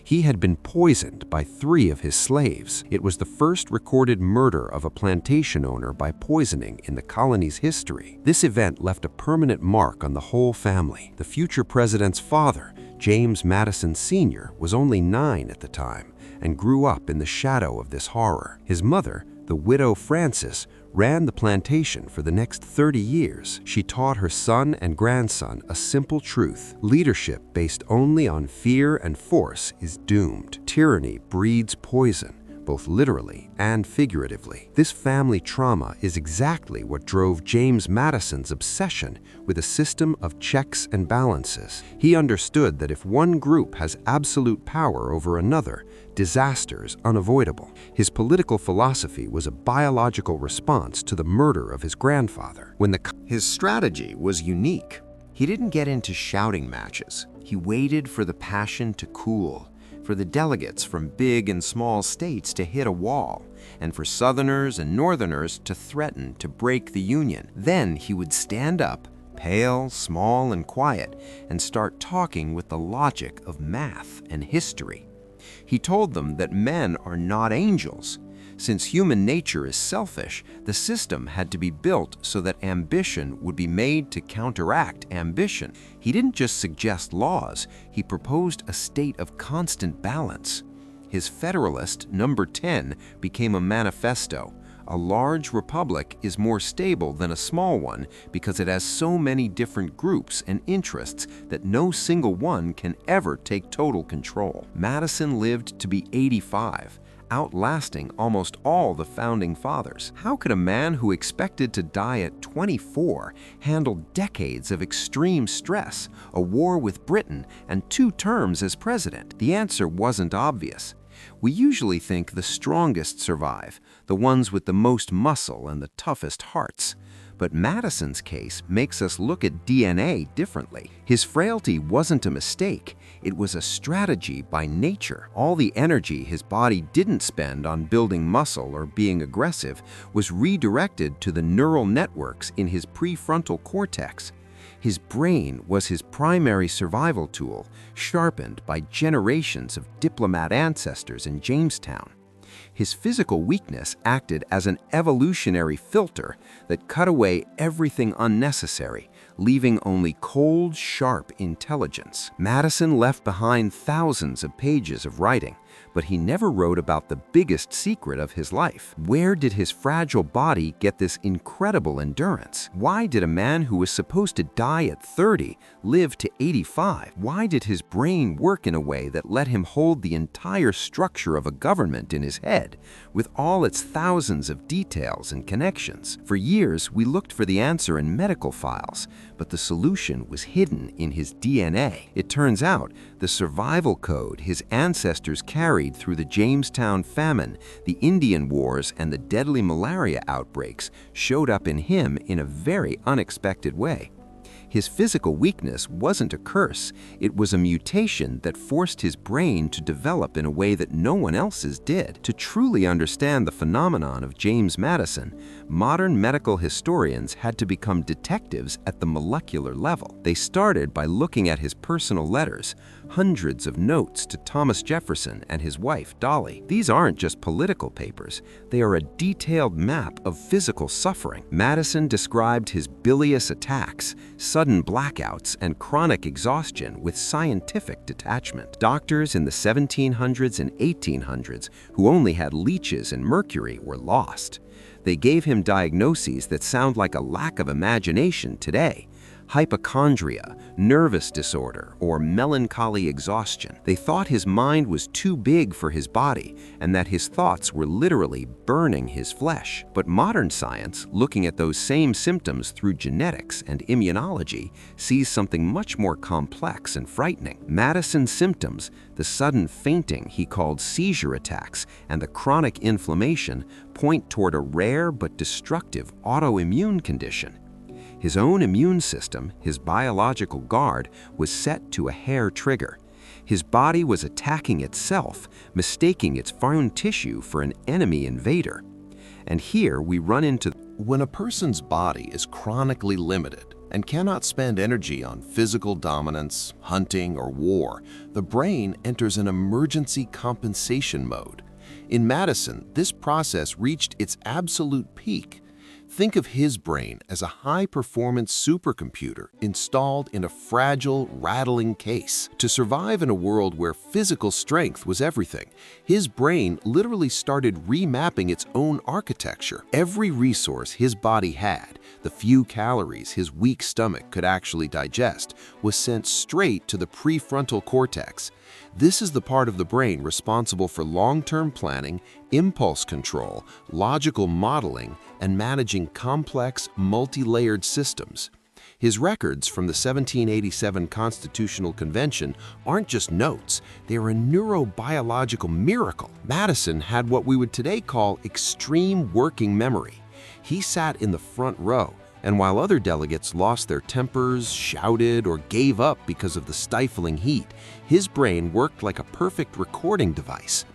He had been poisoned by 3 of his slaves. It was the first recorded murder of a plantation owner by poisoning in the colony's history. This event left a permanent mark on the whole family. The future president's father, James Madison Sr., was only 9 at the time and grew up in the shadow of this horror. His mother, the widow Frances, ran the plantation for the next 30 years. She taught her son and grandson a simple truth: leadership based only on fear and force is doomed. Tyranny breeds poison, both literally and figuratively. This family trauma is exactly what drove James Madison's obsession with a system of checks and balances. He understood that if one group has absolute power over another, disaster is unavoidable. His political philosophy was a biological response to the murder of his grandfather. His strategy was unique. He didn't get into shouting matches. He waited for the passion to cool, for the delegates from big and small states to hit a wall, and for Southerners and Northerners to threaten to break the Union. Then he would stand up, pale, small, and quiet, and start talking with the logic of math and history. He told them that men are not angels. Since human nature is selfish, the system had to be built so that ambition would be made to counteract ambition. He didn't just suggest laws, he proposed a state of constant balance. His Federalist number 10 became a manifesto. A large republic is more stable than a small one because it has so many different groups and interests that no single one can ever take total control. Madison lived to be 85, outlasting almost all the founding fathers. How could a man who expected to die at 24 handle decades of extreme stress, a war with Britain, and 2 terms as president? The answer wasn't obvious. We usually think the strongest survive, the ones with the most muscle and the toughest hearts. But Madison's case makes us look at DNA differently. His frailty wasn't a mistake, it was a strategy by nature. All the energy his body didn't spend on building muscle or being aggressive was redirected to the neural networks in his prefrontal cortex. His brain was his primary survival tool, sharpened by generations of diplomat ancestors in Jamestown. His physical weakness acted as an evolutionary filter that cut away everything unnecessary, leaving only cold, sharp intelligence. Madison left behind thousands of pages of writing, but he never wrote about the biggest secret of his life. Where did his fragile body get this incredible endurance? Why did a man who was supposed to die at 30 live to 85? Why did his brain work in a way that let him hold the entire structure of a government in his head, with all its thousands of details and connections? For years, we looked for the answer in medical files, but the solution was hidden in his DNA. It turns out the survival code his ancestors carried through the Jamestown famine, the Indian Wars, and the deadly malaria outbreaks showed up in him in a very unexpected way. His physical weakness wasn't a curse, it was a mutation that forced his brain to develop in a way that no one else's did. To truly understand the phenomenon of James Madison, modern medical historians had to become detectives at the molecular level. They started by looking at his personal letters, hundreds of notes to Thomas Jefferson and his wife, Dolly. These aren't just political papers, they are a detailed map of physical suffering. Madison described his bilious attacks, sudden blackouts, and chronic exhaustion with scientific detachment. Doctors in the 1700s and 1800s who only had leeches and mercury were lost. They gave him diagnoses that sound like a lack of imagination today: hypochondria, nervous disorder, or melancholy exhaustion. They thought his mind was too big for his body and that his thoughts were literally burning his flesh. But modern science, looking at those same symptoms through genetics and immunology, sees something much more complex and frightening. Madison's symptoms, the sudden fainting he called seizure attacks, and the chronic inflammation, point toward a rare but destructive autoimmune condition. His own immune system, his biological guard, was set to a hair trigger. His body was attacking itself, mistaking its foreign tissue for an enemy invader. And here we run into When a person's body is chronically limited and cannot spend energy on physical dominance, hunting, or war, the brain enters an emergency compensation mode. In Madison, this process reached its absolute peak. Think of his brain as a high-performance supercomputer installed in a fragile, rattling case. To survive in a world where physical strength was everything, his brain literally started remapping its own architecture. Every resource his body had, the few calories his weak stomach could actually digest, was sent straight to the prefrontal cortex. This is the part of the brain responsible for long-term planning, impulse control, logical modeling, and managing complex, multi-layered systems. His records from the 1787 Constitutional Convention aren't just notes, they are a neurobiological miracle. Madison had what we would today call extreme working memory. He sat in the front row, and while other delegates lost their tempers, shouted, or gave up because of the stifling heat, his brain worked like a perfect recording device.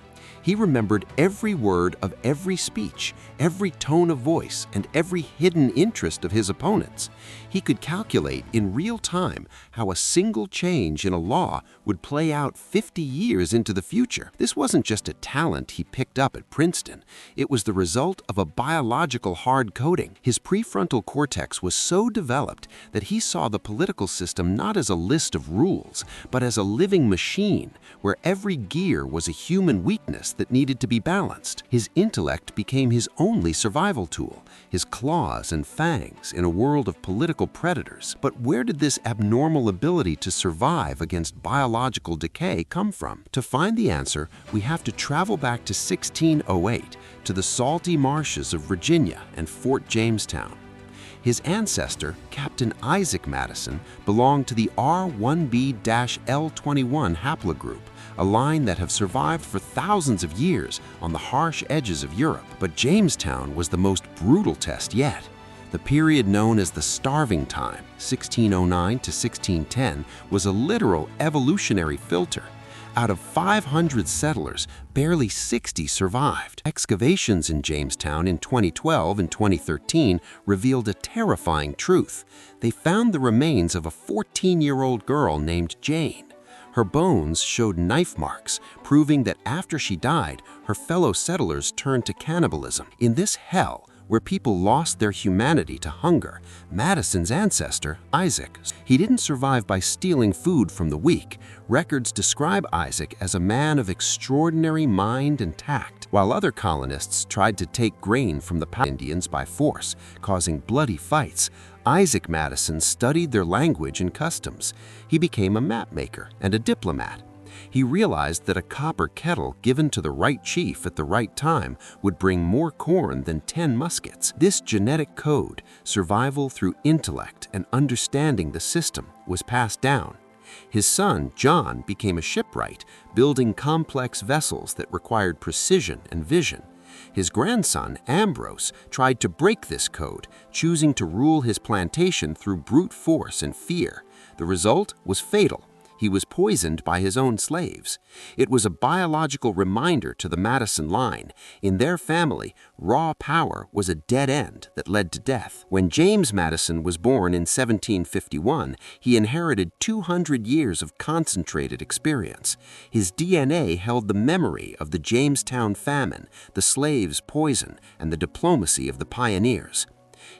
He remembered every word of every speech, every tone of voice, and every hidden interest of his opponents. He could calculate in real time how a single change in a law would play out 50 years into the future. This wasn't just a talent he picked up at Princeton. It was the result of a biological hard coding. His prefrontal cortex was so developed that he saw the political system not as a list of rules, but as a living machine where every gear was a human weakness that needed to be balanced. His intellect became his only survival tool, his claws and fangs in a world of political predators. But where did this abnormal ability to survive against biological decay come from? To find the answer, we have to travel back to 1608, to the salty marshes of Virginia and Fort Jamestown. His ancestor, Captain Isaac Madison, belonged to the R1b-L21 haplogroup, a line that have survived for thousands of years on the harsh edges of Europe. But Jamestown was the most brutal test yet. The period known as the Starving Time, 1609 to 1610, was a literal evolutionary filter. Out of 500 settlers, barely 60 survived. Excavations in Jamestown in 2012 and 2013 revealed a terrifying truth. They found the remains of a 14-year-old girl named Jane. Her bones showed knife marks, proving that after she died, her fellow settlers turned to cannibalism. In this hell, where people lost their humanity to hunger, Madison's ancestor, Isaac, he didn't survive by stealing food from the weak. Records describe Isaac as a man of extraordinary mind and tact, while other colonists tried to take grain from the Indians by force, causing bloody fights. Isaac Madison studied their language and customs. He became a mapmaker and a diplomat. He realized that a copper kettle given to the right chief at the right time would bring more corn than 10 muskets. This genetic code, survival through intellect and understanding the system, was passed down. His son, John, became a shipwright, building complex vessels that required precision and vision. His grandson, Ambrose, tried to break this code, choosing to rule his plantation through brute force and fear. The result was fatal. He was poisoned by his own slaves. It was a biological reminder to the Madison line. In their family, raw power was a dead end that led to death. When James Madison was born in 1751, he inherited 200 years of concentrated experience. His DNA held the memory of the Jamestown famine, the slaves' poison, and the diplomacy of the pioneers.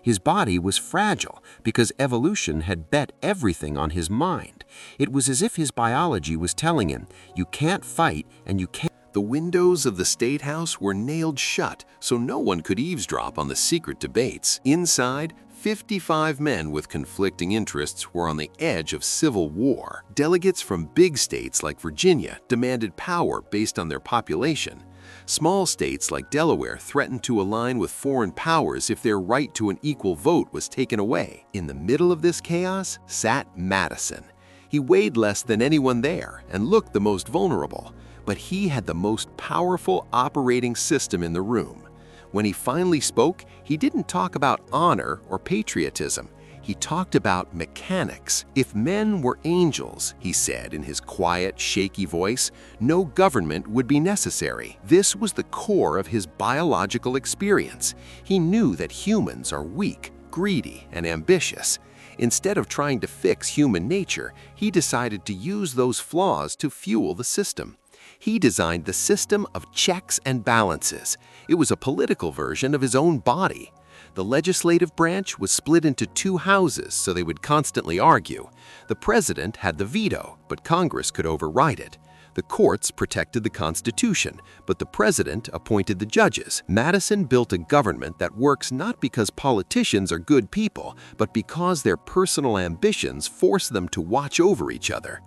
His body was fragile because evolution had bet everything on his mind. It was as if his biology was telling him, you can't fight and you can't. The windows of the State House were nailed shut so no one could eavesdrop on the secret debates. Inside, 55 men with conflicting interests were on the edge of civil war. Delegates from big states like Virginia demanded power based on their population. Small states like Delaware threatened to align with foreign powers if their right to an equal vote was taken away. In the middle of this chaos sat Madison. He weighed less than anyone there and looked the most vulnerable, but he had the most powerful operating system in the room. When he finally spoke, he didn't talk about honor or patriotism. He talked about mechanics. If men were angels, he said in his quiet, shaky voice, no government would be necessary. This was the core of his biological experience. He knew that humans are weak, greedy, and ambitious. Instead of trying to fix human nature, he decided to use those flaws to fuel the system. He designed the system of checks and balances. It was a political version of his own body. The legislative branch was split into two houses so they would constantly argue. The president had the veto, but Congress could override it. The courts protected the Constitution, but the president appointed the judges. Madison built a government that works not because politicians are good people, but because their personal ambitions force them to watch over each other.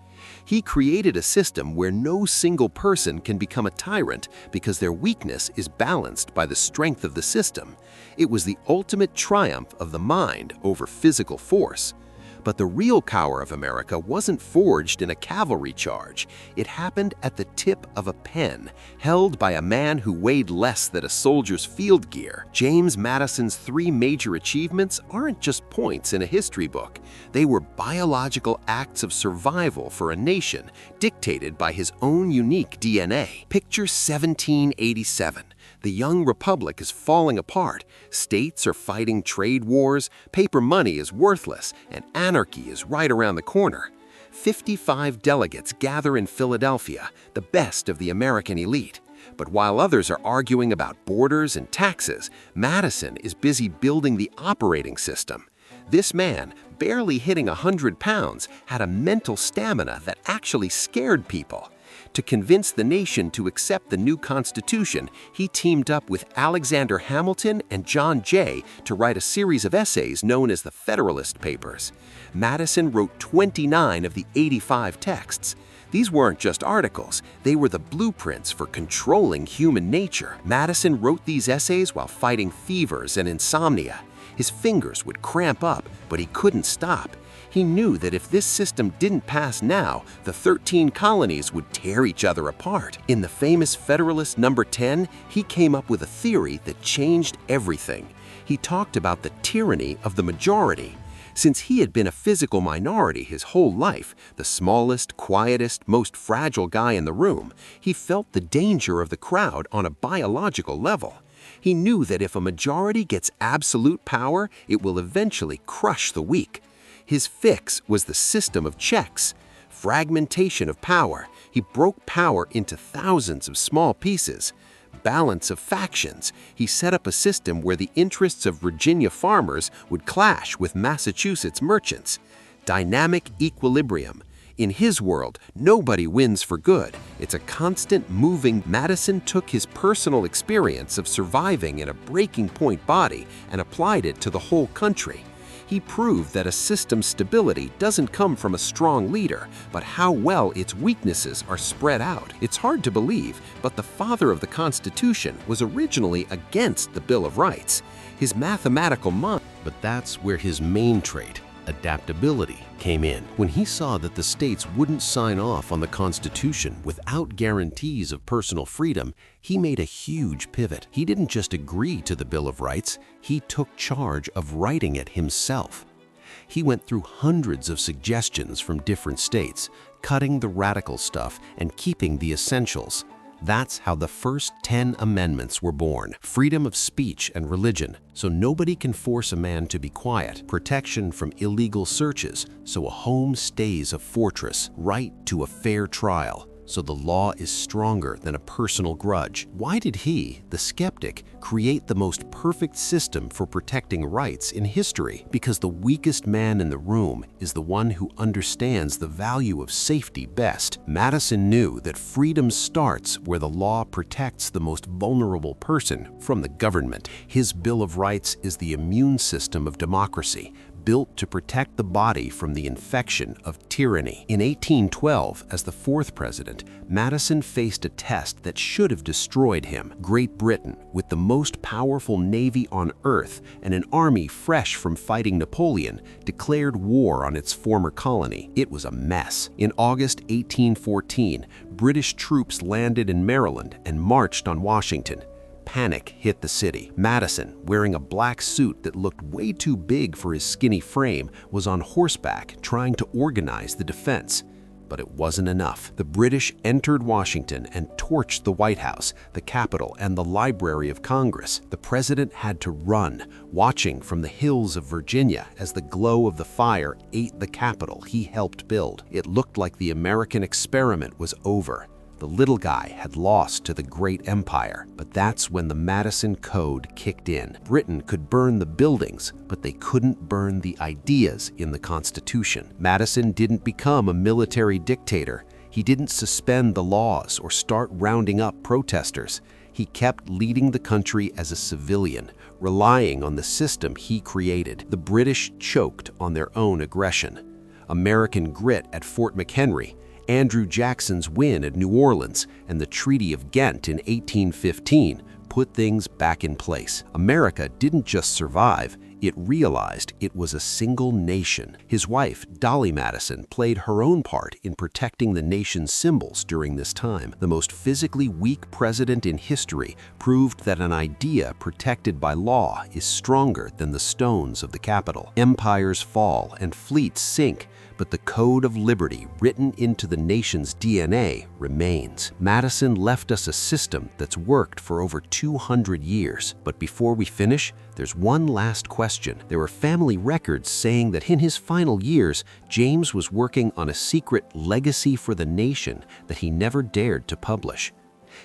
He created a system where no single person can become a tyrant because their weakness is balanced by the strength of the system. It was the ultimate triumph of the mind over physical force. But the real power of America wasn't forged in a cavalry charge. It happened at the tip of a pen, held by a man who weighed less than a soldier's field gear. James Madison's 3 major achievements aren't just points in a history book. They were biological acts of survival for a nation, dictated by his own unique DNA. Picture 1787. The young republic is falling apart. States are fighting trade wars, paper money is worthless, and anarchy is right around the corner. 55 delegates gather in Philadelphia, the best of the American elite. But while others are arguing about borders and taxes, Madison is busy building the operating system. This man, barely hitting 100 pounds, had a mental stamina that actually scared people. To convince the nation to accept the new Constitution, he teamed up with Alexander Hamilton and John Jay to write a series of essays known as the Federalist Papers. Madison wrote 29 of the 85 texts. These weren't just articles, they were the blueprints for controlling human nature. Madison wrote these essays while fighting fevers and insomnia. His fingers would cramp up, but he couldn't stop. He knew that if this system didn't pass now, the 13 colonies would tear each other apart. In the famous Federalist No. 10, he came up with a theory that changed everything. He talked about the tyranny of the majority. Since he had been a physical minority his whole life, the smallest, quietest, most fragile guy in the room, he felt the danger of the crowd on a biological level. He knew that if a majority gets absolute power, it will eventually crush the weak. His fix was the system of checks. Fragmentation of power. He broke power into thousands of small pieces. Balance of factions. He set up a system where the interests of Virginia farmers would clash with Massachusetts merchants. Dynamic equilibrium. In his world, nobody wins for good. It's a constant moving. Madison took his personal experience of surviving in a breaking point body and applied it to the whole country. He proved that a system's stability doesn't come from a strong leader, but how well its weaknesses are spread out. It's hard to believe, but the father of the Constitution was originally against the Bill of Rights. His mathematical mind. But that's where his main trait, adaptability, came in. When he saw that the states wouldn't sign off on the Constitution without guarantees of personal freedom, he made a huge pivot. He didn't just agree to the Bill of Rights, he took charge of writing it himself. He went through hundreds of suggestions from different states, cutting the radical stuff and keeping the essentials. That's how the first 10 amendments were born. Freedom of speech and religion, so nobody can force a man to be quiet. Protection from illegal searches, so a home stays a fortress. Right to a fair trial, so the law is stronger than a personal grudge. Why did he, the skeptic, create the most perfect system for protecting rights in history? Because the weakest man in the room is the one who understands the value of safety best. Madison knew that freedom starts where the law protects the most vulnerable person from the government. His Bill of Rights is the immune system of democracy, built to protect the body from the infection of tyranny. In 1812, as the fourth president, Madison faced a test that should have destroyed him. Great Britain, with the most powerful navy on earth and an army fresh from fighting Napoleon, declared war on its former colony. It was a mess. In August 1814, British troops landed in Maryland and marched on Washington. Panic hit the city. Madison, wearing a black suit that looked way too big for his skinny frame, was on horseback trying to organize the defense. But it wasn't enough. The British entered Washington and torched the White House, the Capitol, and the Library of Congress. The president had to run, watching from the hills of Virginia as the glow of the fire ate the Capitol he helped build. It looked like the American experiment was over. The little guy had lost to the great empire, but that's when the Madison Code kicked in. Britain could burn the buildings, but they couldn't burn the ideas in the Constitution. Madison didn't become a military dictator. He didn't suspend the laws or start rounding up protesters. He kept leading the country as a civilian, relying on the system he created. The British choked on their own aggression. American grit at Fort McHenry, Andrew Jackson's win at New Orleans, and the Treaty of Ghent in 1815 put things back in place. America didn't just survive, it realized it was a single nation. His wife, Dolly Madison, played her own part in protecting the nation's symbols during this time. The most physically weak president in history proved that an idea protected by law is stronger than the stones of the Capitol. Empires fall and fleets sink, but the code of liberty written into the nation's DNA remains. Madison left us a system that's worked for over 200 years. But before we finish, there's one last question. There are family records saying that in his final years, James was working on a secret legacy for the nation that he never dared to publish.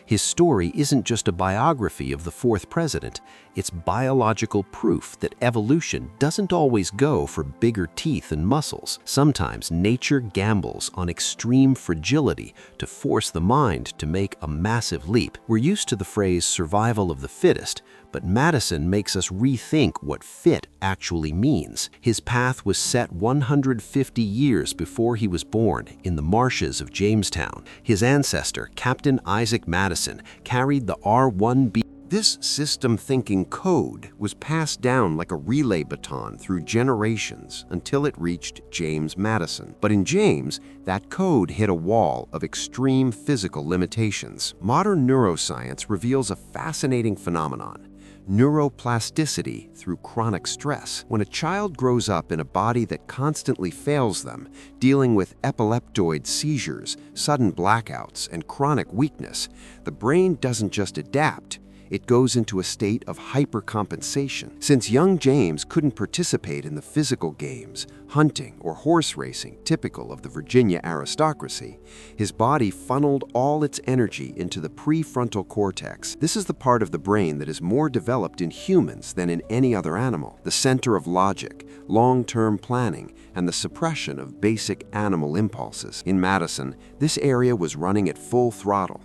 His story isn't just a biography of the fourth president, it's biological proof that evolution doesn't always go for bigger teeth and muscles. Sometimes nature gambles on extreme fragility to force the mind to make a massive leap. We're used to the phrase survival of the fittest, but Madison makes us rethink what fit actually means. His path was set 150 years before he was born in the marshes of Jamestown. His ancestor, Captain Isaac Madison, carried the R1B. This system-thinking code was passed down like a relay baton through generations until it reached James Madison. But in James, that code hit a wall of extreme physical limitations. Modern neuroscience reveals a fascinating phenomenon: neuroplasticity through chronic stress. When a child grows up in a body that constantly fails them, dealing with epileptoid seizures, sudden blackouts, and chronic weakness, the brain doesn't just adapt, It goes into a state of hypercompensation. Since young James couldn't participate in the physical games, hunting, or horse racing typical of the Virginia aristocracy, his body funneled all its energy into the prefrontal cortex. This is the part of the brain that is more developed in humans than in any other animal, the center of logic, long-term planning, and the suppression of basic animal impulses. In Madison, this area was running at full throttle.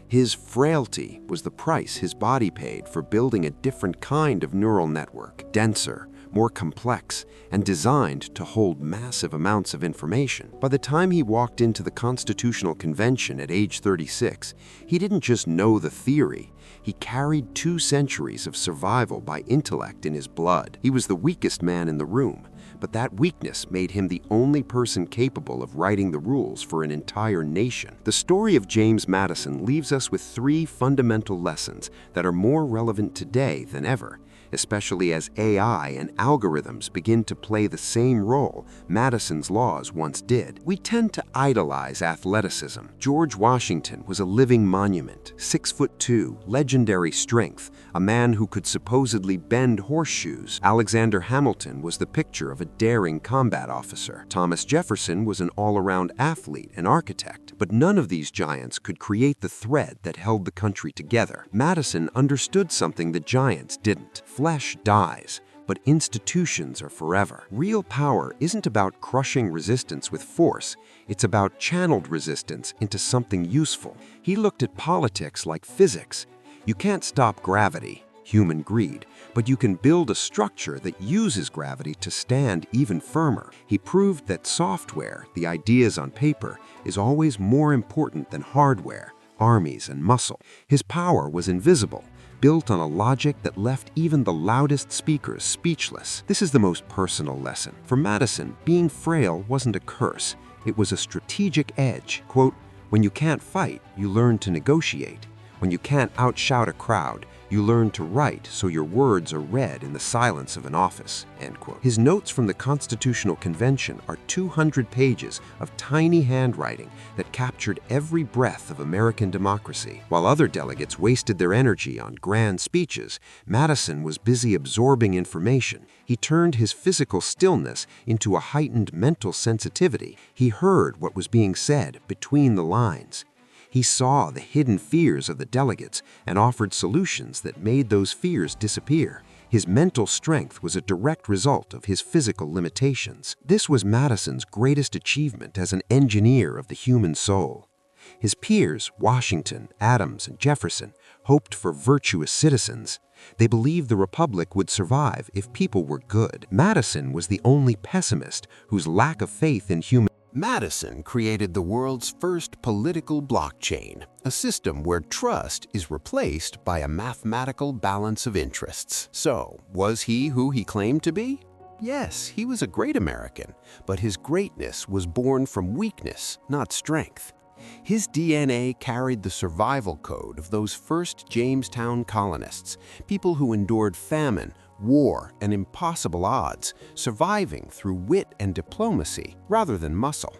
His frailty was the price his body paid for building a different kind of neural network, denser, more complex, and designed to hold massive amounts of information. By the time he walked into the Constitutional Convention at age 36, he didn't just know the theory. He carried 2 centuries of survival by intellect in his blood. He was the weakest man in the room, but that weakness made him the only person capable of writing the rules for an entire nation. The story of James Madison leaves us with 3 fundamental lessons that are more relevant today than ever, especially as AI and algorithms begin to play the same role Madison's laws once did. We tend to idolize athleticism. George Washington was a living monument, 6'2", legendary strength, a man who could supposedly bend horseshoes. Alexander Hamilton was the picture of a daring combat officer. Thomas Jefferson was an all-around athlete and architect, but none of these giants could create the thread that held the country together. Madison understood something the giants didn't. Flesh dies, but institutions are forever. Real power isn't about crushing resistance with force, it's about channeled resistance into something useful. He looked at politics like physics. You can't stop gravity, human greed, but you can build a structure that uses gravity to stand even firmer. He proved that software, the ideas on paper, is always more important than hardware, armies, and muscle. His power was invisible, built on a logic that left even the loudest speakers speechless. This is the most personal lesson. For Madison, being frail wasn't a curse. It was a strategic edge. Quote, "When you can't fight, you learn to negotiate. When you can't outshout a crowd, you learn to write so your words are read in the silence of an office." End quote. His notes from the Constitutional Convention are 200 pages of tiny handwriting that captured every breath of American democracy. While other delegates wasted their energy on grand speeches, Madison was busy absorbing information. He turned his physical stillness into a heightened mental sensitivity. He heard what was being said between the lines. He saw the hidden fears of the delegates and offered solutions that made those fears disappear. His mental strength was a direct result of his physical limitations. This was Madison's greatest achievement as an engineer of the human soul. His peers, Washington, Adams, and Jefferson, hoped for virtuous citizens. They believed the republic would survive if people were good. Madison was the only pessimist whose lack of faith in human Madison created the world's first political blockchain, a system where trust is replaced by a mathematical balance of interests. So, was he who he claimed to be? Yes, he was a great American, but his greatness was born from weakness, not strength. His DNA carried the survival code of those first Jamestown colonists, people who endured famine, war, and impossible odds, surviving through wit and diplomacy rather than muscle.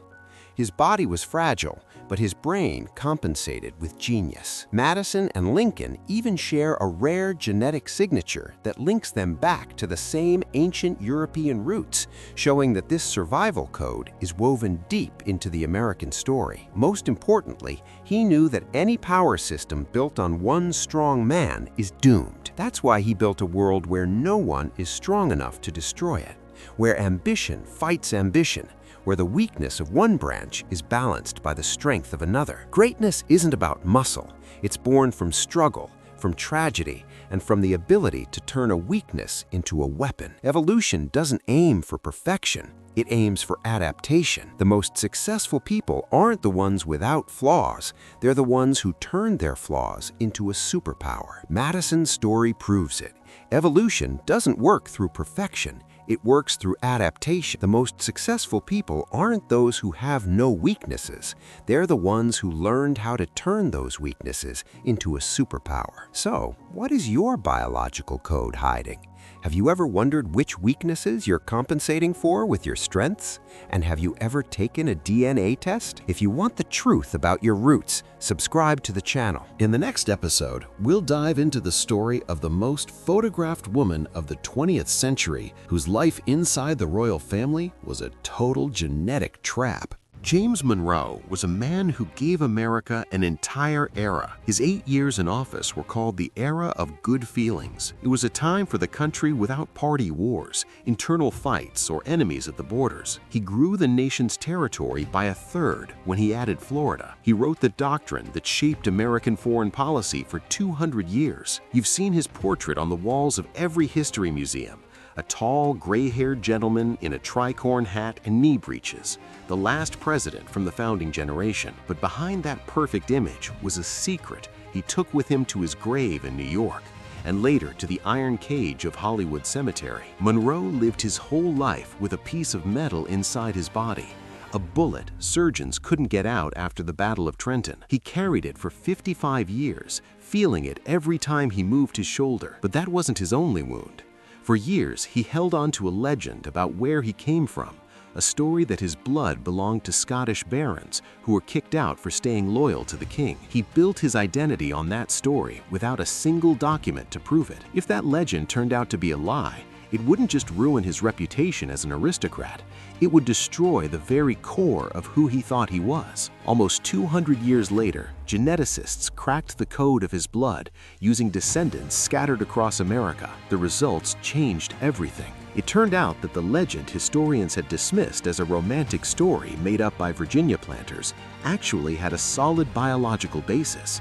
His body was fragile, but his brain compensated with genius. Madison and Lincoln even share a rare genetic signature that links them back to the same ancient European roots, showing that this survival code is woven deep into the American story. Most importantly, he knew that any power system built on one strong man is doomed. That's why he built a world where no one is strong enough to destroy it, where ambition fights ambition, where the weakness of one branch is balanced by the strength of another. Greatness isn't about muscle. It's born from struggle, from tragedy, and from the ability to turn a weakness into a weapon. Evolution doesn't aim for perfection. It aims for adaptation. The most successful people aren't the ones without flaws. They're the ones who turned their flaws into a superpower. Madison's story proves it. Evolution doesn't work through perfection. It works through adaptation. The most successful people aren't those who have no weaknesses. They're the ones who learned how to turn those weaknesses into a superpower. So, what is your biological code hiding? Have you ever wondered which weaknesses you're compensating for with your strengths? And have you ever taken a DNA test? If you want the truth about your roots, subscribe to the channel. In the next episode, we'll dive into the story of the most photographed woman of the 20th century whose life inside the royal family was a total genetic trap. James Monroe was a man who gave America an entire era. His 8 years in office were called the era of good feelings. It was a time for the country without party wars, internal fights, or enemies at the borders. He grew the nation's territory by a third when he added Florida. He wrote the doctrine that shaped American foreign policy for 200 years. You've seen his portrait on the walls of every history museum. A tall, gray-haired gentleman in a tricorn hat and knee breeches, the last president from the founding generation. But behind that perfect image was a secret he took with him to his grave in New York, and later to the iron cage of Hollywood Cemetery. Monroe lived his whole life with a piece of metal inside his body, a bullet surgeons couldn't get out after the Battle of Trenton. He carried it for 55 years, feeling it every time he moved his shoulder. But that wasn't his only wound. For years, he held on to a legend about where he came from, a story that his blood belonged to Scottish barons who were kicked out for staying loyal to the king. He built his identity on that story without a single document to prove it. If that legend turned out to be a lie, it wouldn't just ruin his reputation as an aristocrat, it would destroy the very core of who he thought he was. Almost 200 years later, geneticists cracked the code of his blood using descendants scattered across America. The results changed everything. It turned out that the legend historians had dismissed as a romantic story made up by Virginia planters actually had a solid biological basis.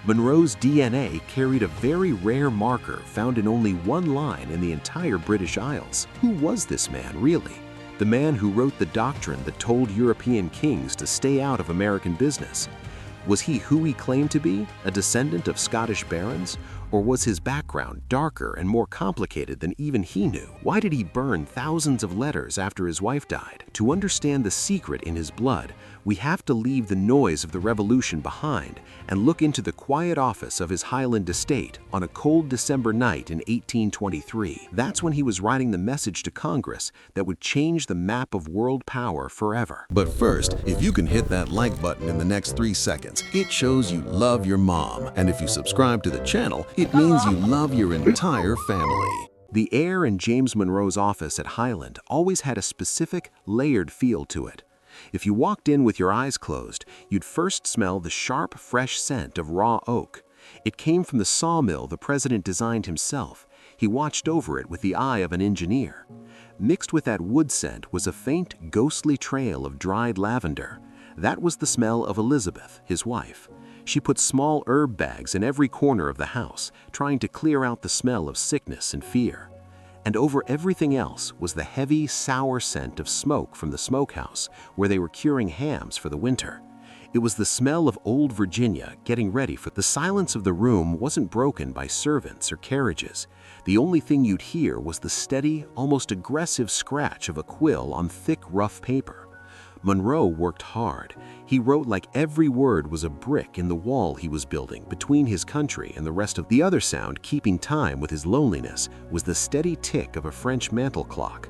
Monroe's DNA carried a very rare marker found in only one line in the entire British Isles. Who was this man, really? The man who wrote the doctrine that told European kings to stay out of American business. Was he who he claimed to be, a descendant of Scottish barons? Or was his background darker and more complicated than even he knew? Why did he burn thousands of letters after his wife died? To understand the secret in his blood, we have to leave the noise of the revolution behind and look into the quiet office of his Highland estate on a cold December night in 1823. That's when he was writing the message to Congress that would change the map of world power forever. But first, if you can hit that like button in the next 3 seconds, it shows you love your mom. And if you subscribe to the channel, it means you love your entire family. The air in James Monroe's office at Highland always had a specific, layered feel to it. If you walked in with your eyes closed, you'd first smell the sharp, fresh scent of raw oak. It came from the sawmill the president designed himself. He watched over it with the eye of an engineer. Mixed with that wood scent was a faint, ghostly trail of dried lavender. That was the smell of Elizabeth, his wife. She put small herb bags in every corner of the house, trying to clear out the smell of sickness and fear. And over everything else was the heavy, sour scent of smoke from the smokehouse, where they were curing hams for the winter. It was the smell of old Virginia getting ready for the silence of the room wasn't broken by servants or carriages. The only thing you'd hear was the steady, almost aggressive scratch of a quill on thick, rough paper. Monroe worked hard. He wrote like every word was a brick in the wall he was building between his country and the rest of the other sound keeping time with his loneliness was the steady tick of a French mantel clock.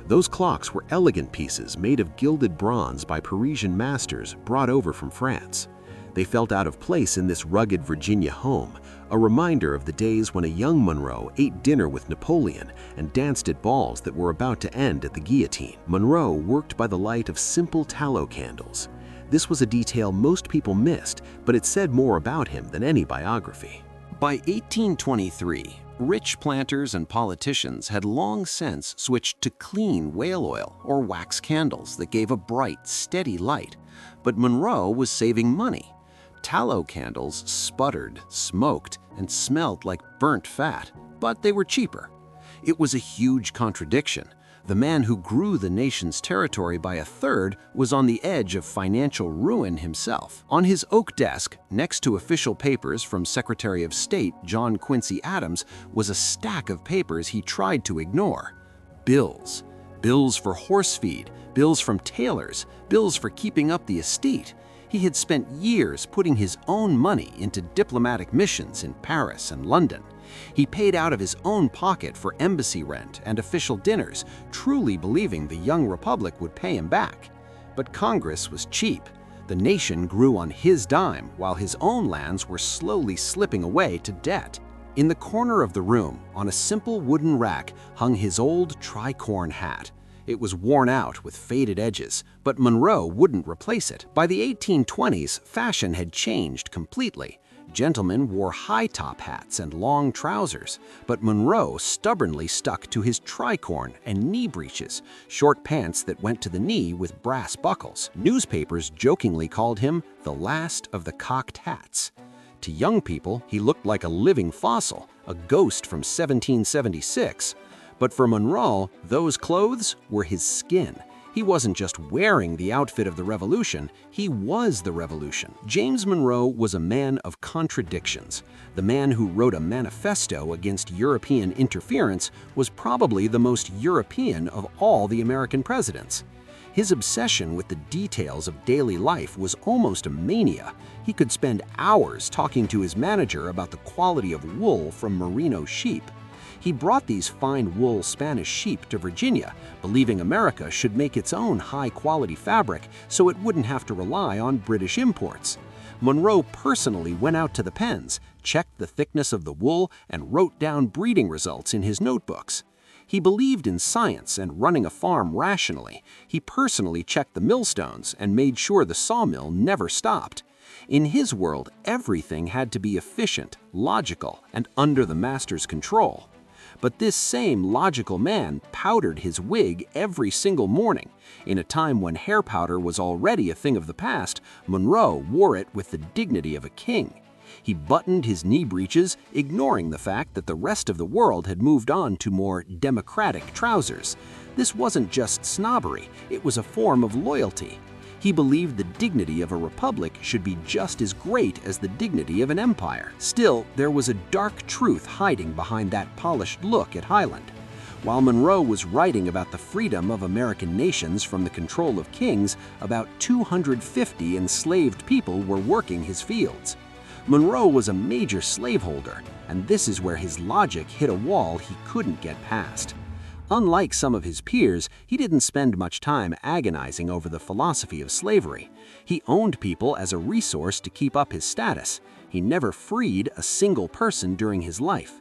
Those clocks were elegant pieces made of gilded bronze by Parisian masters brought over from France. They felt out of place in this rugged Virginia home, a reminder of the days when a young Monroe ate dinner with Napoleon and danced at balls that were about to end at the guillotine. Monroe worked by the light of simple tallow candles. This was a detail most people missed, but it said more about him than any biography. By 1823, rich planters and politicians had long since switched to clean whale oil or wax candles that gave a bright, steady light. But Monroe was saving money. Tallow candles sputtered, smoked, and smelled like burnt fat, but they were cheaper. It was a huge contradiction. The man who grew the nation's territory by a third was on the edge of financial ruin himself. On his oak desk, next to official papers from Secretary of State John Quincy Adams, was a stack of papers he tried to ignore. Bills. Bills for horse feed, bills from tailors, bills for keeping up the estate. He had spent years putting his own money into diplomatic missions in Paris and London. He paid out of his own pocket for embassy rent and official dinners, truly believing the young republic would pay him back. But Congress was cheap. The nation grew on his dime, while his own lands were slowly slipping away to debt. In the corner of the room, on a simple wooden rack, hung his old tricorn hat. It was worn out with faded edges, but Monroe wouldn't replace it. By the 1820s, fashion had changed completely. Gentlemen wore high-top hats and long trousers, but Monroe stubbornly stuck to his tricorn and knee breeches, short pants that went to the knee with brass buckles. Newspapers jokingly called him the last of the cocked hats. To young people, he looked like a living fossil, a ghost from 1776. But for Monroe, those clothes were his skin. He wasn't just wearing the outfit of the Revolution, he was the Revolution. James Monroe was a man of contradictions. The man who wrote a manifesto against European interference was probably the most European of all the American presidents. His obsession with the details of daily life was almost a mania. He could spend hours talking to his manager about the quality of wool from merino sheep. He brought these fine wool Spanish sheep to Virginia, believing America should make its own high-quality fabric so it wouldn't have to rely on British imports. Monroe personally went out to the pens, checked the thickness of the wool, and wrote down breeding results in his notebooks. He believed in science and running a farm rationally. He personally checked the millstones and made sure the sawmill never stopped. In his world, everything had to be efficient, logical, and under the master's control. But this same logical man powdered his wig every single morning. In a time when hair powder was already a thing of the past, Monroe wore it with the dignity of a king. He buttoned his knee breeches, ignoring the fact that the rest of the world had moved on to more democratic trousers. This wasn't just snobbery, it was a form of loyalty. He believed the dignity of a republic should be just as great as the dignity of an empire. Still, there was a dark truth hiding behind that polished look at Highland. While Monroe was writing about the freedom of American nations from the control of kings, about 250 enslaved people were working his fields. Monroe was a major slaveholder, and this is where his logic hit a wall he couldn't get past. Unlike some of his peers, he didn't spend much time agonizing over the philosophy of slavery. He owned people as a resource to keep up his status. He never freed a single person during his life.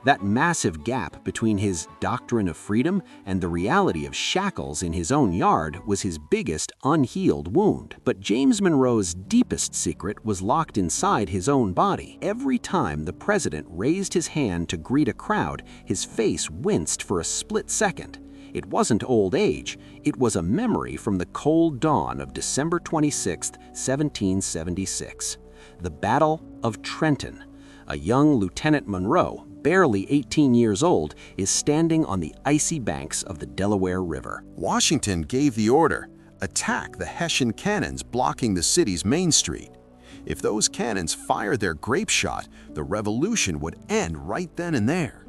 That massive gap between his doctrine of freedom and the reality of shackles in his own yard was his biggest unhealed wound. But James Monroe's deepest secret was locked inside his own body. Every time the president raised his hand to greet a crowd, his face winced for a split second. It wasn't old age, it was a memory from the cold dawn of December 26, 1776. The Battle of Trenton. A young Lieutenant Monroe, barely 18 years old, is standing on the icy banks of the Delaware River. Washington gave the order, attack the Hessian cannons blocking the city's main street. If those cannons fired their grape shot, the revolution would end right then and there.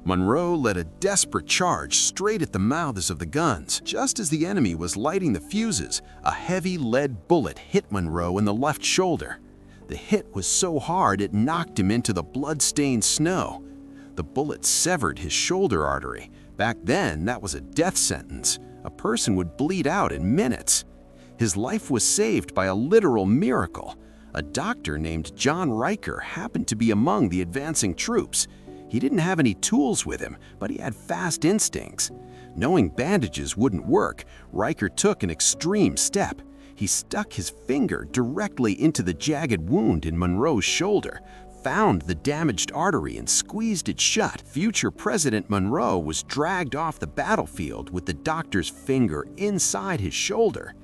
Monroe led a desperate charge straight at the mouths of the guns. Just as the enemy was lighting the fuses, a heavy lead bullet hit Monroe in the left shoulder. The hit was so hard it knocked him into the blood-stained snow. The bullet severed his shoulder artery. Back then, that was a death sentence. A person would bleed out in minutes. His life was saved by a literal miracle. A doctor named John Riker happened to be among the advancing troops. He didn't have any tools with him, but he had fast instincts. Knowing bandages wouldn't work, Riker took an extreme step. He stuck his finger directly into the jagged wound in Monroe's shoulder, found the damaged artery and squeezed it shut. Future President Monroe was dragged off the battlefield with the doctor's finger inside his shoulder.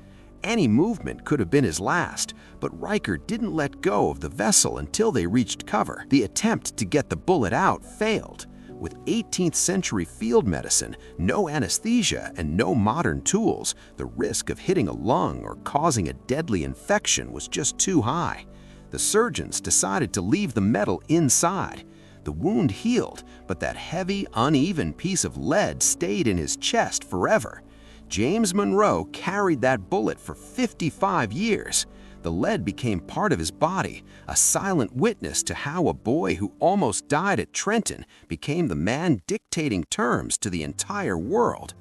Any movement could have been his last, but Riker didn't let go of the vessel until they reached cover. The attempt to get the bullet out failed. With 18th century field medicine, no anesthesia, and no modern tools, the risk of hitting a lung or causing a deadly infection was just too high. The surgeons decided to leave the metal inside. The wound healed, but that heavy, uneven piece of lead stayed in his chest forever. James Monroe carried that bullet for 55 years. The lead became part of his body, a silent witness to how a boy who almost died at Trenton became the man dictating terms to the entire world.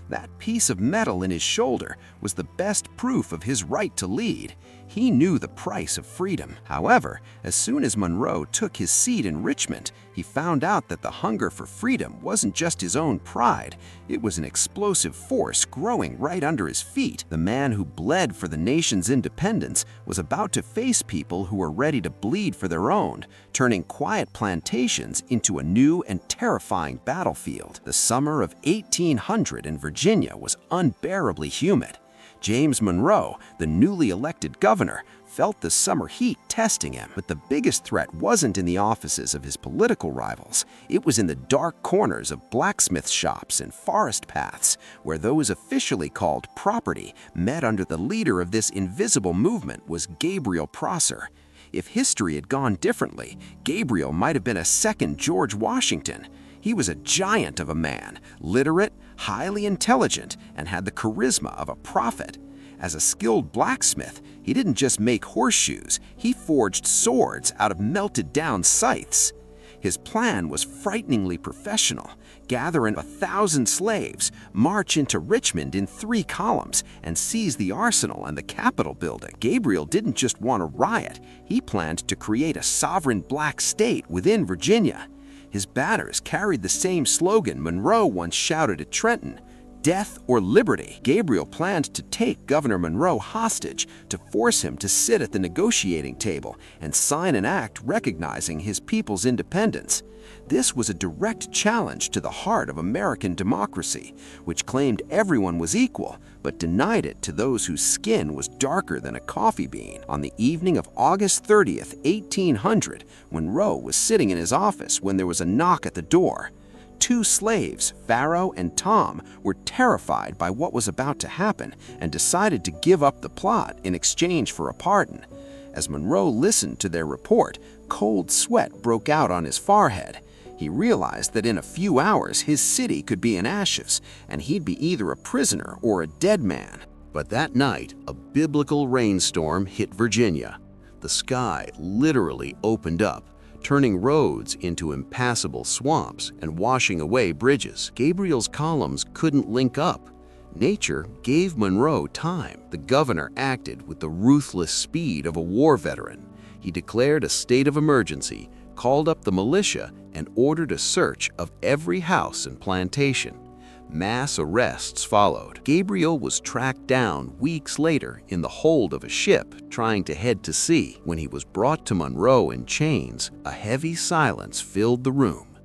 That piece of metal in his shoulder was the best proof of his right to lead. He knew the price of freedom. However, as soon as Monroe took his seat in Richmond, he found out that the hunger for freedom wasn't just his own pride. It was an explosive force growing right under his feet. The man who bled for the nation's independence was about to face people who were ready to bleed for their own, turning quiet plantations into a new and terrifying battlefield. The summer of 1800 in Virginia was unbearably humid. James Monroe, the newly elected governor, felt the summer heat testing him. But the biggest threat wasn't in the offices of his political rivals. It was in the dark corners of blacksmith shops and forest paths, where those officially called property met under the leader of this invisible movement was Gabriel Prosser. If history had gone differently, Gabriel might have been a second George Washington. He was a giant of a man, literate, highly intelligent, and had the charisma of a prophet. As a skilled blacksmith, he didn't just make horseshoes, he forged swords out of melted-down scythes. His plan was frighteningly professional: gather in 1,000 slaves, march into Richmond in 3 columns, and seize the arsenal and the Capitol building. Gabriel didn't just want a riot, he planned to create a sovereign black state within Virginia. His banners carried the same slogan Monroe once shouted at Trenton: "Death or liberty." Gabriel planned to take Governor Monroe hostage, to force him to sit at the negotiating table and sign an act recognizing his people's independence. This was a direct challenge to the heart of American democracy, which claimed everyone was equal, but denied it to those whose skin was darker than a coffee bean. On the evening of August 30th, 1800, Monroe was sitting in his office when there was a knock at the door. 2 slaves, Pharaoh and Tom, were terrified by what was about to happen and decided to give up the plot in exchange for a pardon. As Monroe listened to their report, cold sweat broke out on his forehead. He realized that in a few hours his city could be in ashes, and he'd be either a prisoner or a dead man. But that night, a biblical rainstorm hit Virginia. The sky literally opened up, turning roads into impassable swamps and washing away bridges. Gabriel's columns couldn't link up. Nature gave Monroe time. The governor acted with the ruthless speed of a war veteran. He declared a state of emergency, called up the militia, and ordered a search of every house and plantation. Mass arrests followed. Gabriel was tracked down weeks later in the hold of a ship trying to head to sea. When he was brought to Monroe in chains, a heavy silence filled the room.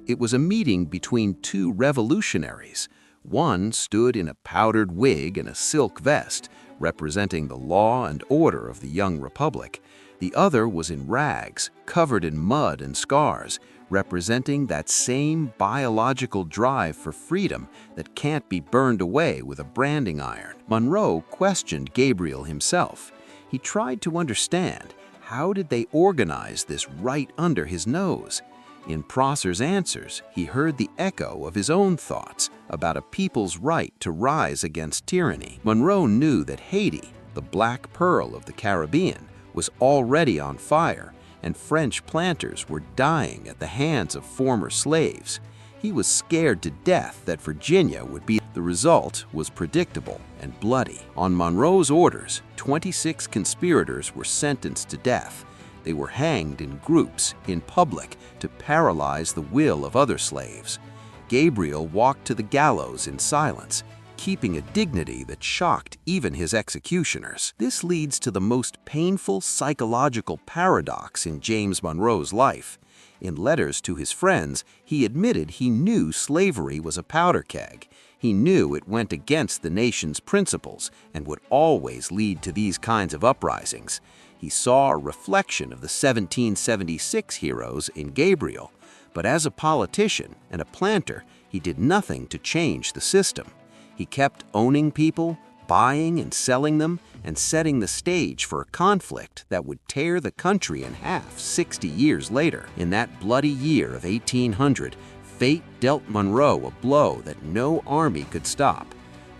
It was a meeting between 2 revolutionaries. One stood in a powdered wig and a silk vest, representing the law and order of the young republic. The other was in rags, covered in mud and scars, representing that same biological drive for freedom that can't be burned away with a branding iron. Monroe questioned Gabriel himself. He tried to understand, how did they organize this right under his nose? In Prosser's answers, he heard the echo of his own thoughts about a people's right to rise against tyranny. Monroe knew that Haiti, the black pearl of the Caribbean, was already on fire, and French planters were dying at the hands of former slaves. He was scared to death that Virginia would be. The result was predictable and bloody. On Monroe's orders, 26 conspirators were sentenced to death. They were hanged in groups, in public, to paralyze the will of other slaves. Gabriel walked to the gallows in silence, keeping a dignity that shocked even his executioners. This leads to the most painful psychological paradox in James Monroe's life. In letters to his friends, he admitted he knew slavery was a powder keg. He knew it went against the nation's principles and would always lead to these kinds of uprisings. He saw a reflection of the 1776 heroes in Gabriel, but as a politician and a planter, he did nothing to change the system. He kept owning people, buying and selling them, and setting the stage for a conflict that would tear the country in half 60 years later. In that bloody year of 1800, fate dealt Monroe a blow that no army could stop.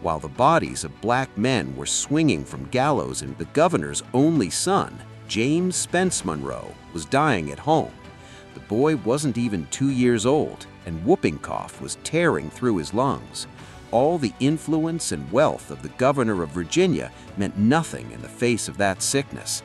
while the bodies of black men were swinging from gallows, and the governor's only son, James Spence Monroe, was dying at home. The boy wasn't even 2 years old, and whooping cough was tearing through his lungs. All the influence and wealth of the governor of Virginia meant nothing in the face of that sickness.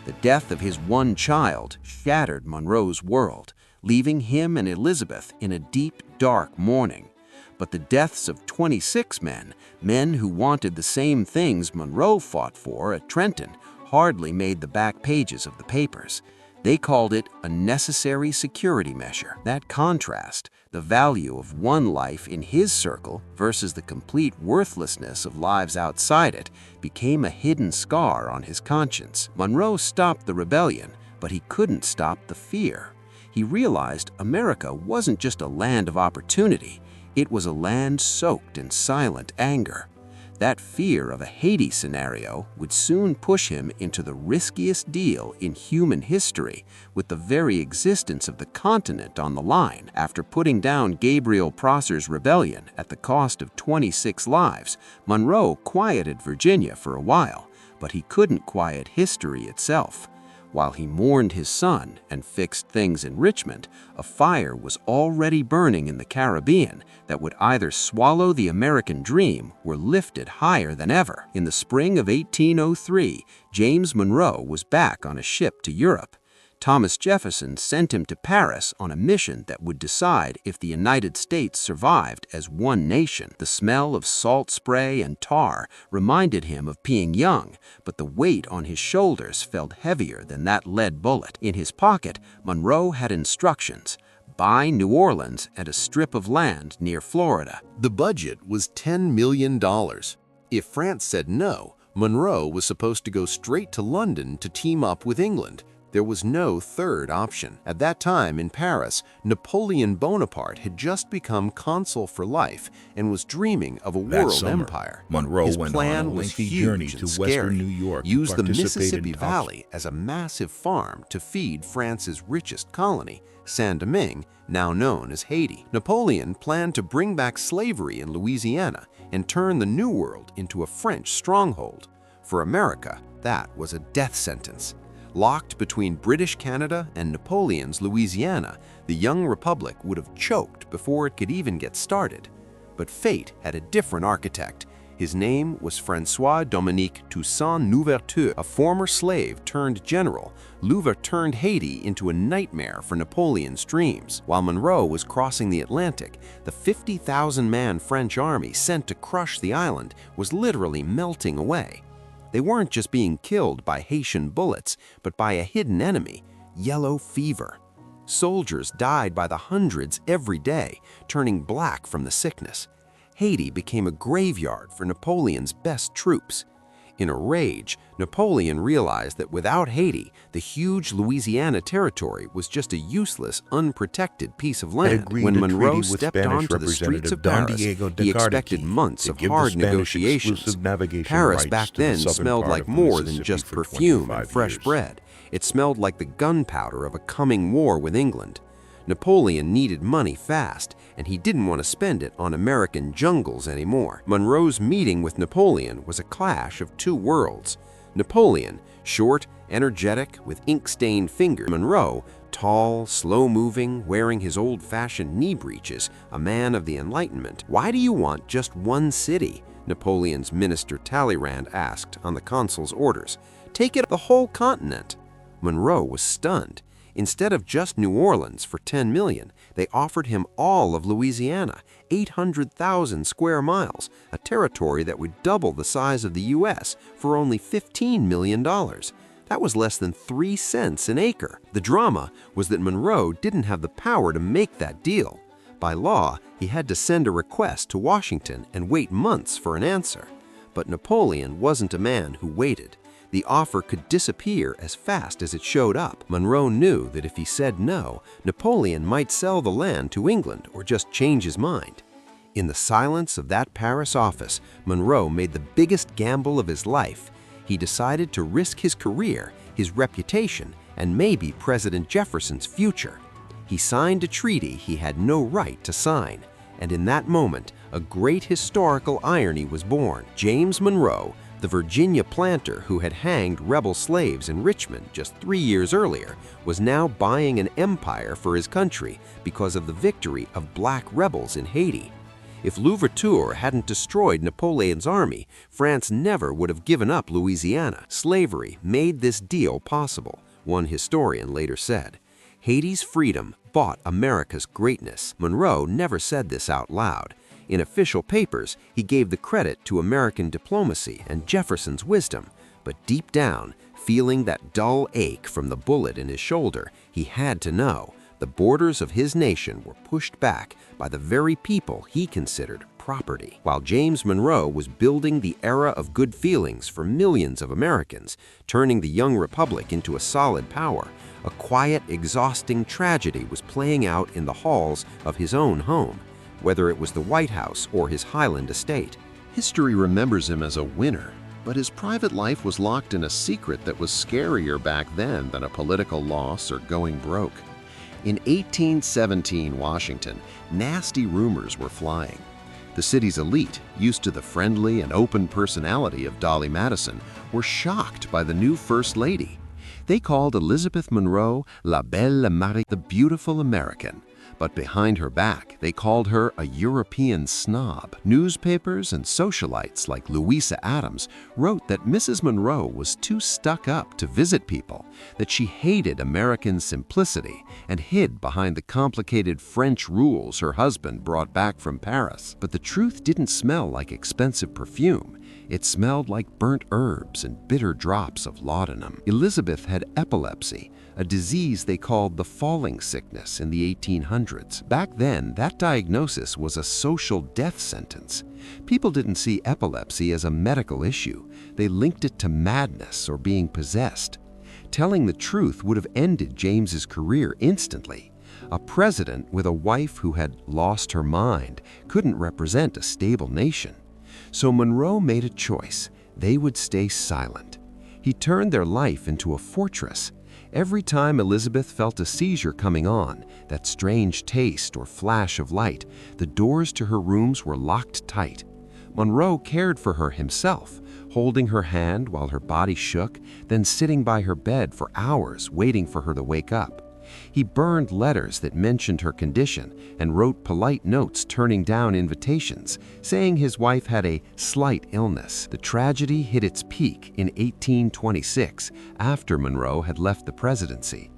The death of his one child shattered Monroe's world, leaving him and Elizabeth in a deep, dark mourning. But the deaths of 26 men who wanted the same things Monroe fought for at Trenton, hardly made the back pages of the papers. They called it a necessary security measure. That contrast, the value of one life in his circle versus the complete worthlessness of lives outside it, became a hidden scar on his conscience. Monroe stopped the rebellion, but he couldn't stop the fear. He realized America wasn't just a land of opportunity, it was a land soaked in silent anger. That fear of a Haiti scenario would soon push him into the riskiest deal in human history, with the very existence of the continent on the line. After putting down Gabriel Prosser's rebellion at the cost of 26 lives, Monroe quieted Virginia for a while, but he couldn't quiet history itself. While he mourned his son and fixed things in Richmond, a fire was already burning in the Caribbean that would either swallow the American dream or lift it higher than ever. In the spring of 1803, James Monroe was back on a ship to Europe. Thomas Jefferson sent him to Paris on a mission that would decide if the United States survived as one nation. The smell of salt spray and tar reminded him of being young, but the weight on his shoulders felt heavier than that lead bullet. In his pocket, Monroe had instructions: buy New Orleans and a strip of land near Florida. The budget was $10 million. If France said no, Monroe was supposed to go straight to London to team up with England. There was no third option. At that time in Paris, Napoleon Bonaparte had just become consul for life and was dreaming of a world empire. Monroe His went plan on a was lengthy huge journey and to scary. western New York. Use the Mississippi Valley as a massive farm to feed France's richest colony, Saint-Domingue, now known as Haiti. Napoleon planned to bring back slavery in Louisiana and turn the New World into a French stronghold. For America, that was a death sentence. Locked between British Canada and Napoleon's Louisiana, the young republic would have choked before it could even get started. But fate had a different architect. His name was François-Dominique Toussaint Louverture, a former slave turned general. Louverture turned Haiti into a nightmare for Napoleon's dreams. While Monroe was crossing the Atlantic, the 50,000-man French army sent to crush the island was literally melting away. They weren't just being killed by Haitian bullets, but by a hidden enemy, yellow fever. Soldiers died by the hundreds every day, turning black from the sickness. Haiti became a graveyard for Napoleon's best troops. In a rage, Napoleon realized that without Haiti, the huge Louisiana territory was just a useless, unprotected piece of land. When Monroe stepped onto the streets of Paris, he expected months of hard negotiations. Paris back then smelled like more than just perfume and fresh bread. It smelled like the gunpowder of a coming war with England. Napoleon needed money fast, and he didn't want to spend it on American jungles anymore. Monroe's meeting with Napoleon was a clash of two worlds. Napoleon, short, energetic, with ink-stained fingers. Monroe, tall, slow-moving, wearing his old-fashioned knee breeches, a man of the Enlightenment. "Why do you want just one city?" Napoleon's minister Talleyrand asked on the consul's orders. "Take it the whole continent." Monroe was stunned. Instead of just New Orleans for $10 million, they offered him all of Louisiana, 800,000 square miles, a territory that would double the size of the U.S. for only $15 million. That was less than 3 cents an acre. The drama was that Monroe didn't have the power to make that deal. By law, he had to send a request to Washington and wait months for an answer. But Napoleon wasn't a man who waited. The offer could disappear as fast as it showed up. Monroe knew that if he said no, Napoleon might sell the land to England or just change his mind. In the silence of that Paris office, Monroe made the biggest gamble of his life. He decided to risk his career, his reputation, and maybe President Jefferson's future. He signed a treaty he had no right to sign, and in that moment, a great historical irony was born. James Monroe, the Virginia planter who had hanged rebel slaves in Richmond just 3 years earlier, was now buying an empire for his country because of the victory of black rebels in Haiti. If Louverture hadn't destroyed Napoleon's army, France never would have given up Louisiana. Slavery made this deal possible, one historian later said. Haiti's freedom bought America's greatness. Monroe never said this out loud. In official papers, he gave the credit to American diplomacy and Jefferson's wisdom, but deep down, feeling that dull ache from the bullet in his shoulder, he had to know the borders of his nation were pushed back by the very people he considered property. While James Monroe was building the era of good feelings for millions of Americans, turning the young republic into a solid power, a quiet, exhausting tragedy was playing out in the halls of his own home, whether it was the White House or his Highland estate. History remembers him as a winner, but his private life was locked in a secret that was scarier back then than a political loss or going broke. In 1817 Washington, nasty rumors were flying. The city's elite, used to the friendly and open personality of Dolly Madison, were shocked by the new First Lady. They called Elizabeth Monroe La Belle Américaine, the beautiful American. But behind her back, they called her a European snob. Newspapers and socialites like Louisa Adams wrote that Mrs. Monroe was too stuck up to visit people, that she hated American simplicity and hid behind the complicated French rules her husband brought back from Paris. But the truth didn't smell like expensive perfume. It smelled like burnt herbs and bitter drops of laudanum. Elizabeth had epilepsy, a disease they called the falling sickness in the 1800s. Back then, that diagnosis was a social death sentence. People didn't see epilepsy as a medical issue. They linked it to madness or being possessed. Telling the truth would have ended James's career instantly. A president with a wife who had lost her mind couldn't represent a stable nation. So Monroe made a choice. They would stay silent. He turned their life into a fortress. Every time Elizabeth felt a seizure coming on, that strange taste or flash of light, the doors to her rooms were locked tight. Monroe cared for her himself, holding her hand while her body shook, then sitting by her bed for hours waiting for her to wake up. He burned letters that mentioned her condition and wrote polite notes turning down invitations, saying his wife had a slight illness. The tragedy hit its peak in 1826, after Monroe had left the presidency.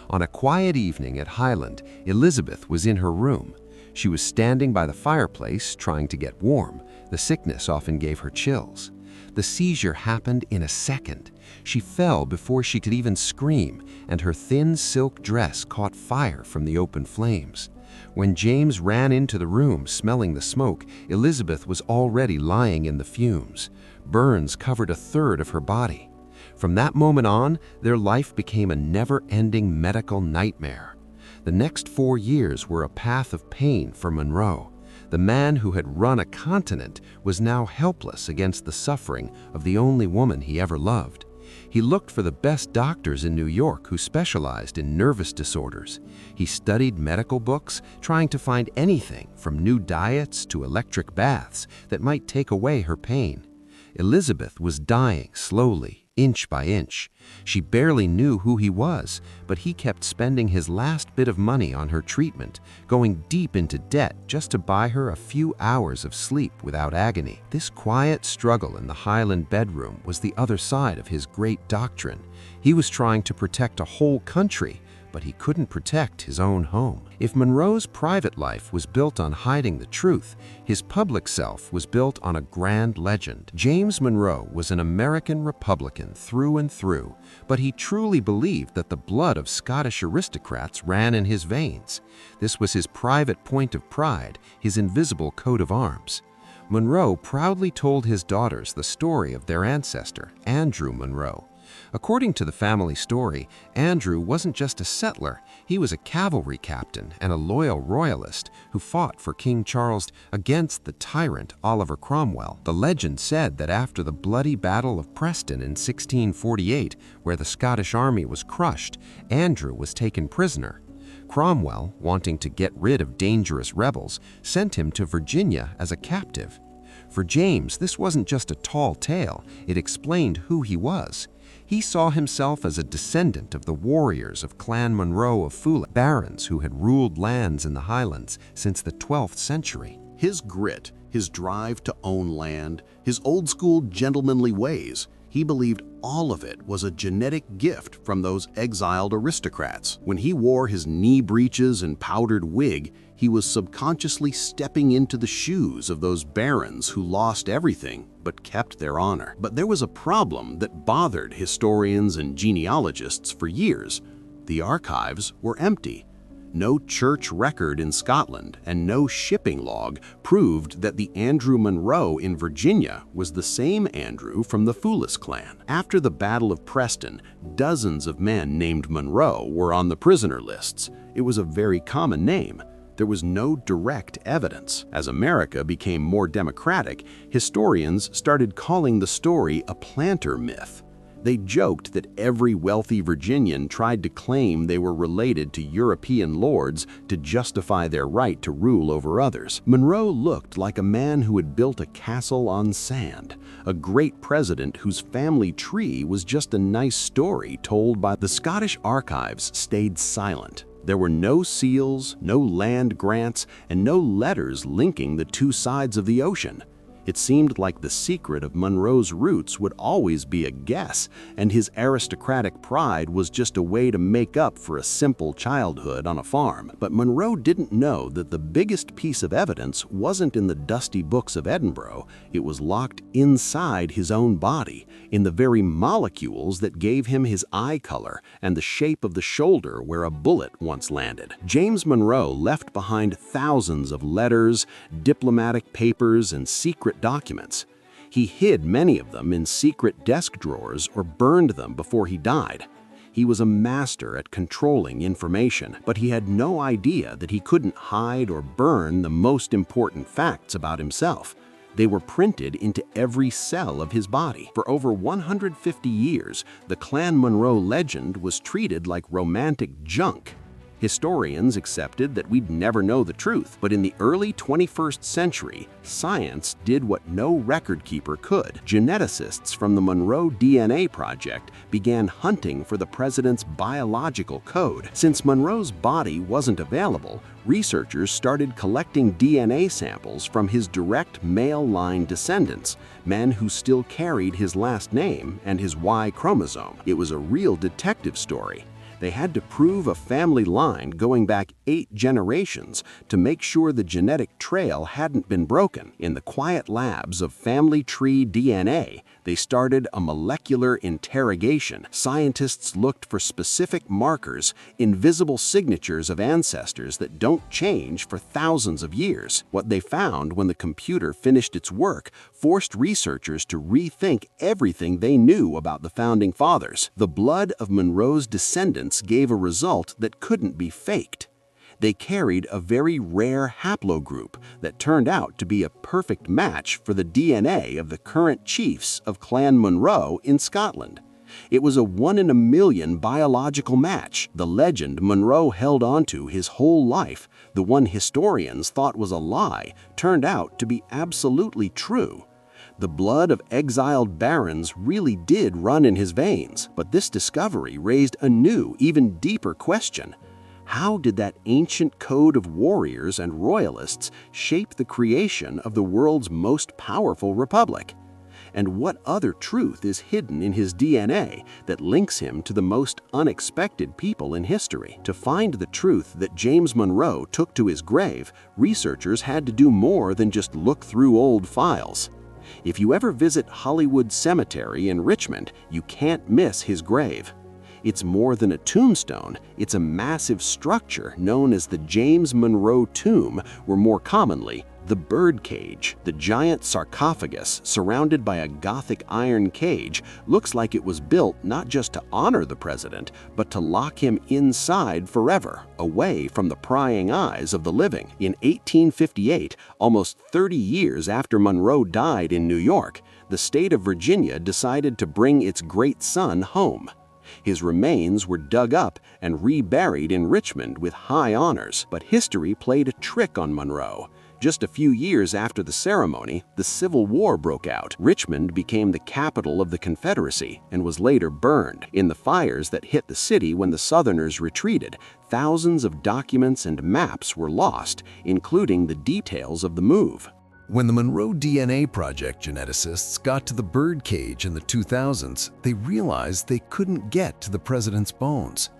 On a quiet evening at Highland, Elizabeth was in her room. She was standing by the fireplace trying to get warm. The sickness often gave her chills. The seizure happened in a second. She fell before she could even scream, and her thin silk dress caught fire from the open flames. When James ran into the room, smelling the smoke, Elizabeth was already lying in the fumes. Burns covered a third of her body. From that moment on, their life became a never-ending medical nightmare. The next 4 years were a path of pain for Monroe. The man who had run a continent was now helpless against the suffering of the only woman he ever loved. He looked for the best doctors in New York who specialized in nervous disorders. He studied medical books, trying to find anything from new diets to electric baths that might take away her pain. Elizabeth was dying slowly, inch by inch. She barely knew who he was, but he kept spending his last bit of money on her treatment, going deep into debt just to buy her a few hours of sleep without agony. This quiet struggle in the Highland bedroom was the other side of his great doctrine. He was trying to protect a whole country, but he couldn't protect his own home. If Monroe's private life was built on hiding the truth, his public self was built on a grand legend. James Monroe was an American Republican through and through, but he truly believed that the blood of Scottish aristocrats ran in his veins. This was his private point of pride, his invisible coat of arms. Monroe proudly told his daughters the story of their ancestor, Andrew Monroe. According to the family story, Andrew wasn't just a settler, he was a cavalry captain and a loyal royalist who fought for King Charles against the tyrant Oliver Cromwell. The legend said that after the bloody Battle of Preston in 1648, where the Scottish army was crushed, Andrew was taken prisoner. Cromwell, wanting to get rid of dangerous rebels, sent him to Virginia as a captive. For James, this wasn't just a tall tale, it explained who he was. He saw himself as a descendant of the warriors of Clan Monroe of Fula, barons who had ruled lands in the Highlands since the 12th century. His grit, his drive to own land, his old-school gentlemanly ways, he believed all of it was a genetic gift from those exiled aristocrats. When he wore his knee breeches and powdered wig, he was subconsciously stepping into the shoes of those barons who lost everything but kept their honor. But there was a problem that bothered historians and genealogists for years. The archives were empty. No church record in Scotland and no shipping log proved that the Andrew Monroe in Virginia was the same Andrew from the Foulis clan. After the Battle of Preston, dozens of men named Monroe were on the prisoner lists. It was a very common name. There was no direct evidence. As America became more democratic, historians started calling the story a planter myth. They joked that every wealthy Virginian tried to claim they were related to European lords to justify their right to rule over others. Monroe looked like a man who had built a castle on sand, a great president whose family tree was just a nice story told by the Scottish archives stayed silent. There were no seals, no land grants, and no letters linking the two sides of the ocean. It seemed like the secret of Monroe's roots would always be a guess, and his aristocratic pride was just a way to make up for a simple childhood on a farm. But Monroe didn't know that the biggest piece of evidence wasn't in the dusty books of Edinburgh, it was locked inside his own body, in the very molecules that gave him his eye color and the shape of the shoulder where a bullet once landed. James Monroe left behind thousands of letters, diplomatic papers, and secret documents. He hid many of them in secret desk drawers or burned them before he died. He was a master at controlling information, but he had no idea that he couldn't hide or burn the most important facts about himself. They were printed into every cell of his body. For over 150 years, the Clan Monroe legend was treated like romantic junk. Historians accepted that we'd never know the truth, but in the early 21st century, science did what no record keeper could. Geneticists from the Monroe DNA Project began hunting for the president's biological code. Since Monroe's body wasn't available, researchers started collecting DNA samples from his direct male line descendants, men who still carried his last name and his Y chromosome. It was a real detective story. They had to prove a family line going back 8 generations to make sure the genetic trail hadn't been broken. In the quiet labs of family tree DNA, they started a molecular interrogation. Scientists looked for specific markers, invisible signatures of ancestors that don't change for thousands of years. What they found when the computer finished its work forced researchers to rethink everything they knew about the founding fathers. The blood of Monroe's descendants gave a result that couldn't be faked. They carried a very rare haplogroup that turned out to be a perfect match for the DNA of the current chiefs of Clan Monroe in Scotland. It was a 1 in a million biological match. The legend Monroe held onto his whole life, the one historians thought was a lie, turned out to be absolutely true. The blood of exiled barons really did run in his veins, but this discovery raised a new, even deeper question. How did that ancient code of warriors and royalists shape the creation of the world's most powerful republic? And what other truth is hidden in his DNA that links him to the most unexpected people in history? To find the truth that James Monroe took to his grave, researchers had to do more than just look through old files. If you ever visit Hollywood Cemetery in Richmond, you can't miss his grave. It's more than a tombstone, it's a massive structure known as the James Monroe Tomb, or more commonly, the birdcage. The giant sarcophagus, surrounded by a Gothic iron cage, looks like it was built not just to honor the president, but to lock him inside forever, away from the prying eyes of the living. In 1858, almost 30 years after Monroe died in New York, the state of Virginia decided to bring its great son home. His remains were dug up and reburied in Richmond with high honors. But history played a trick on Monroe. Just a few years after the ceremony, the Civil War broke out. Richmond became the capital of the Confederacy and was later burned. In the fires that hit the city when the Southerners retreated, thousands of documents and maps were lost, including the details of the move. When the Monroe DNA Project geneticists got to the birdcage in the 2000s, they realized they couldn't get to the president's bones.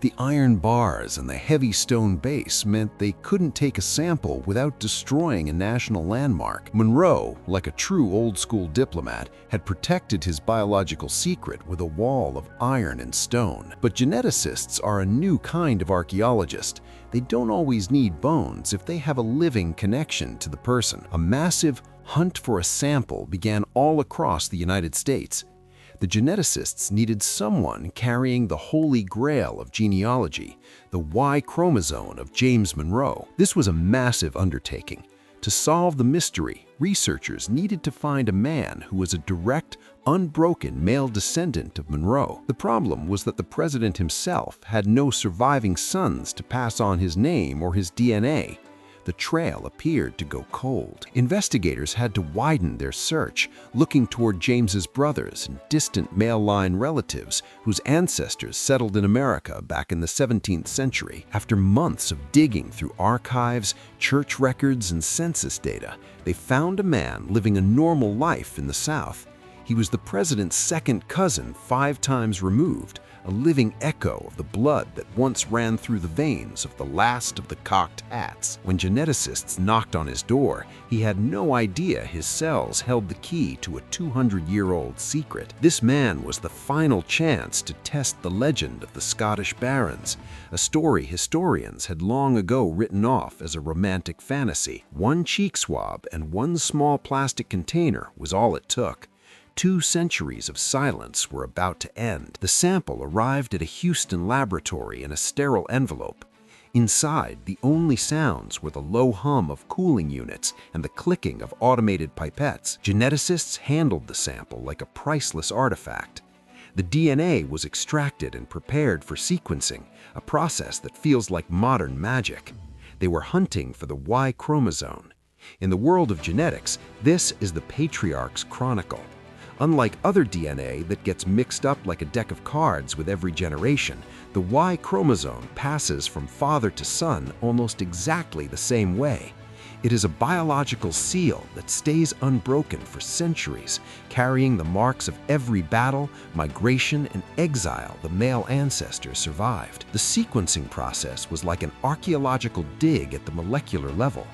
The iron bars and the heavy stone base meant they couldn't take a sample without destroying a national landmark. Monroe, like a true old-school diplomat, had protected his biological secret with a wall of iron and stone. But geneticists are a new kind of archaeologist. They don't always need bones if they have a living connection to the person. A massive hunt for a sample began all across the United States. The geneticists needed someone carrying the holy grail of genealogy, the Y chromosome of James Monroe. This was a massive undertaking. To solve the mystery, researchers needed to find a man who was a direct, unbroken male descendant of Monroe. The problem was that the president himself had no surviving sons to pass on his name or his DNA. The trail appeared to go cold. Investigators had to widen their search, looking toward James's brothers and distant male line relatives whose ancestors settled in America back in the 17th century. After months of digging through archives, church records, and census data, they found a man living a normal life in the South. He was the president's second cousin 5 times removed, a living echo of the blood that once ran through the veins of the last of the cocked hats. When geneticists knocked on his door, he had no idea his cells held the key to a 200-year-old secret. This man was the final chance to test the legend of the Scottish barons, a story historians had long ago written off as a romantic fantasy. 1 cheek swab and 1 small plastic container was all it took. 2 centuries of silence were about to end. The sample arrived at a Houston laboratory in a sterile envelope. Inside, the only sounds were the low hum of cooling units and the clicking of automated pipettes. Geneticists handled the sample like a priceless artifact. The DNA was extracted and prepared for sequencing, a process that feels like modern magic. They were hunting for the Y chromosome. In the world of genetics, this is the patriarch's chronicle. Unlike other DNA that gets mixed up like a deck of cards with every generation, the Y chromosome passes from father to son almost exactly the same way. It is a biological seal that stays unbroken for centuries, carrying the marks of every battle, migration, and exile the male ancestors survived. The sequencing process was like an archaeological dig at the molecular level.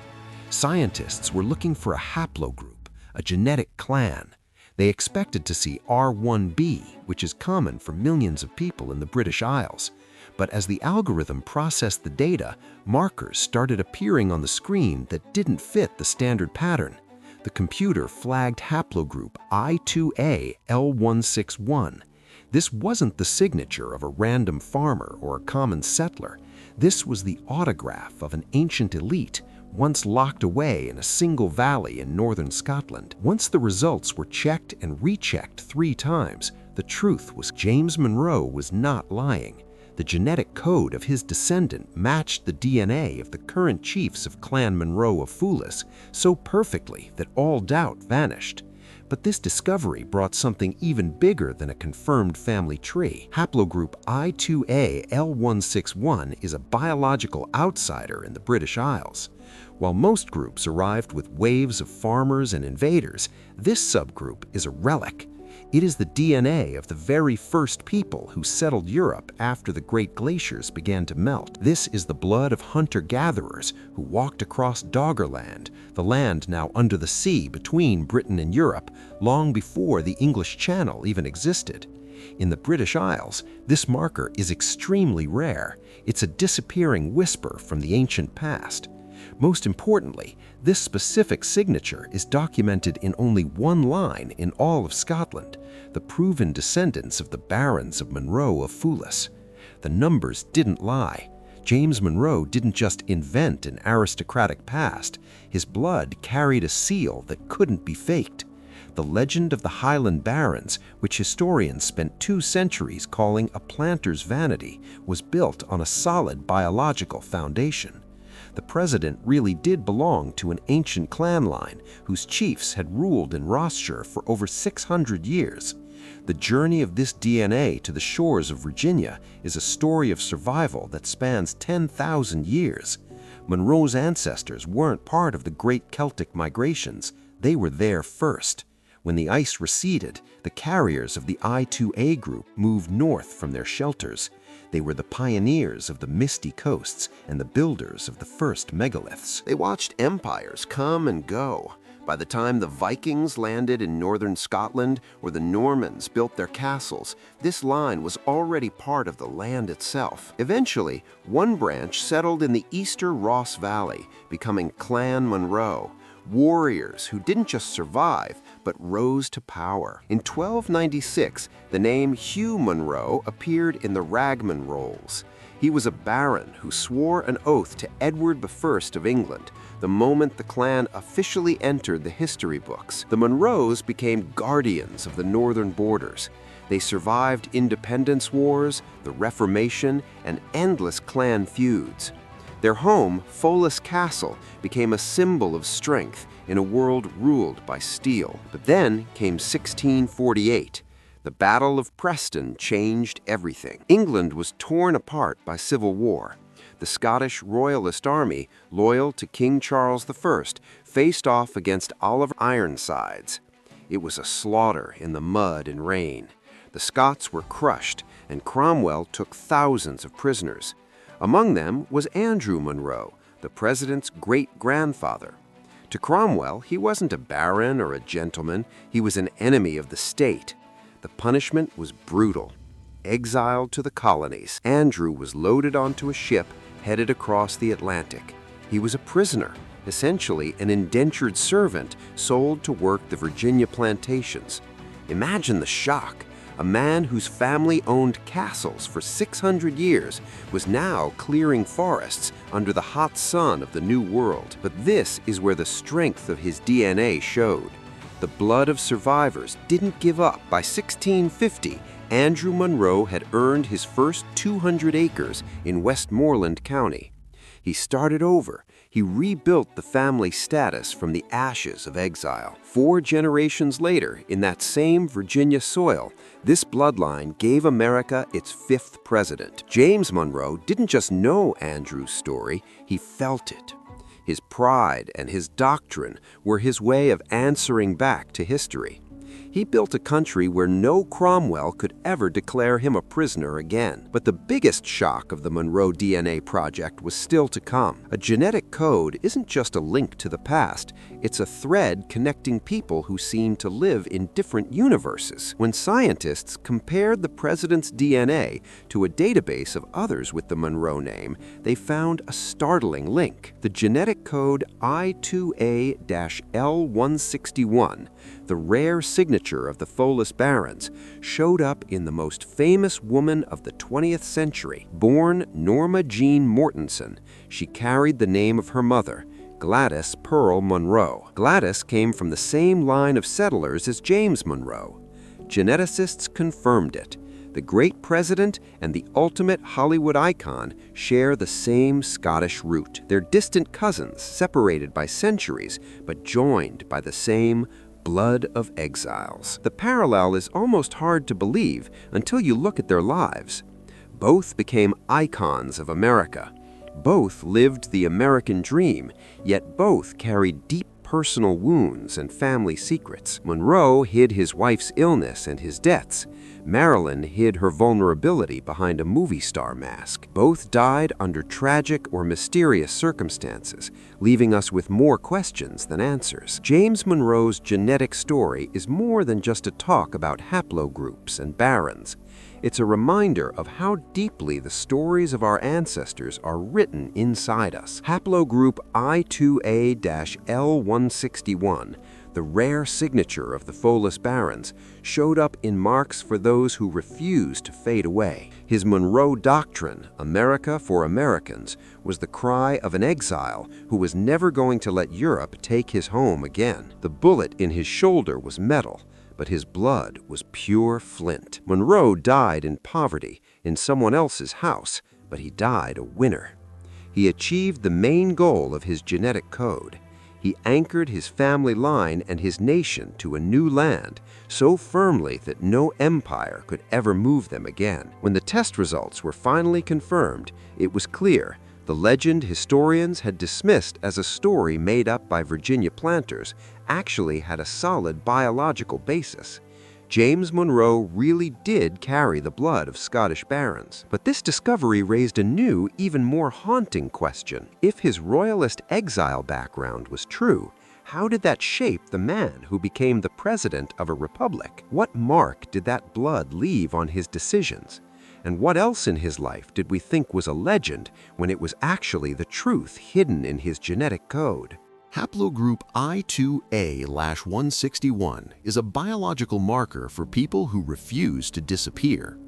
Scientists were looking for a haplogroup, a genetic clan. They expected to see R1b, which is common for millions of people in the British Isles. But as the algorithm processed the data, markers started appearing on the screen that didn't fit the standard pattern. The computer flagged haplogroup I2A-L161. This wasn't the signature of a random farmer or a common settler. This was the autograph of an ancient elite, once locked away in a single valley in northern Scotland. Once the results were checked and rechecked 3 times, the truth was James Monroe was not lying. The genetic code of his descendant matched the DNA of the current chiefs of Clan Monroe of Foulis so perfectly that all doubt vanished. But this discovery brought something even bigger than a confirmed family tree. Haplogroup I2A-L161 is a biological outsider in the British Isles. While most groups arrived with waves of farmers and invaders, this subgroup is a relic. It is the DNA of the very first people who settled Europe after the great glaciers began to melt. This is the blood of hunter-gatherers who walked across Doggerland, the land now under the sea between Britain and Europe, long before the English Channel even existed. In the British Isles, this marker is extremely rare. It's a disappearing whisper from the ancient past. Most importantly, this specific signature is documented in only 1 line in all of Scotland, the proven descendants of the barons of Monroe of Foulis. The numbers didn't lie. James Monroe didn't just invent an aristocratic past. His blood carried a seal that couldn't be faked. The legend of the Highland Barons, which historians spent 2 centuries calling a planter's vanity, was built on a solid biological foundation. The president really did belong to an ancient clan line whose chiefs had ruled in Rossshire for over 600 years. The journey of this DNA to the shores of Virginia is a story of survival that spans 10,000 years. Monroe's ancestors weren't part of the great Celtic migrations. They were there first. When the ice receded, the carriers of the I-2A group moved north from their shelters. They were the pioneers of the misty coasts and the builders of the first megaliths. They watched empires come and go. By the time the Vikings landed in northern Scotland or the Normans built their castles, this line was already part of the land itself. Eventually, one branch settled in the Easter Ross Valley, becoming Clan Monroe, warriors who didn't just survive, but rose to power. In 1296, the name Hugh Monroe appeared in the Ragman rolls. He was a baron who swore an oath to Edward I of England the moment the clan officially entered the history books. The Monroes became guardians of the northern borders. They survived independence wars, the Reformation, and endless clan feuds. Their home, Folis Castle, became a symbol of strength in a world ruled by steel. But then came 1648. The Battle of Preston changed everything. England was torn apart by civil war. The Scottish Royalist Army, loyal to King Charles I, faced off against Oliver Ironsides. It was a slaughter in the mud and rain. The Scots were crushed, and Cromwell took thousands of prisoners. Among them was Andrew Monroe, the president's great-grandfather. To Cromwell, he wasn't a baron or a gentleman. He was an enemy of the state. The punishment was brutal. Exiled to the colonies, Andrew was loaded onto a ship headed across the Atlantic. He was a prisoner, essentially an indentured servant sold to work the Virginia plantations. Imagine the shock. A man whose family owned castles for 600 years was now clearing forests under the hot sun of the New World. But this is where the strength of his DNA showed. The blood of survivors didn't give up. By 1650, Andrew Monroe had earned his first 200 acres in Westmoreland County. He started over. He rebuilt the family status from the ashes of exile. 4 generations later, in that same Virginia soil, this bloodline gave America its 5th president. James Monroe didn't just know Andrew's story, he felt it. His pride and his doctrine were his way of answering back to history. He built a country where no Cromwell could ever declare him a prisoner again. But the biggest shock of the Monroe DNA project was still to come. A genetic code isn't just a link to the past, it's a thread connecting people who seem to live in different universes. When scientists compared the president's DNA to a database of others with the Monroe name, they found a startling link. The genetic code I2A-L161, the rare signature of the Folis Barons, showed up in the most famous woman of the 20th century. Born Norma Jean Mortensen, she carried the name of her mother, Gladys Pearl Monroe. Gladys came from the same line of settlers as James Monroe. Geneticists confirmed it. The great president and the ultimate Hollywood icon share the same Scottish root. They're distant cousins, separated by centuries, but joined by the same blood of exiles. The parallel is almost hard to believe until you look at their lives. Both became icons of America. Both lived the American dream, yet both carried deep personal wounds and family secrets. Monroe hid his wife's illness and his debts. Marilyn hid her vulnerability behind a movie star mask. Both died under tragic or mysterious circumstances, leaving us with more questions than answers. James Monroe's genetic story is more than just a talk about haplogroups and barons. It's a reminder of how deeply the stories of our ancestors are written inside us. Haplogroup I2A-L161, the rare signature of the Follis barons, showed up in marks for those who refused to fade away. His Monroe Doctrine, America for Americans, was the cry of an exile who was never going to let Europe take his home again. The bullet in his shoulder was metal, but his blood was pure flint. Monroe died in poverty, in someone else's house, but he died a winner. He achieved the main goal of his genetic code. He anchored his family line and his nation to a new land so firmly that no empire could ever move them again. When the test results were finally confirmed, it was clear the legend historians had dismissed as a story made up by Virginia planters actually had a solid biological basis. James Monroe really did carry the blood of Scottish barons. But this discovery raised a new, even more haunting question. If his royalist exile background was true, how did that shape the man who became the president of a republic? What mark did that blood leave on his decisions? And what else in his life did we think was a legend when it was actually the truth hidden in his genetic code? Haplogroup I2A/161 is a biological marker for people who refuse to disappear.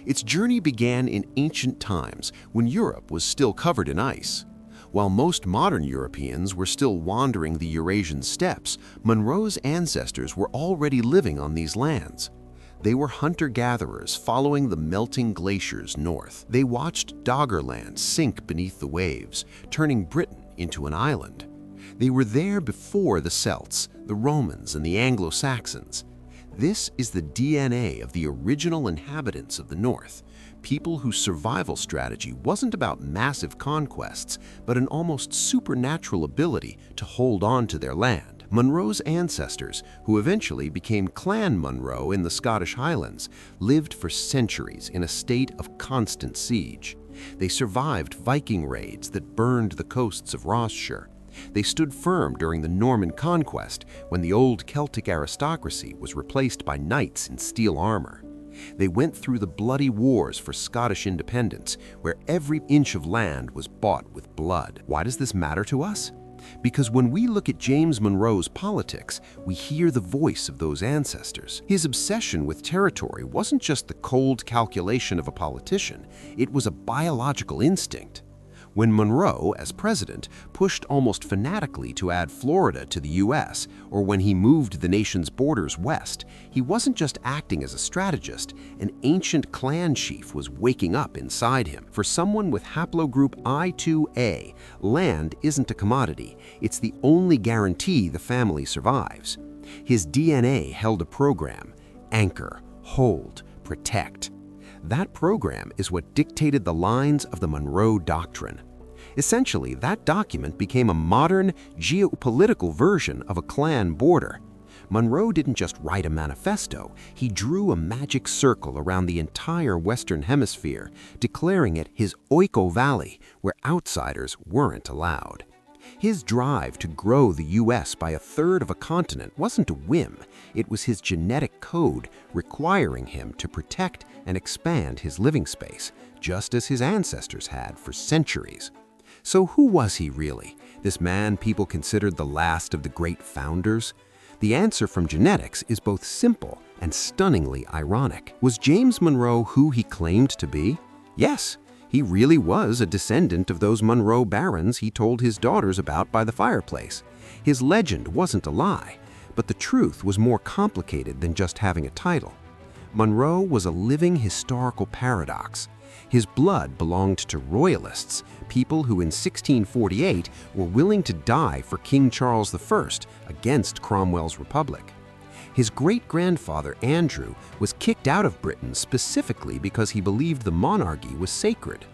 Its journey began in ancient times when Europe was still covered in ice. While most modern Europeans were still wandering the Eurasian steppes, Monroe's ancestors were already living on these lands. They were hunter-gatherers following the melting glaciers north. They watched Doggerland sink beneath the waves, turning Britain into an island. They were there before the Celts, the Romans, and the Anglo-Saxons. This is the DNA of the original inhabitants of the North, people whose survival strategy wasn't about massive conquests, but an almost supernatural ability to hold on to their land. Monroe's ancestors, who eventually became Clan Monroe in the Scottish Highlands, lived for centuries in a state of constant siege. They survived Viking raids that burned the coasts of Rossshire. They stood firm during the Norman conquest when the old Celtic aristocracy was replaced by knights in steel armor. They went through the bloody wars for Scottish independence, where every inch of land was bought with blood. Why does this matter to us? Because when we look at James Monroe's politics, we hear the voice of those ancestors. His obsession with territory wasn't just the cold calculation of a politician, it was a biological instinct. When Monroe, as president, pushed almost fanatically to add Florida to the U.S., or when he moved the nation's borders west, he wasn't just acting as a strategist. An ancient clan chief was waking up inside him. For someone with haplogroup I2A, land isn't a commodity. It's the only guarantee the family survives. His DNA held a program: anchor, hold, protect. That program is what dictated the lines of the Monroe Doctrine. Essentially, that document became a modern, geopolitical version of a clan border. Monroe didn't just write a manifesto, he drew a magic circle around the entire Western Hemisphere, declaring it his Oiko Valley, where outsiders weren't allowed. His drive to grow the U.S. by a third of a continent wasn't a whim, it was his genetic code requiring him to protect and expand his living space, just as his ancestors had for centuries. So who was he really, this man people considered the last of the great founders? The answer from genetics is both simple and stunningly ironic. Was James Monroe who he claimed to be? Yes, he really was a descendant of those Monroe barons he told his daughters about by the fireplace. His legend wasn't a lie, but the truth was more complicated than just having a title. Monroe was a living historical paradox. His blood belonged to royalists, people who in 1648 were willing to die for King Charles I against Cromwell's republic. His great-grandfather Andrew was kicked out of Britain specifically because he believed the monarchy was sacred.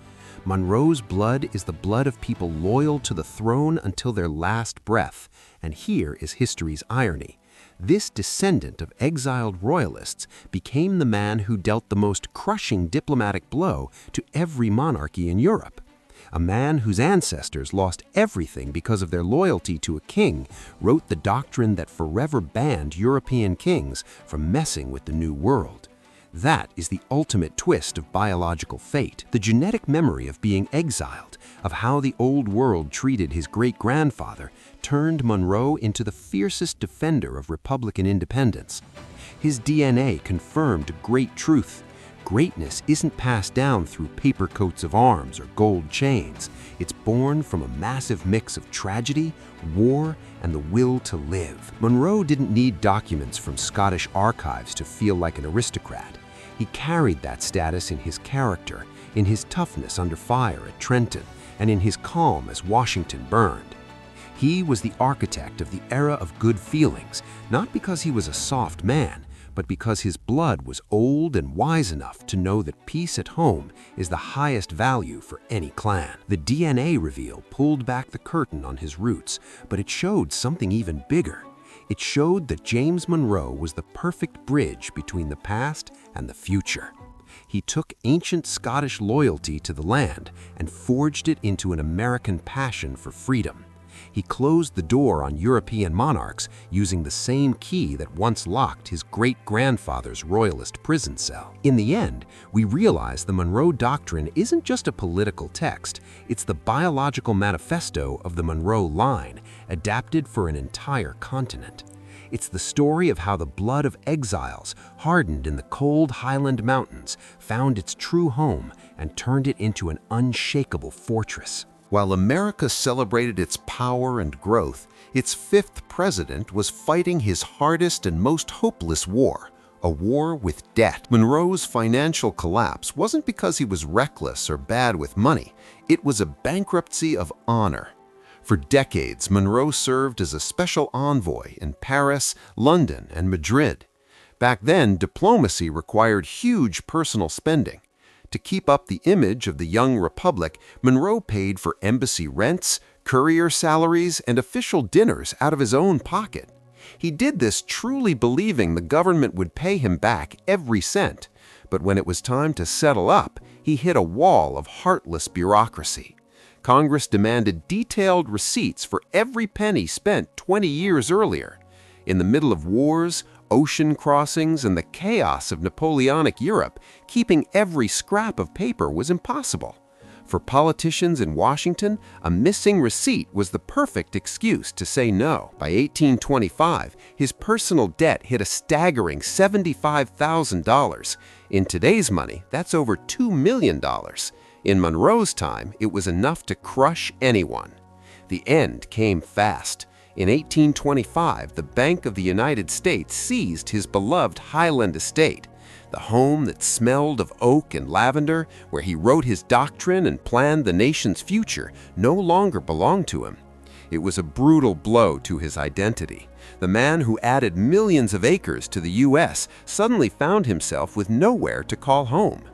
Monroe's blood is the blood of people loyal to the throne until their last breath, and here is history's irony. This descendant of exiled royalists became the man who dealt the most crushing diplomatic blow to every monarchy in Europe. A man whose ancestors lost everything because of their loyalty to a king wrote the doctrine that forever banned European kings from messing with the New World. That is the ultimate twist of biological fate, the genetic memory of being exiled, of how the old world treated his great-grandfather, turned Monroe into the fiercest defender of Republican independence. His DNA confirmed a great truth. Greatness isn't passed down through paper coats of arms or gold chains. It's born from a massive mix of tragedy, war, and the will to live. Monroe didn't need documents from Scottish archives to feel like an aristocrat. He carried that status in his character, in his toughness under fire at Trenton, and in his calm as Washington burned. He was the architect of the era of good feelings, not because he was a soft man, but because his blood was old and wise enough to know that peace at home is the highest value for any clan. The DNA reveal pulled back the curtain on his roots, but it showed something even bigger. It showed that James Monroe was the perfect bridge between the past and the future. He took ancient Scottish loyalty to the land and forged it into an American passion for freedom. He closed the door on European monarchs using the same key that once locked his great-grandfather's royalist prison cell. In the end, we realize the Monroe Doctrine isn't just a political text, it's the biological manifesto of the Monroe line, adapted for an entire continent. It's the story of how the blood of exiles, hardened in the cold Highland mountains, found its true home and turned it into an unshakable fortress. While America celebrated its power and growth, its fifth president was fighting his hardest and most hopeless war, a war with debt. Monroe's financial collapse wasn't because he was reckless or bad with money. It was a bankruptcy of honor. For decades, Monroe served as a special envoy in Paris, London, and Madrid. Back then, diplomacy required huge personal spending. To keep up the image of the young republic, Monroe paid for embassy rents, courier salaries, and official dinners out of his own pocket. He did this truly believing the government would pay him back every cent. But when it was time to settle up, he hit a wall of heartless bureaucracy. Congress demanded detailed receipts for every penny spent 20 years earlier. In the middle of wars, ocean crossings, and the chaos of Napoleonic Europe, keeping every scrap of paper was impossible. For politicians in Washington, a missing receipt was the perfect excuse to say no. By 1825, his personal debt hit a staggering $75,000. In today's money, that's over $2 million. In Monroe's time, it was enough to crush anyone. The end came fast. In 1825, the Bank of the United States seized his beloved Highland estate, the home that smelled of oak and lavender, where he wrote his doctrine and planned the nation's future, no longer belonged to him. It was a brutal blow to his identity. The man who added millions of acres to the U.S. suddenly found himself with nowhere to call home.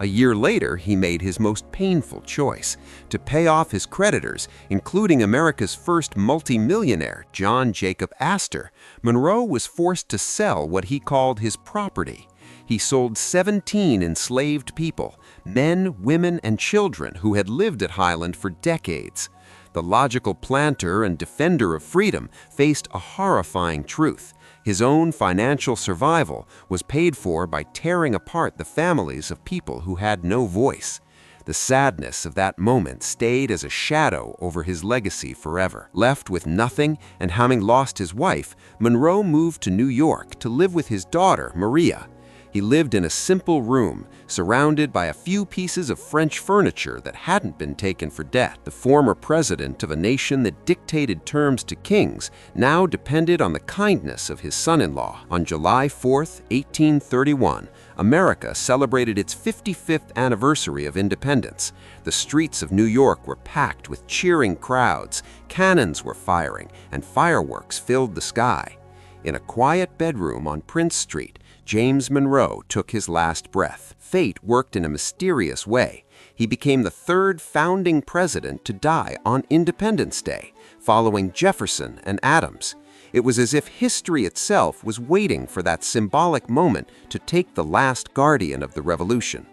A year later, he made his most painful choice. To pay off his creditors, including America's first multimillionaire, John Jacob Astor, Monroe was forced to sell what he called his property. He sold 17 enslaved people, men, women, and children who had lived at Highland for decades. The logical planter and defender of freedom faced a horrifying truth. His own financial survival was paid for by tearing apart the families of people who had no voice. The sadness of that moment stayed as a shadow over his legacy forever. Left with nothing and having lost his wife, Monroe moved to New York to live with his daughter, Maria. He lived in a simple room, surrounded by a few pieces of French furniture that hadn't been taken for debt. The former president of a nation that dictated terms to kings now depended on the kindness of his son-in-law. On July 4, 1831, America celebrated its 55th anniversary of independence. The streets of New York were packed with cheering crowds, cannons were firing, and fireworks filled the sky. In a quiet bedroom on Prince Street, James Monroe took his last breath. Fate worked in a mysterious way. He became the third founding president to die on Independence Day, following Jefferson and Adams. It was as if history itself was waiting for that symbolic moment to take the last guardian of the revolution.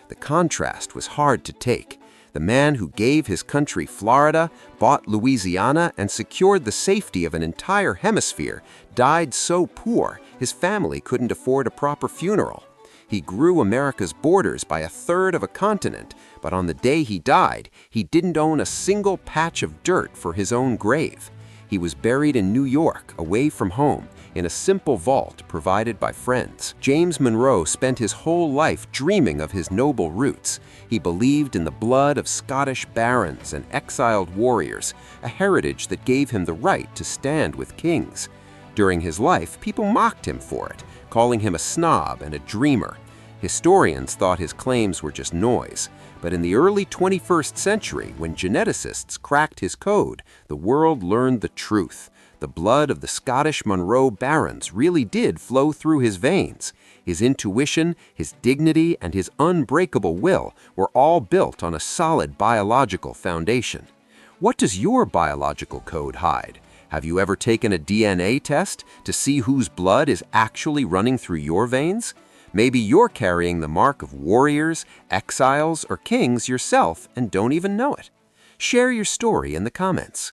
The contrast was hard to take. The man who gave his country Florida, bought Louisiana, and secured the safety of an entire hemisphere died so poor his family couldn't afford a proper funeral. He grew America's borders by 1/3 of a continent, but on the day he died, he didn't own a single patch of dirt for his own grave. He was buried in New York, away from home, in a simple vault provided by friends. James Monroe spent his whole life dreaming of his noble roots. He believed in the blood of Scottish barons and exiled warriors, a heritage that gave him the right to stand with kings. During his life, people mocked him for it, calling him a snob and a dreamer. Historians thought his claims were just noise. But in the early 21st century, when geneticists cracked his code, the world learned the truth. The blood of the Scottish Monroe barons really did flow through his veins. His intuition, his dignity, and his unbreakable will were all built on a solid biological foundation. What does your biological code hide? Have you ever taken a DNA test to see whose blood is actually running through your veins? Maybe you're carrying the mark of warriors, exiles, or kings yourself and don't even know it. Share your story in the comments.